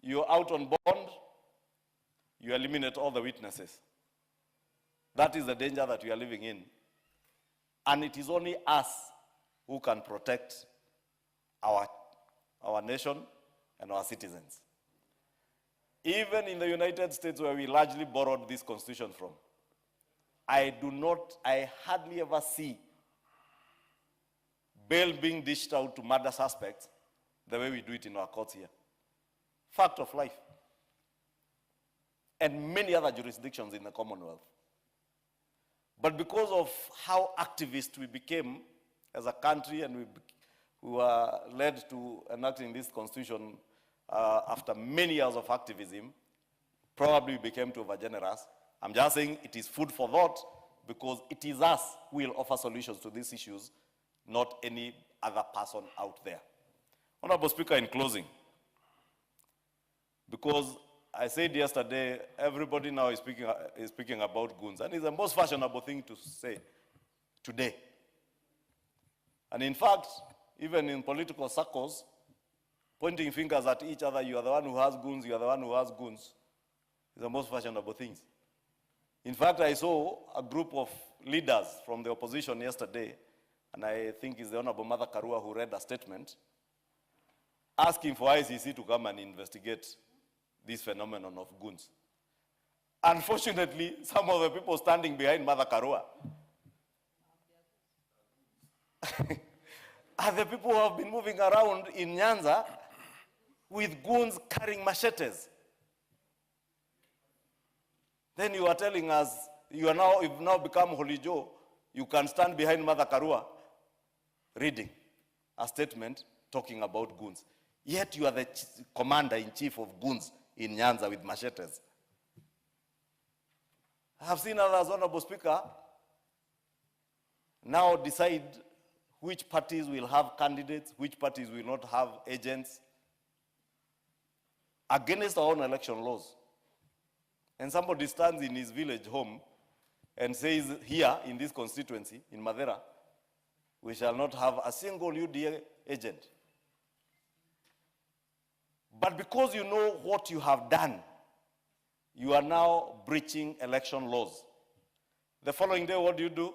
you're out on bond, you eliminate all the witnesses. That is the danger that we are living in. And it is only us who can protect our nation and our citizens. Even in the United States, where we largely borrowed this constitution from, I hardly ever see bail being dished out to murder suspects the way we do it in our courts here. Fact of life. And many other jurisdictions in the Commonwealth. But because of how activist we became as a country, and we were led to enacting this constitution after many years of activism, probably we became too overgenerous. I'm just saying it is food for thought, because it is us who will offer solutions to these issues, not any other person out there. Honorable Speaker, in closing, because I said yesterday, everybody now is speaking about goons, and it's the most fashionable thing to say today. And in fact, even in political circles, pointing fingers at each other, you are the one who has goons, you are the one who has goons, is the most fashionable things. In fact, I saw a group of leaders from the opposition yesterday, and I think it's the Honorable Mother Karua who read a statement, asking for ICC to come and investigate this phenomenon of goons. Unfortunately, some of the people standing behind Mother Karua are the people who have been moving around in Nyanza with goons carrying machetes. Then you are telling us, you've now become Holy Joe, you can stand behind Mother Karua reading a statement talking about goons. Yet you are the commander-in-chief of goons in Nyanza with machetes. I have seen others, Honorable Speaker, now decide which parties will have candidates, which parties will not have agents, against our own election laws. And somebody stands in his village home and says here in this constituency, in Madera, we shall not have a single UDA agent. But because you know what you have done, you are now breaching election laws. The following day, what do?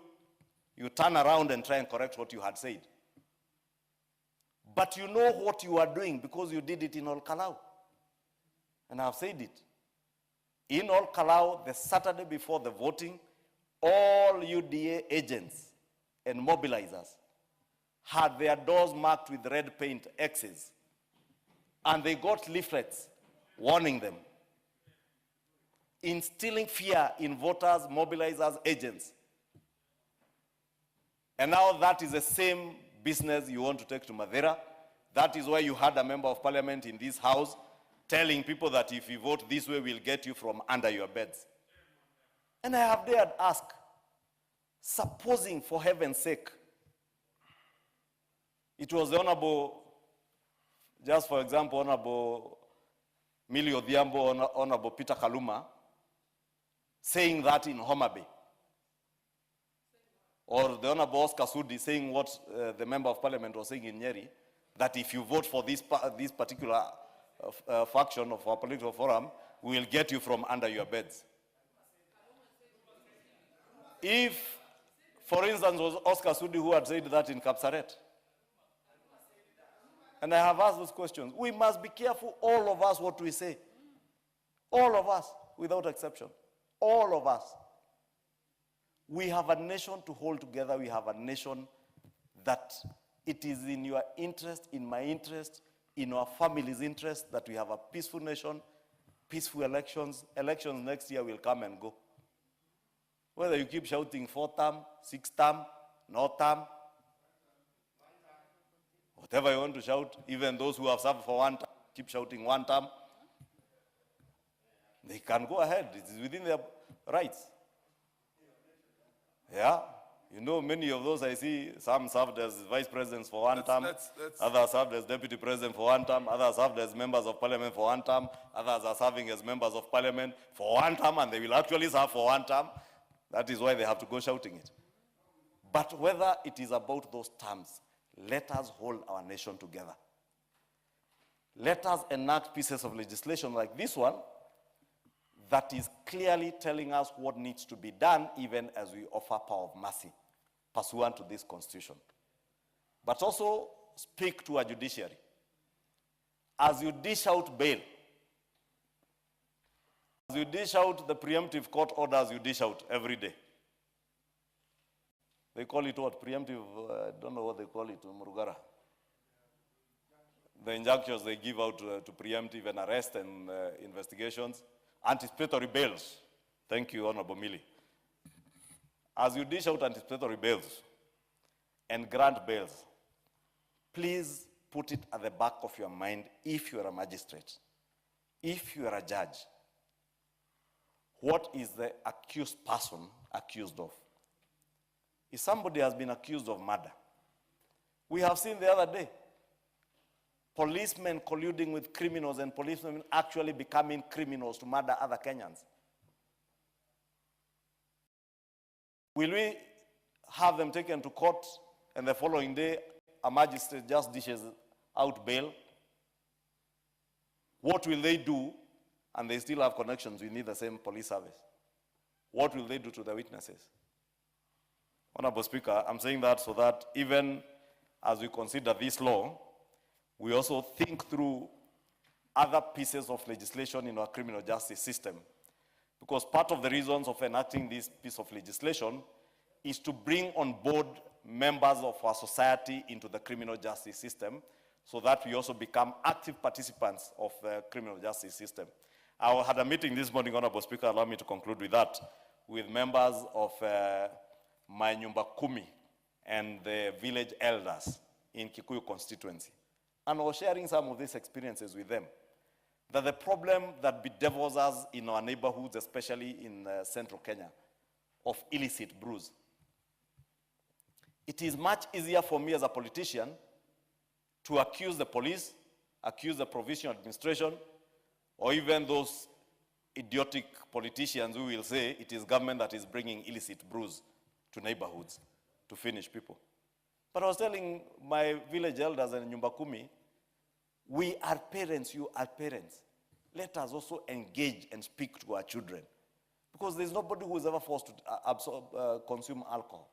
You turn around and try and correct what you had said. But you know what you are doing because you did it in Ol Kalau. And I've said it. In Ol Kalau, the Saturday before the voting, all UDA agents and mobilizers had their doors marked with red paint X's. And they got leaflets warning them, instilling fear in voters, mobilizers, agents. And now that is the same business you want to take to Madera. That is why you had a member of parliament in this house telling people that if you vote this way, we'll get you from under your beds. And I have dared ask, supposing for heaven's sake, it was the Honorable, just for example, Honorable Millie Odhiambo, Honorable Peter Kaluma, saying that in Homa Bay. Or the Honorable Oscar Sudi saying what the Member of Parliament was saying in Nyeri, that if you vote for this particular faction of our political forum, we will get you from under your beds. If, for instance, was Oscar Sudi who had said that in Kapsaret, and I have asked those questions, we must be careful, all of us, what we say. All of us, without exception. All of us. We have a nation to hold together. We have a nation that it is in your interest, in my interest, in our family's interest that we have a peaceful nation, peaceful elections. Elections next year will come and go. Whether you keep shouting 4th term, 6th term, no term, whatever you want to shout, even those who have served for 1 term, keep shouting 1 term, they can go ahead. It is within their rights. Yeah, you know, many of those I see, some served as vice presidents for 1 term, others served as deputy president for 1 term, others served as members of parliament for 1 term, others are serving as members of parliament for 1 term, and they will actually serve for 1 term. That is why they have to go shouting it. But whether it is about those terms, let us hold our nation together. Let us enact pieces of legislation like this one that is clearly telling us what needs to be done, even as we offer power of mercy pursuant to this constitution. But also speak to our judiciary. As you dish out bail, as you dish out the preemptive court orders you dish out every day. They call it what? Preemptive, I don't know what they call it, Murugara. The injunctions they give out to preemptive and arrest and investigations. Anticipatory bails. Thank you, Honorable Millie. As you dish out anticipatory bails and grant bails, please put it at the back of your mind if you are a magistrate, if you are a judge. What is the accused person accused of? If somebody has been accused of murder, we have seen the other day, policemen colluding with criminals and policemen actually becoming criminals to murder other Kenyans. Will we have them taken to court and the following day a magistrate just dishes out bail? What will they do? And they still have connections within the same police service. What will they do to the witnesses? Honorable Speaker, I'm saying that so that even as we consider this law, we also think through other pieces of legislation in our criminal justice system. Because part of the reasons of enacting this piece of legislation is to bring on board members of our society into the criminal justice system so that we also become active participants of the criminal justice system. I had a meeting this morning, Honorable Speaker, allow me to conclude with that, with members of my Nyumba Kumi and the village elders in Kikuyu constituency. And I was sharing some of these experiences with them. That the problem that bedevils us in our neighborhoods, especially in central Kenya, of illicit brews. It is much easier for me as a politician to accuse the police, accuse the provincial administration, or even those idiotic politicians who will say it is government that is bringing illicit brews to neighborhoods to finish people. But I was telling my village elders and Nyumba Kumi, we are parents, you are parents. Let us also engage and speak to our children. Because there's nobody who is ever forced to consume alcohol.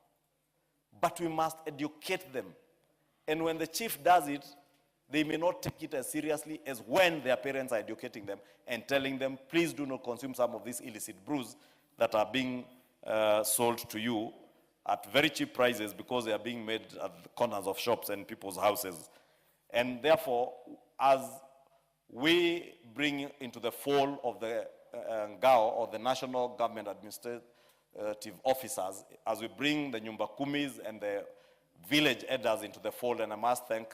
But we must educate them. And when the chief does it, they may not take it as seriously as when their parents are educating them and telling them, please do not consume some of these illicit brews that are being sold to you at very cheap prices because they are being made at the corners of shops and people's houses. And therefore, as we bring into the fold of the GAO, or the National Government Administrative Officers, as we bring the Nyumba Kumis and the village elders into the fold, and I must thank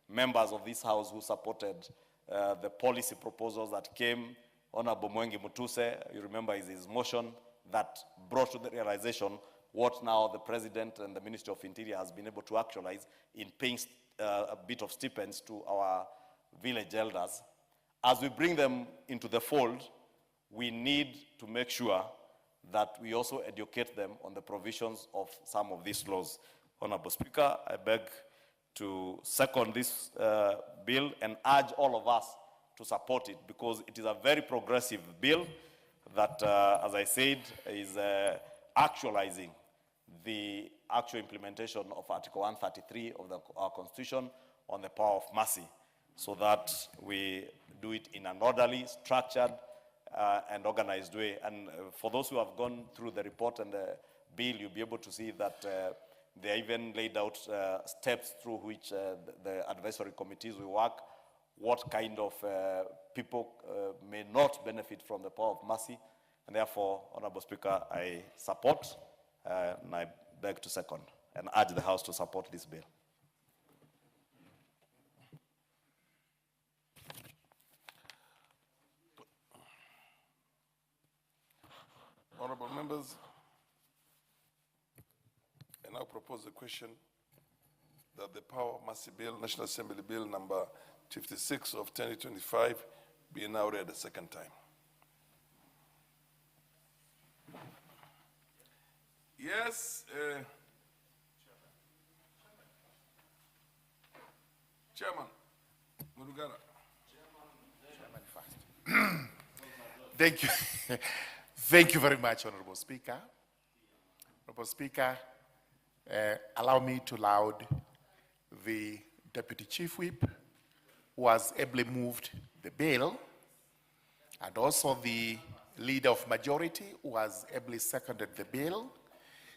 members of this house who supported the policy proposals that came. Honorable Mwengi Mutuse, you remember, is his motion that brought to the realization what now the President and the Ministry of Interior has been able to actualize in paying a bit of stipends to our village elders. As we bring them into the fold, we need to make sure that we also educate them on the provisions of some of these laws. Honorable Speaker, I beg to second this bill and urge all of us to support it, because it is a very progressive bill that, as I said, is actualizing the actual implementation of Article 133 of our Constitution on the power of mercy, so that we do it in an orderly, structured, and organized way. And for those who have gone through the report and the bill, you'll be able to see that they even laid out steps through which the advisory committees will work, what kind of people may not benefit from the power of mercy. And therefore, Honorable Speaker, I support and I beg to second and urge the House to support this bill. Honorable members, I now propose a question that the Power of Mercy Bill, National Assembly Bill number 56 of 2025, be now read a second time. Yes, Chairman Murugara. Thank you. Thank you very much, Honorable Speaker. Honorable Speaker, allow me to laud the Deputy Chief Whip, who has ably moved the bill, and also the Leader of Majority, who has ably seconded the bill,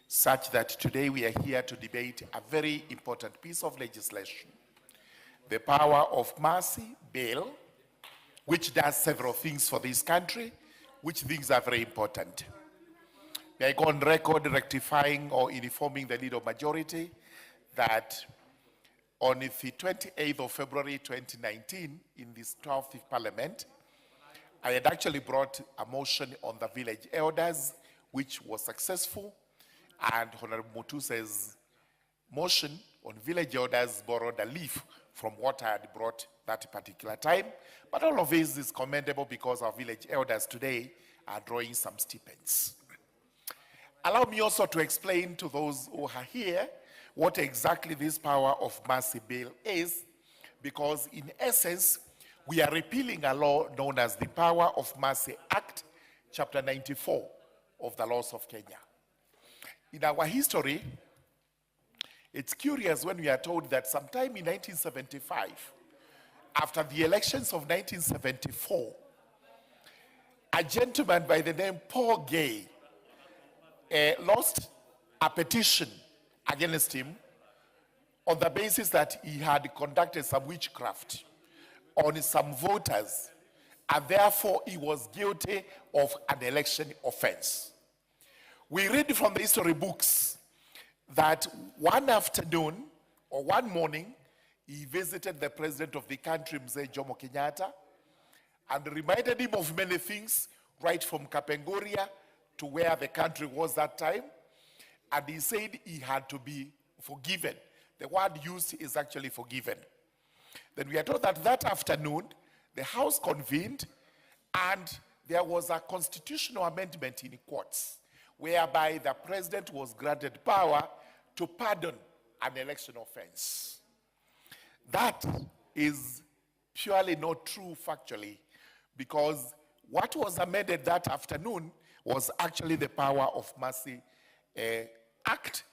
such that today we are here to debate a very important piece of legislation, the Power of Mercy Bill, which does several things for this country, which things are very important. May I go on record rectifying or informing the Leader of Majority that on the 28th of February 2019, in this 12th Parliament, I had actually brought a motion on the village elders, which was successful, and Honorable Mutuse's motion on village elders borrowed a leaf from what I had brought that particular time. But all of this is commendable because our village elders today are drawing some stipends. Allow me also to explain to those who are here what exactly this Power of Mercy Bill is, because in essence, we are repealing a law known as the Power of Mercy Act, Chapter 94 of the laws of Kenya. In our history, it's curious when we are told that sometime in 1975, after the elections of 1974, a gentleman by the name Paul Gay lost a petition against him on the basis that he had conducted some witchcraft on some voters, and therefore he was guilty of an election offense. We read from the history books that one afternoon or one morning, he visited the president of the country, Mzee Jomo Kenyatta, and reminded him of many things, right from Kapenguria to where the country was that time. And he said he had to be forgiven. The word used is actually forgiven. Then we are told that that afternoon, the House convened and there was a constitutional amendment in courts whereby the president was granted power to pardon an election offense. That is purely not true factually, because what was amended that afternoon was actually the Power of Mercy Act,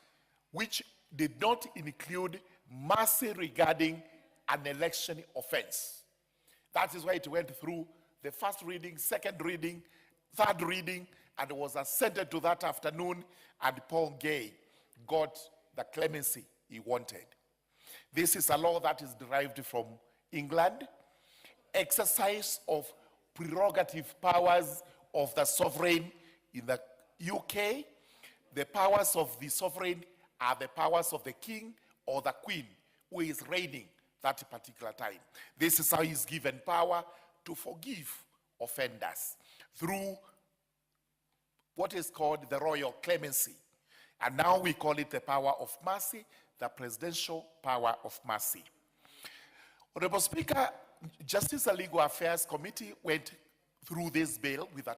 which did not include mercy regarding an election offense. That is why it went through the first reading, second reading, third reading, and was assented to that afternoon, and Paul Gay got the clemency he wanted. This is a law that is derived from England. Exercise of prerogative powers of the sovereign in the UK. The powers of the sovereign are the powers of the king or the queen who is reigning that particular time. This is how he's given power to forgive offenders through what is called the royal clemency. And now we call it the power of mercy, the presidential power of mercy. Honorable Speaker, Justice and Legal Affairs Committee went through this bill with a